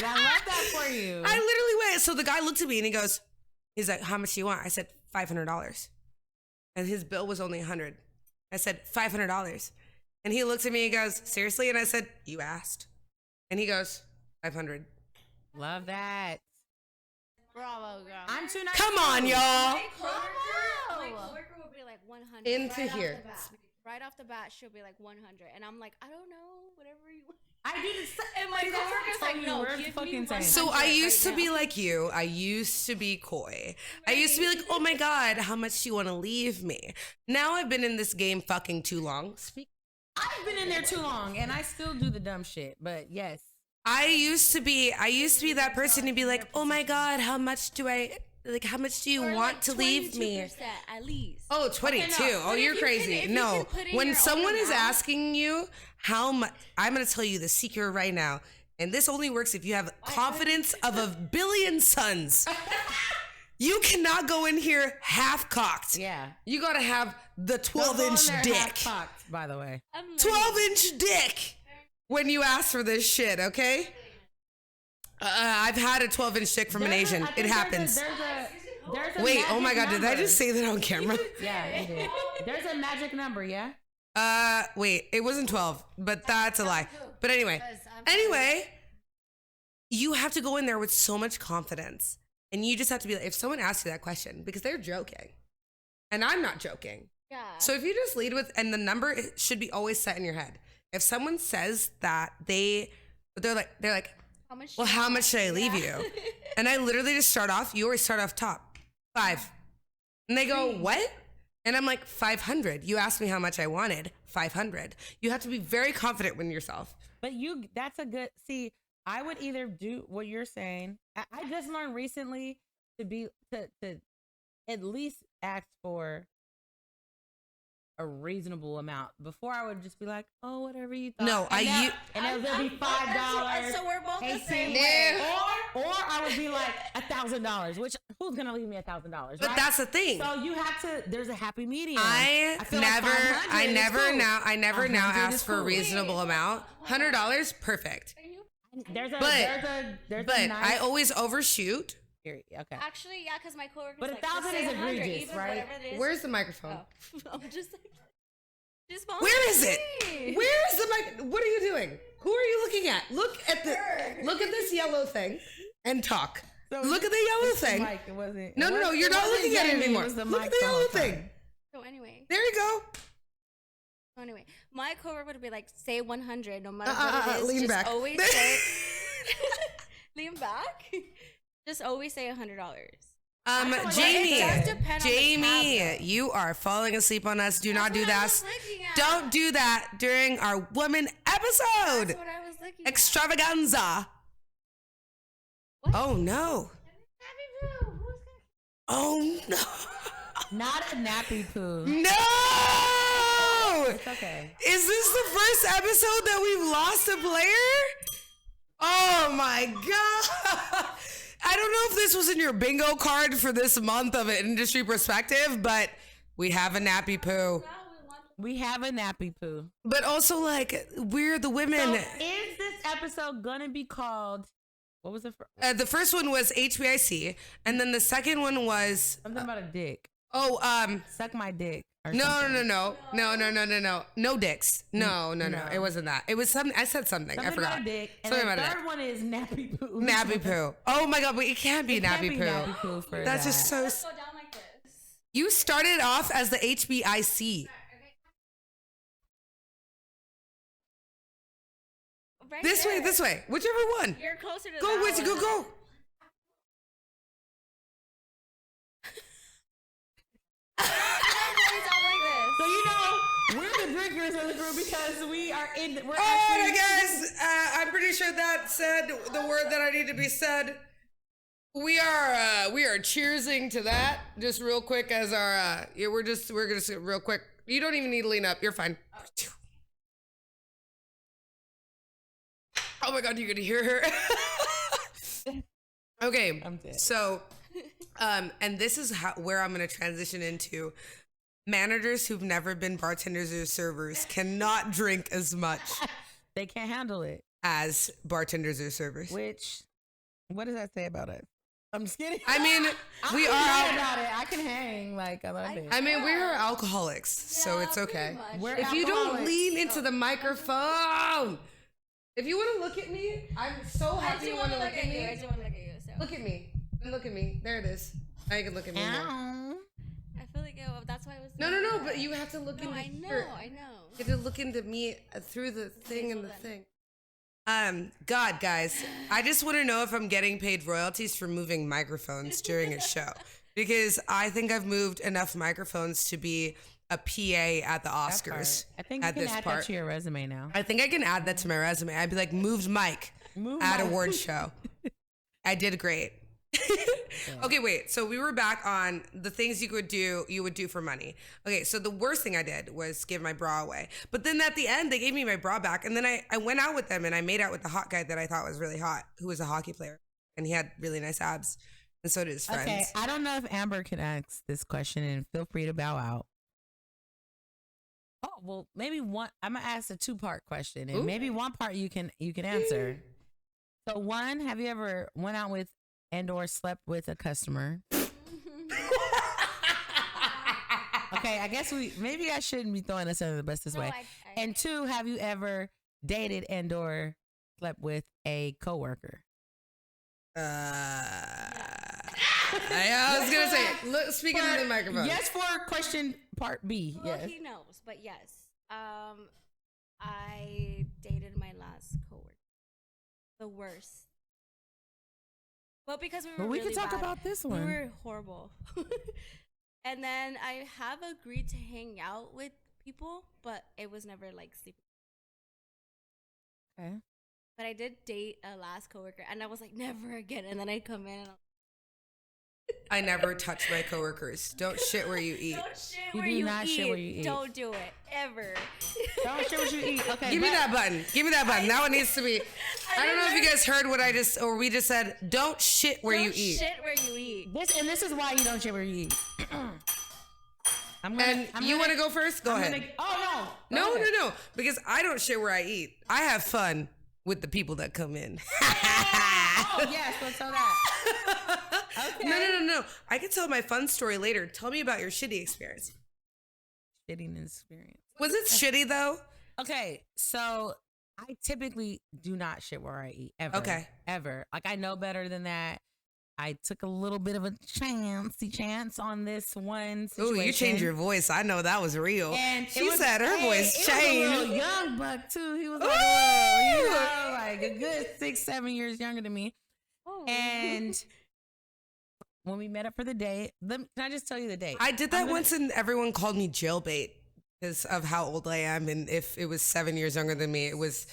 I love that for you. I literally went. So the guy looked at me and he's like, "How much do you want?" I said, $500. And his bill was only $100. I said, $500. And he looks at me and goes, "Seriously?" And I said, "You asked." And he goes, $500. Love that. Bravo, girl. I'm too nice. Come on, y'all. My coworker would be like 100. Into right here. Off the bat. Right off the bat, she'll be like 100. And I'm like, I don't know, whatever you want. I do the same. And my coworker's like, no, We're give fucking me same. 100 So I used right to be now. like you. I used to be coy. I used to be like, "Oh my God, how much do you want to leave me?" Now I've been in this game fucking too long. I've been in there too long, and I still do the dumb shit. But yes, I used to be that person to be like, "Oh my God, how much do you Or want like to leave me?" 22% at least. Oh, 22. Okay, no. Oh, But if you're you crazy. can- if you No. can put in When your own someone is amount- asking you how much, I'm going to tell you the secret right now. And this only works if you have confidence of a billion suns. You cannot go in here half cocked. yeah. You got to have the Don't go in 12-inch there dick. half-cocked, by the way. I'm learning. 12-inch dick when you ask for this shit, okay? I've had a 12-inch dick from an Asian. It happens. There's a Wait, oh my magic God, did I number. just say that on camera? Yeah, you did. There's a magic number, yeah? Wait, it wasn't 12, but that's a lie. But anyway, you have to go in there with so much confidence. And you just have to be like, if someone asks you that question, because they're joking. And I'm not joking. Yeah. So if you just lead with, and the number should be always set in your head. If someone says that they're like, how much? "Well, how much should I leave you?" And I literally just start off, you always start off top, 5. And they go, "What?" And I'm like, 500. You asked me how much I wanted, 500. You have to be very confident in yourself. But that's a good, see, I would either do what you're saying. I just learned recently to at least ask for a reasonable amount. Before I would just be like, "Oh, whatever you thought." No, and it'll be $5. So we're both the 18, same way. Or I would be like $1,000, which who's gonna leave me $1,000? But right? that's the thing. So you have to. There's a happy medium. I feel like 500 is cool. I never now 100 is ask for a cool. reasonable amount. $100, perfect. There's a But nice I always overshoot. Okay. Actually, yeah, because my coworker's But like, 1,000 just say is 100, egregious, even right? whatever it is. Where's the microphone? Oh. I'm just like, just Where is it? Where is the mic? What are you doing? Who are you looking at? Look at this yellow thing and talk. Look at the yellow thing. Mic, it wasn't, No, you're not looking at it Jamie, anymore. was the Look mic at the the whole yellow time. thing. So anyway, There you go. my coworker would be like, say 100, no matter what it is. Lean just back. always say, lean back. Just always say $100. Jamie, it does depend on the tab, though. you are falling asleep on us. Do not do what I that. was looking at. Don't do that during our woman episode. That's what I was looking Extravaganza. What? Oh no. Oh no. Not a nappy poo. No. It's okay. Is this the first episode that we've lost a player? Oh my God. I don't know if this was in your bingo card for this month of an industry perspective, but we have a nappy poo. We have a nappy poo. But also, like, we're the women. So is this episode gonna be called? What was the first? The first one was HBIC, and then the second one was Something about a dick. Suck my dick. Or No, something. no dicks. No. It wasn't that. It was something. I said something. I forgot. About a dick. And Something the about a third dick. one is nappy poo. Nappy poo. Oh my God, but it can't be It can't nappy be poo. nappy poo for That's that. just so. Let's go down like this. You started off as the HBIC. Right This there. way, whichever one. You're closer to Go, that which, one. go. So you know, we're the drinkers of the group because we are in. We're All right, actually. guys. I'm pretty sure that said the word that I need to be said. We are are cheersing to that just real quick as our we're gonna real quick. You don't even need to lean up. You're fine. Oh my God, you're gonna hear her. Okay, I'm dead. so, and this is where I'm gonna transition into. Managers who've never been bartenders or servers cannot drink as much They can't handle it. as bartenders or servers. What does that say about us? I'm just kidding. I mean, we I'm are. about it. I can hang. Like, I love it. I mean, we are alcoholics, so it's okay. We're If you don't alcoholics. lean into the microphone, if you want to look at me, I'm so happy you want to look at me. I do want to look at you. So. Look at me. Look at me. There it is. Now you can look at me more. Ow. I feel like that's why I was. No, but you have to look into I know, here. I know. You have to look into me through the thing and the thing. God, guys, I just want to know if I'm getting paid royalties for moving microphones during a show, because I think I've moved enough microphones to be a PA at the Oscars. I think you at can this add part. that to your resume now. I think I can add that to my resume. I'd be like, moved mic at award show. I did great. Okay, wait. So we were back on the things you would do for money. Okay, so the worst thing I did was give my bra away. But then at the end, they gave me my bra back. And then I went out with them and I made out with the hot guy that I thought was really hot, who was a hockey player. And he had really nice abs. And so did his friends. Okay, I don't know if Amber can ask this question, and feel free to bow out. Oh, well, maybe one. I'm gonna ask a 2-part question, and maybe one part you can answer. So, one, have you ever went out with and/or slept with a customer? Okay, I guess maybe I shouldn't be throwing us under the bus this way. And 2, have you ever dated and/or slept with a coworker? I was gonna say, look, speaking into the microphone. Yes, for question part B. Well, Yes. he knows, but yes. I dated my last coworker. The worst. But because we were But we really can talk bad, about this we one. were horrible. And then I have agreed to hang out with people, but it was never like sleeping. Okay. But I did date a last coworker, and I was like, never again. And then I come in and I never touch my coworkers. Don't shit where you eat. don't shit You where do you not eat. shit where you eat. Don't do it ever. Don't share what you eat. Okay. Give me that button. Give me that button. That one needs to be. I don't know if you guys heard what we just said. Don't shit where you Don't eat. shit where you eat. This is why you don't share where you eat. You want to go first? Go ahead. No. No. Because I don't shit where I eat. I have fun with the people that come in. Oh, yes, let's tell that. Okay. No. I can tell my fun story later. Tell me about your shitty experience. Shitting experience. Was it shitty though? Okay, so I typically do not shit where I eat ever. Okay. Ever. Like, I know better than that. I took a little bit of a chance on this one situation. Ooh, you changed your voice. I know that was real. And she said her voice changed. He was a little young buck too. He was like, like a good 6-7 years younger than me. Oh. And when we met up for the date, can I just tell you the date? I did that once and everyone called me jailbait because of how old I am. And if it was 7 years younger than me, it was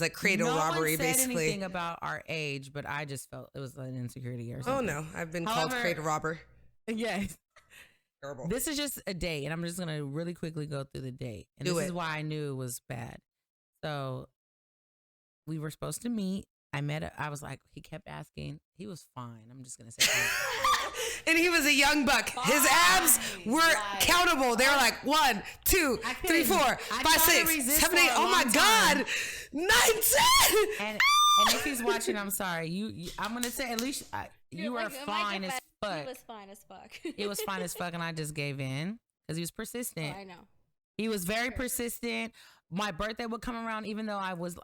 like cradle robbery, no one said basically. anything about our age, but I just felt it was an insecurity or something. Oh no, I've been called cradle robber. Yes. Terrible. This is just a date, and I'm just going to really quickly go through the date. And Do this it. is why I knew it was bad. So we were supposed to meet. I was like, he kept asking. He was fine. I'm just going to say that. And he was a young buck. His abs were countable. They were like 1, 2, 3, 4, 5, 6, 7, 8. Oh my God. 9, 10. And if he's watching, I'm sorry. You I'm going to say at least you were fine as fuck. He was fine as fuck. It was fine as fuck, and I just gave in because he was persistent. I know. He was very persistent. My birthday would come around, even though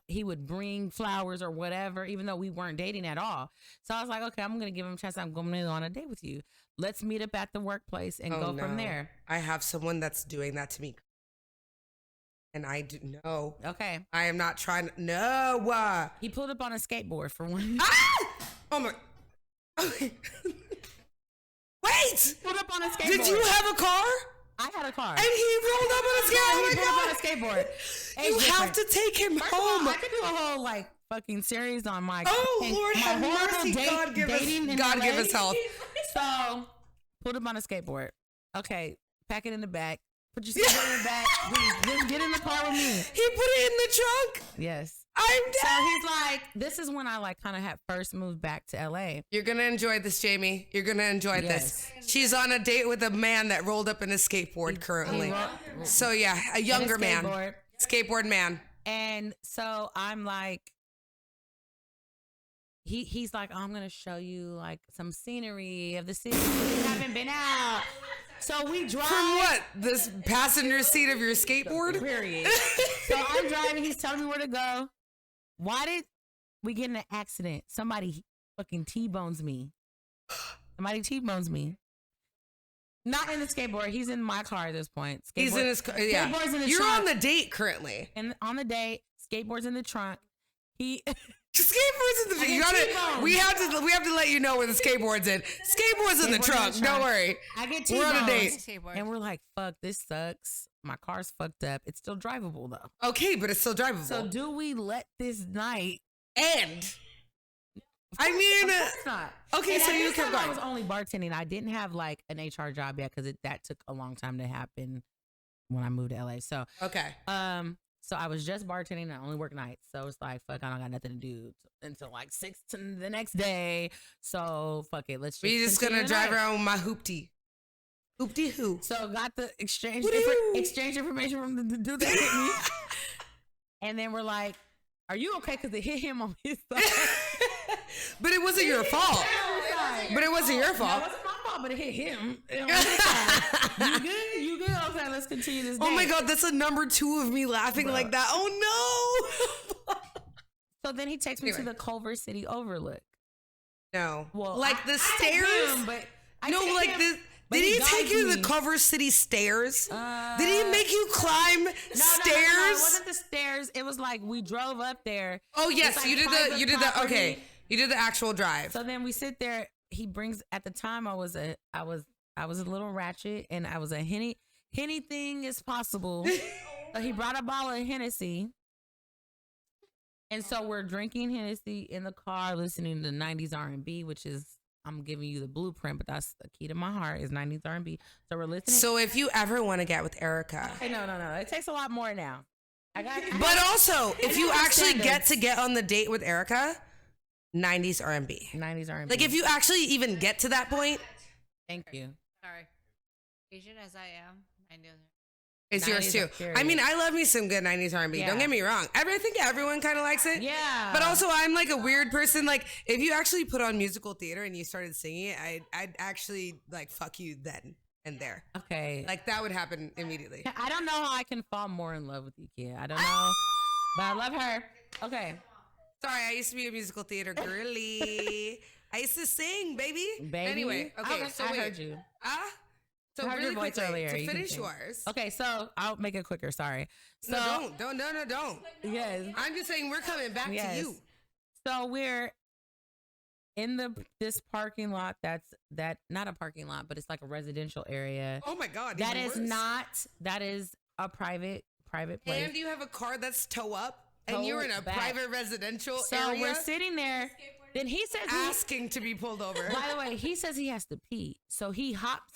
he would bring flowers or whatever, even though we weren't dating at all. So I was like, okay, I'm going to give him a chance. I'm going to go on a date with you. Let's meet up at the workplace and go from there. I have someone that's doing that to me. And I do no. Okay. I am not trying to. No. He pulled up on a skateboard for one. Ah! Oh my. Wait. Pulled up on a skateboard. Did you have a car? I had a car. And he rolled up on a skateboard. He pulled up on a skateboard. You have to take him First of home. all, I could do a whole fucking series on my Oh Lord, have mercy. God give us health. So, put him on a skateboard. Okay, pack it in the back. Put your skateboard in the back. Just get in the car with me. He put it in the trunk. Yes. I'm dead. So he's like, this is when I like kind of had first moved back to LA. You're gonna enjoy this, Jamie. You're gonna enjoy this. She's on a date with a man that rolled up in a skateboard currently. So yeah, a younger man. Skateboard man. And so I'm like, he's like, oh, I'm gonna show you like some scenery of the city. We haven't been out. So we drive. From what? This passenger seat of your skateboard? Period. So I'm driving. He's telling me where to go. Why did we get in an accident? Somebody fucking T-bones me. Somebody T-bones me. Not in the skateboard. He's in my car at this point. He's in his car. Yeah. Skateboard's in the You're trunk. on the date currently. And on the date, skateboard's in the trunk. Skateboard's in the trunk. We have to let you know where the skateboard's in. Skateboard's in the trunk. Don't worry. I get We're on a T-bones. date. And we're like, fuck, this sucks. My car's fucked up. It's still drivable though. Okay, but it's still drivable. So do we let this night end? I mean, it's not. Okay, so you kept going. I was only bartending. I didn't have like an HR job yet because that took a long time to happen when I moved to LA. So okay, so I was just bartending. I only work nights, so it's like fuck. I don't got nothing to do until like 6 to the next day. So fuck it. Let's just. We just gonna drive around with my hoopty. Hoopty hoo. So got the exchange information from the dude that hit me, and then we're like, "Are you okay?" Because it hit him on his side. But it wasn't your fault. But it wasn't your fault. No, it wasn't my fault, but it hit him. You good? You good? Okay, let's continue this. Oh my God, that's a number 2 of me laughing like that. Oh no. So then he takes me to the Culver City Overlook. No. Well, like the stairs. But did he take you to the Culver City stairs? Did he make you climb stairs? No, it wasn't the stairs. It was like we drove up there. Oh yes, like you did the okay. You did the actual drive. So then we sit there. He brings. At the time, I was a little ratchet, and I was a anything is possible. So he brought a bottle of Hennessy, and so we're drinking Hennessy in the car, listening to 90s R&B, which is I'm giving you the blueprint, but that's the key to my heart is 90s R&B. So we're listening. So if you ever want to get with Eryka, hey, no, it takes a lot more now. But also, if you actually get on the date with Eryka. 90s R&B. 90s R&B. Like if you actually even get to that point. Thank you. Sorry. Asian as I am, I know. It's yours too. I mean, I love me some good 90s R&B. Yeah. Don't get me wrong. I think everyone kind of likes it. Yeah. But also, I'm like a weird person. Like if you actually put on musical theater and you started singing it, I'd actually like fuck you then and there. Okay. Like that would happen immediately. I don't know how I can fall more in love with you, kid. I don't know. But I love her. Okay. Sorry, I used to be a musical theater girly. I used to sing, baby. Anyway, okay, so I heard you. So really quickly, to finish yours. Okay, so I'll make it quicker. Sorry. So, no, don't. Yes. I'm just saying we're coming back to you. So we're in this parking lot. That's not a parking lot, but it's like a residential area. Oh my God. That is a private place. And you have a car that's tow up. And you're in a private residential area. So we're sitting there. Then he says asking to be pulled over. By the way, he says he has to pee. So he hops.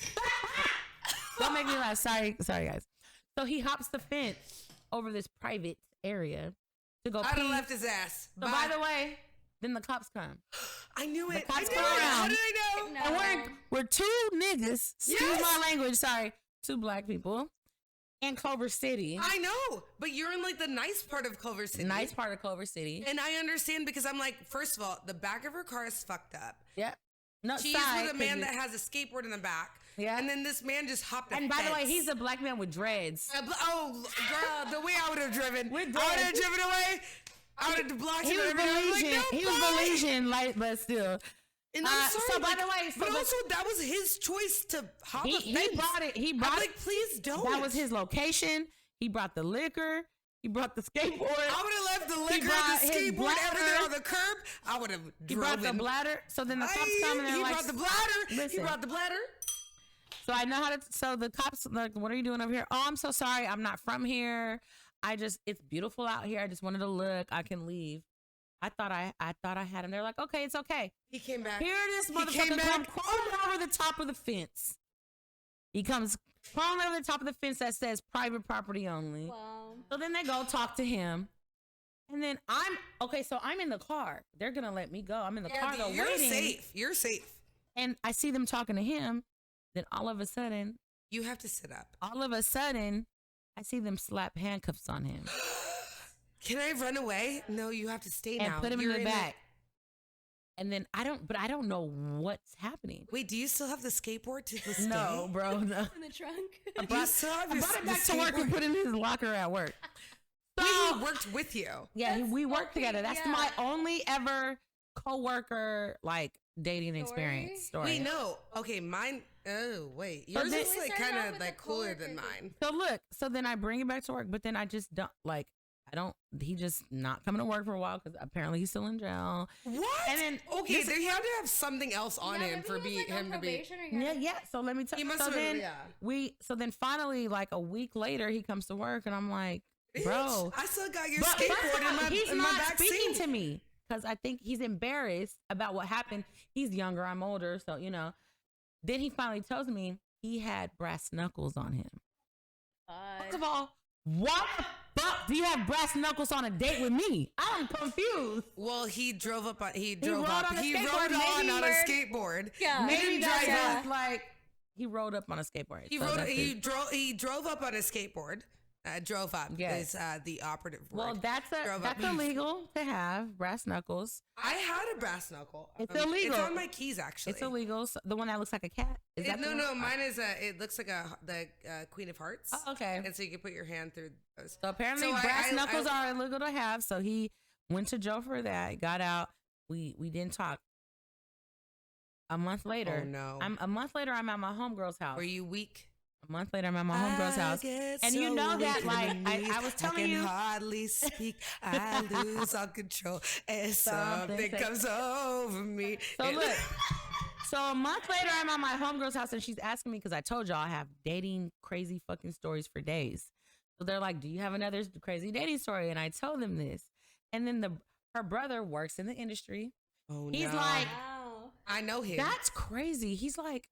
Don't make me laugh. Sorry, guys. So he hops the fence over this private area to go pee. I'd have left his ass. So by the way, then the cops come. I knew it. The cops come around. How did I know? No. And we're 2 niggas. Excuse my language. Sorry. 2 black people. In Culver City. I know, but you're in like the nice part of Culver City. Nice part of Culver City. And I understand because I'm like, first of all, the back of her car is fucked up. Yep. She's with a man that has a skateboard in the back. Yeah. And then this man just hopped And by the way, he's a black man with dreads. Oh, girl, the way I would have driven. I would have driven away. I would have blocked him. He was Belizean, like, but still. And I'm sorry, so by the way, but also that was his choice to hop a fence. He brought it. I'm like, please don't. That was his location. He brought the liquor. He brought the skateboard. I would have left the liquor, the skateboard over there on the curb. I would have driven. He brought the bladder. So then the cops come and they're like, he brought the bladder. Listen. He brought the bladder. So I know how to. So the cops like, what are you doing over here? Oh, I'm so sorry. I'm not from here. It's beautiful out here. I just wanted to look. I can leave. I thought I had him. They're like, okay, it's okay. He came back. Here this He came motherfucker come back. crawling over the top of the fence. He comes crawling over the top of the fence that says private property only. Wow. So then they go talk to him. And then so I'm in the car. They're going to let me go. I'm in the car. They're You're waiting. safe. You're safe. And I see them talking to him. Then all of a sudden, You have to sit up. I see them slap handcuffs on him Can I run away? No, you have to stay and now. put him You're in the back. And then I don't know what's happening. Wait, do you still have the skateboard to this No, day? bro, no. In the trunk. You still have I brought it back to work and put it in his locker at work. Wait, So, he worked with you. yeah, we worked okay, together. That's yeah. my only ever coworker like dating experience story. Wait, no. Okay, mine. Oh, wait. So Yours then- is We like started kind off of with like the cooler than coworkers. mine. So then I bring it back to work, but then I just don't he just not coming to work for a while because apparently he's still in jail. What? And then Okay, they had to have something else on him for him to be. Yeah. So let me tell He you. must So have been, yeah. so then finally, like a week later, he comes to work and I'm like, Bitch, bro, I still got your but first skateboard of all, he's in my not back speaking seat. to me because I think he's embarrassed about what happened. He's younger, I'm older, so Then he finally tells me he had brass knuckles on him. First of all, what the fuck do you have brass knuckles on a date with me? I'm confused. Well, he drove up on. He rode drove up. on a He skateboard, rode on maybe a bird. skateboard. Yeah. Maybe Maybe drive that's up. like he rode up on a skateboard. He So rode. that's He it. drove. He drove up on a skateboard. Drove up Yes. is the operative word. Well, that's Drove up. illegal to have brass knuckles. I had a brass knuckle. It's illegal. It's on my keys, actually. It's illegal. So the one that looks like a cat. Is that the No, one? mine is it looks like the Queen of Hearts. Oh, okay. And so you can put your hand through those. So apparently So brass knuckles are illegal to have. So he went to jail for that. Got out. We didn't talk. A month later. Oh no. I'm at my homegirl's house. Were you weak? A month later, I'm at my homegirl's house. And you know that, like, I was telling I can you. hardly speak. I lose all control, and something comes over me. So look. So a month later, I'm at my homegirl's house and she's asking me because I told y'all I have dating crazy fucking stories for days. So they're like, "Do you have another crazy dating story?" And I told them this. And then her brother works in the industry. Oh, He's no. like, Wow. I know him. "That's crazy." He's like,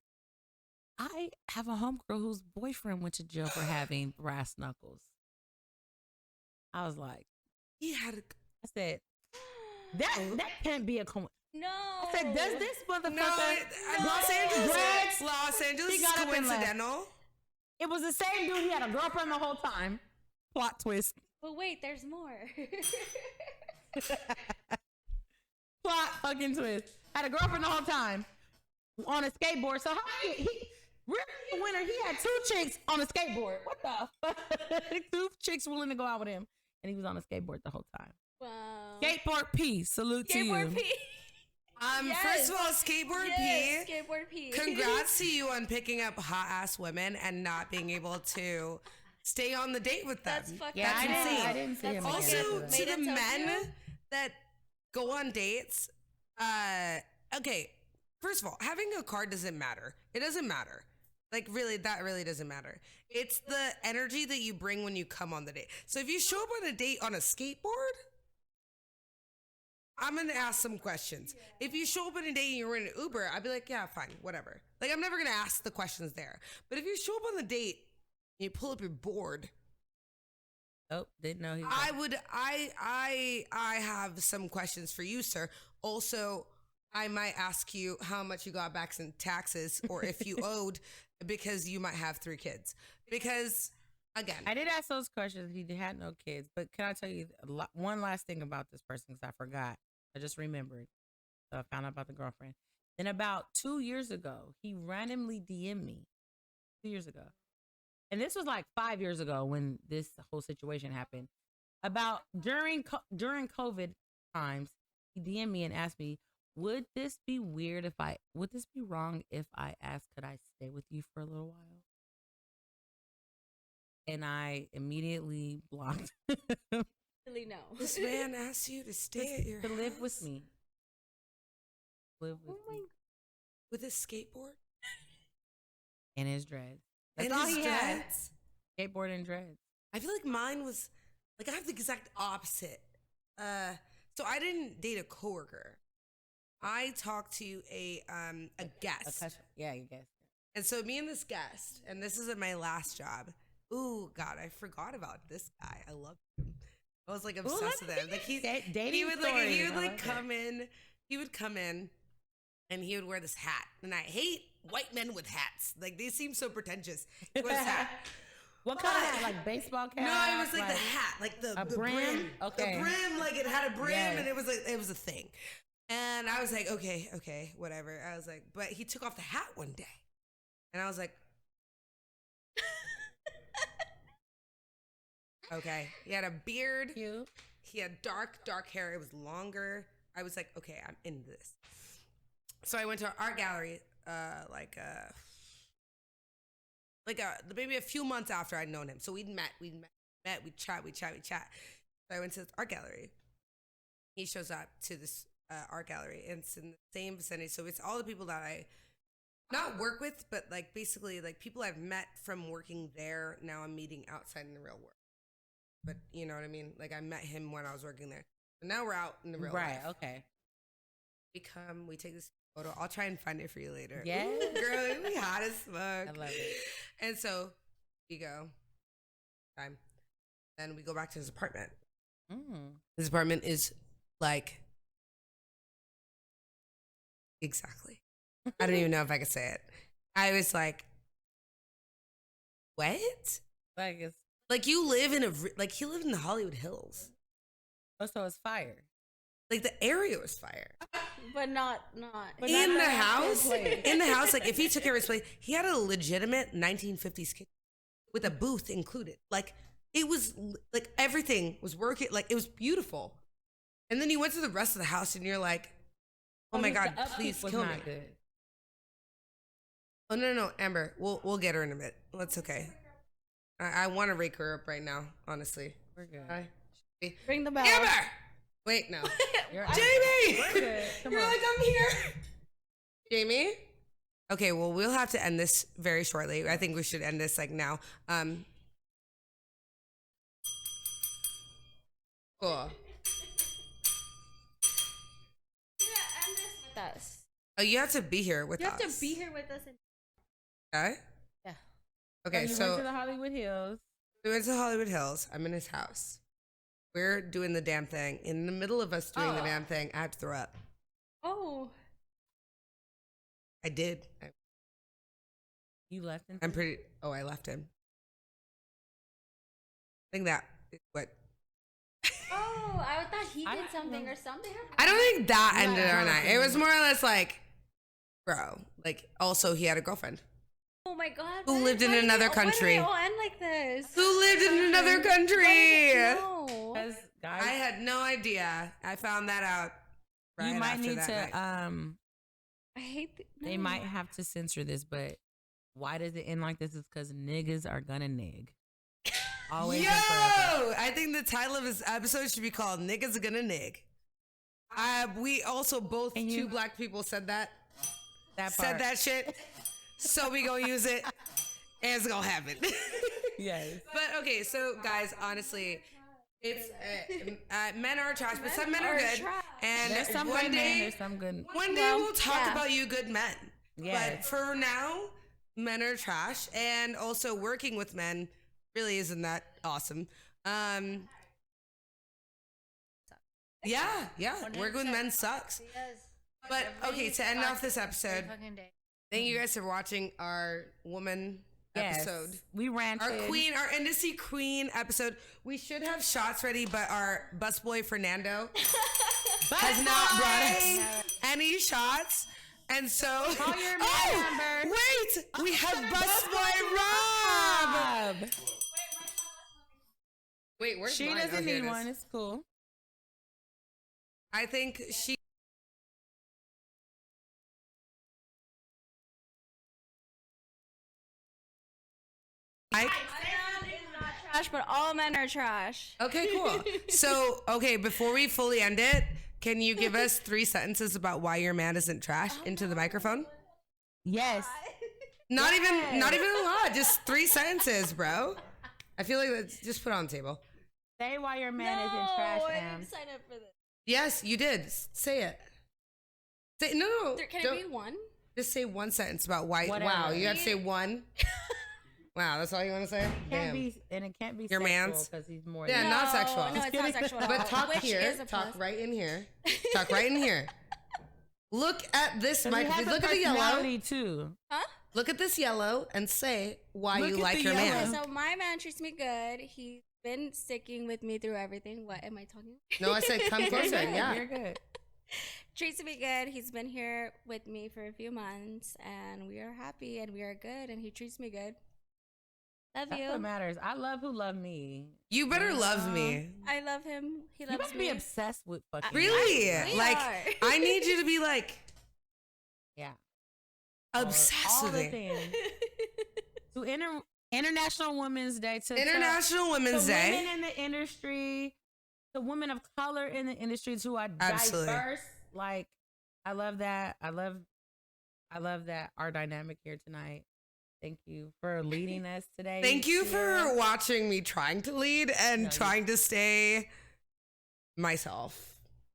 "I have a homegirl whose boyfriend went to jail for having brass knuckles." I was like, He had a. I said, that can't be a coincidence. No. I said, does this motherfucker? No, Los Angeles. Dreads? Los Angeles He is got up and left. coincidental. It was the same dude. He had a girlfriend the whole time. Plot twist. But wait, there's more. Plot fucking twist. Had a girlfriend the whole time on a skateboard. So how he really the winner? He had two chicks on a skateboard. What the fuck? Two chicks willing to go out with him, and he was on a skateboard the whole time. Wow. Skateboard P. Salute to you. Skateboard P. Yes. First of all, skateboard Yes, P. Skateboard P. Congrats to you on picking up hot ass women and not being able to stay on the date with them. That's fucking Yeah, That's I insane. didn't see him again Also, after that. to Made the it men Tokyo? that go on dates, okay, first of all, having a car doesn't matter. It doesn't matter. Like, really, that really doesn't matter. It's the energy that you bring when you come on the date. So if you show up on a date on a skateboard, I'm going to ask some questions. If you show up on a date and you're in an Uber, I'd be like, yeah, fine, whatever. Like, I'm never going to ask the questions there. But if you show up on the date and you pull up your board, Oh, didn't know he was. I have some questions for you, sir. Also, I might ask you how much you got back in taxes or if you owed because you might have 3 kids. Because again, I did ask those questions. He had no kids. But can I tell you one last thing about this person because I forgot. I just remembered. So I found out about the girlfriend. Then about 2 years ago, he randomly DM'd me. 2 years ago. And this was like 5 years ago when this whole situation happened. About during COVID times, he DM'd me and asked me, would this be wrong if I asked, could I stay with you for a little while? And I immediately blocked him. Really no. this man asked you to stay at your to live house with me. Live with Oh my me. with a skateboard And his dreads. That's and all his he had. dreads. Skateboard and dreads. I feel like mine was like I have the exact opposite. So I didn't date a coworker. I talked to a guest. Yeah, you guess. And so me and this guest, and this is at my last job. Ooh, God, I forgot about this guy. I love him. I was like obsessed with him. Like he would come in. He would come in, and he would wear this hat. And I hate white men with hats. Like they seem so pretentious. He wears this hat. What kind of hat? Like baseball cap? No, it was like the hat, like the brim. Okay. The brim, like it had a brim, Yes. and it was a thing. And I was like, okay, whatever. I was like, but he took off the hat one day, and I was like, okay. He had a beard. Cute. He had dark Mm-hmm. hair. It was longer. I was like, okay, I'm into this. So I went to an art gallery, maybe a few months after I'd known him. So we'd chat. So I went to this art gallery. He shows up to this art gallery, and it's in the same vicinity. So it's all the people that I not work with, but like basically like people I've met from working there. Now I'm meeting outside in the real world. But you know what I mean? Like I met him when I was working there. But now we're out in the real life. Right, okay. We take this photo. I'll try and find it for you later. Yeah. Ooh, girl, it'd be hot as fuck. I love it. And so we go. Time. Then we go back to his apartment. His apartment is like exactly. I don't even know if I could say it. I was like, what? Like it's Like you live in he lived in the Hollywood Hills. so it's fire. Like the area was fire. But not In the house, like if he took care of his place, he had a legitimate 1950s kitchen with a booth included. Like it was like everything was working. Like it was beautiful. And then you went to the rest of the house and you're like, oh my God, please kill me. Good. Oh no, Amber, we'll get her in a bit. That's okay. I want to rake her up right now, honestly. We're good. Ring the bell. Amber! Wait, no. Jamie! Jamie! You're like, I'm here. Jamie? Okay, well, we'll have to end this very shortly. I think we should end this like now. Cool. With us. Oh, you have to be here with us. You have to be here with us. Okay? Yeah. Okay, You so went to the Hollywood Hills. we went to Hollywood Hills. I'm in his house. We're doing the damn thing. In the middle of us doing the damn thing, I had to throw up. Oh. I did. You left him. I left him. I think that is what. Oh, I thought he did something or something. I don't think that ended our night. It was more or less like, bro, like also he had a girlfriend. Oh my God. Who lived in another country. Why did it all end like this? Who lived in another country? No. Because guys, I had no idea. I found that out. Right you might after need that to night. I hate They might have to censor this, but why does it end like this? Is because niggas are gonna nig. Always Yo, and forever. I think the title of this episode should be called "Niggas Are Gonna Nig." We also both two black people said that. Said that shit. So we gonna use it, and it's gonna happen. Yes. But okay, so guys, honestly, it's men are trash, but some men are good. And There's some one good men, day, there's some good. one day we'll talk about you good men. Yes. But for now, men are trash, and also working with men really isn't that awesome. Yeah, working with men sucks. But okay, to end off this episode, thank you guys for watching our woman episode. We ranted. Our industry queen episode. We should have shots ready, but our busboy Fernando has not brought us any shots. And so, Call your man number. wait, we have busboy Rob. Wait, where's She mine? doesn't Here it need is. one. It's cool. I think she. Trash, but all men are trash. Okay, cool. So, okay, before we fully end it, can you give us 3 sentences about why your man isn't trash into the microphone? Yes. Not even a lot. Just 3 sentences, bro. I feel like let's just put it on the table. Say why your man isn't trash, I Am. didn't sign up for this. Yes, you did. Say it. Say no. Can don't- it be one? Just say one sentence about why. Whatever. Wow, you have to say one. Wow, that's all you want to say? Can't Damn. be, and it can't be Your sexual man's? because he's more. Yeah, than not sexual. No, it's not sexual at all. But talk Which here. is a Talk plus. right in here. Talk right in here. Look at this 'Cause he microphone. has a Look at the yellow. personality, too. Huh? Look at this yellow and say why Look you at like the your yellow. man. Okay, so my man treats me good. He's been sticking with me through everything. What am I talking? No, I said come closer. You're Yeah. good. Treats me good. He's been here with me for a few months, and we are happy and we are good. And he treats me good. Love That's you. what matters. I love who love me. You better love me. I love him. He You loves must me. be obsessed with fucking. Really? We Like, are. I need you to be like Yeah. obsessed All with the me. things. To International Women's Day. To International Women's to Day. women in the industry, to women of color in the industry who are Absolutely. diverse. Like, I love that. I love that our dynamic here tonight. Thank you for leading us today. Thank you Sierra. for watching me trying to lead and No, you- trying to stay myself.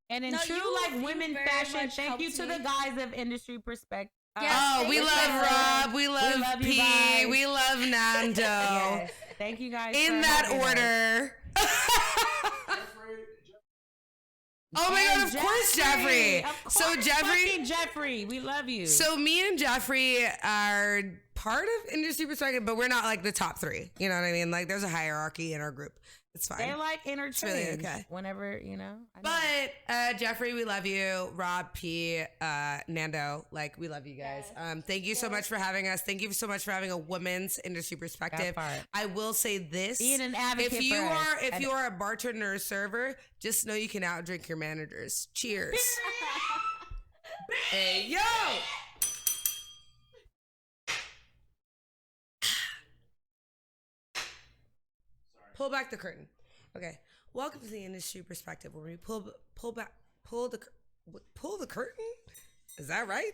And in No, true you- like you women very fashion, much thank you helped to me. the guys of industry perspective. Yes, Oh, thank we you. love Rob. We love love you P. guys. We love Nando. Yes. Thank you guys. In for that having us. order. Oh my God, And of course, Jeffrey. Of course, So Jeffrey, fucking Jeffrey, we love you. so me and Jeffrey are part of industry perspective, but we're not like the top three. You know what I mean? Like there's a hierarchy in our group. It's fine. they like interchange really okay. whenever, I know. But Jeffrey, we love you. Rob, P, Nando, like we love you guys. Thank you so much for having us. Thank you so much for having a women's industry perspective. part. I will say this: Being an advocate if you for us. are if you are a bartender or a server, just know you can outdrink your managers. Cheers. Hey yo. Pull back the curtain. Okay. Welcome to the industry perspective, where we pull the curtain. Is that right?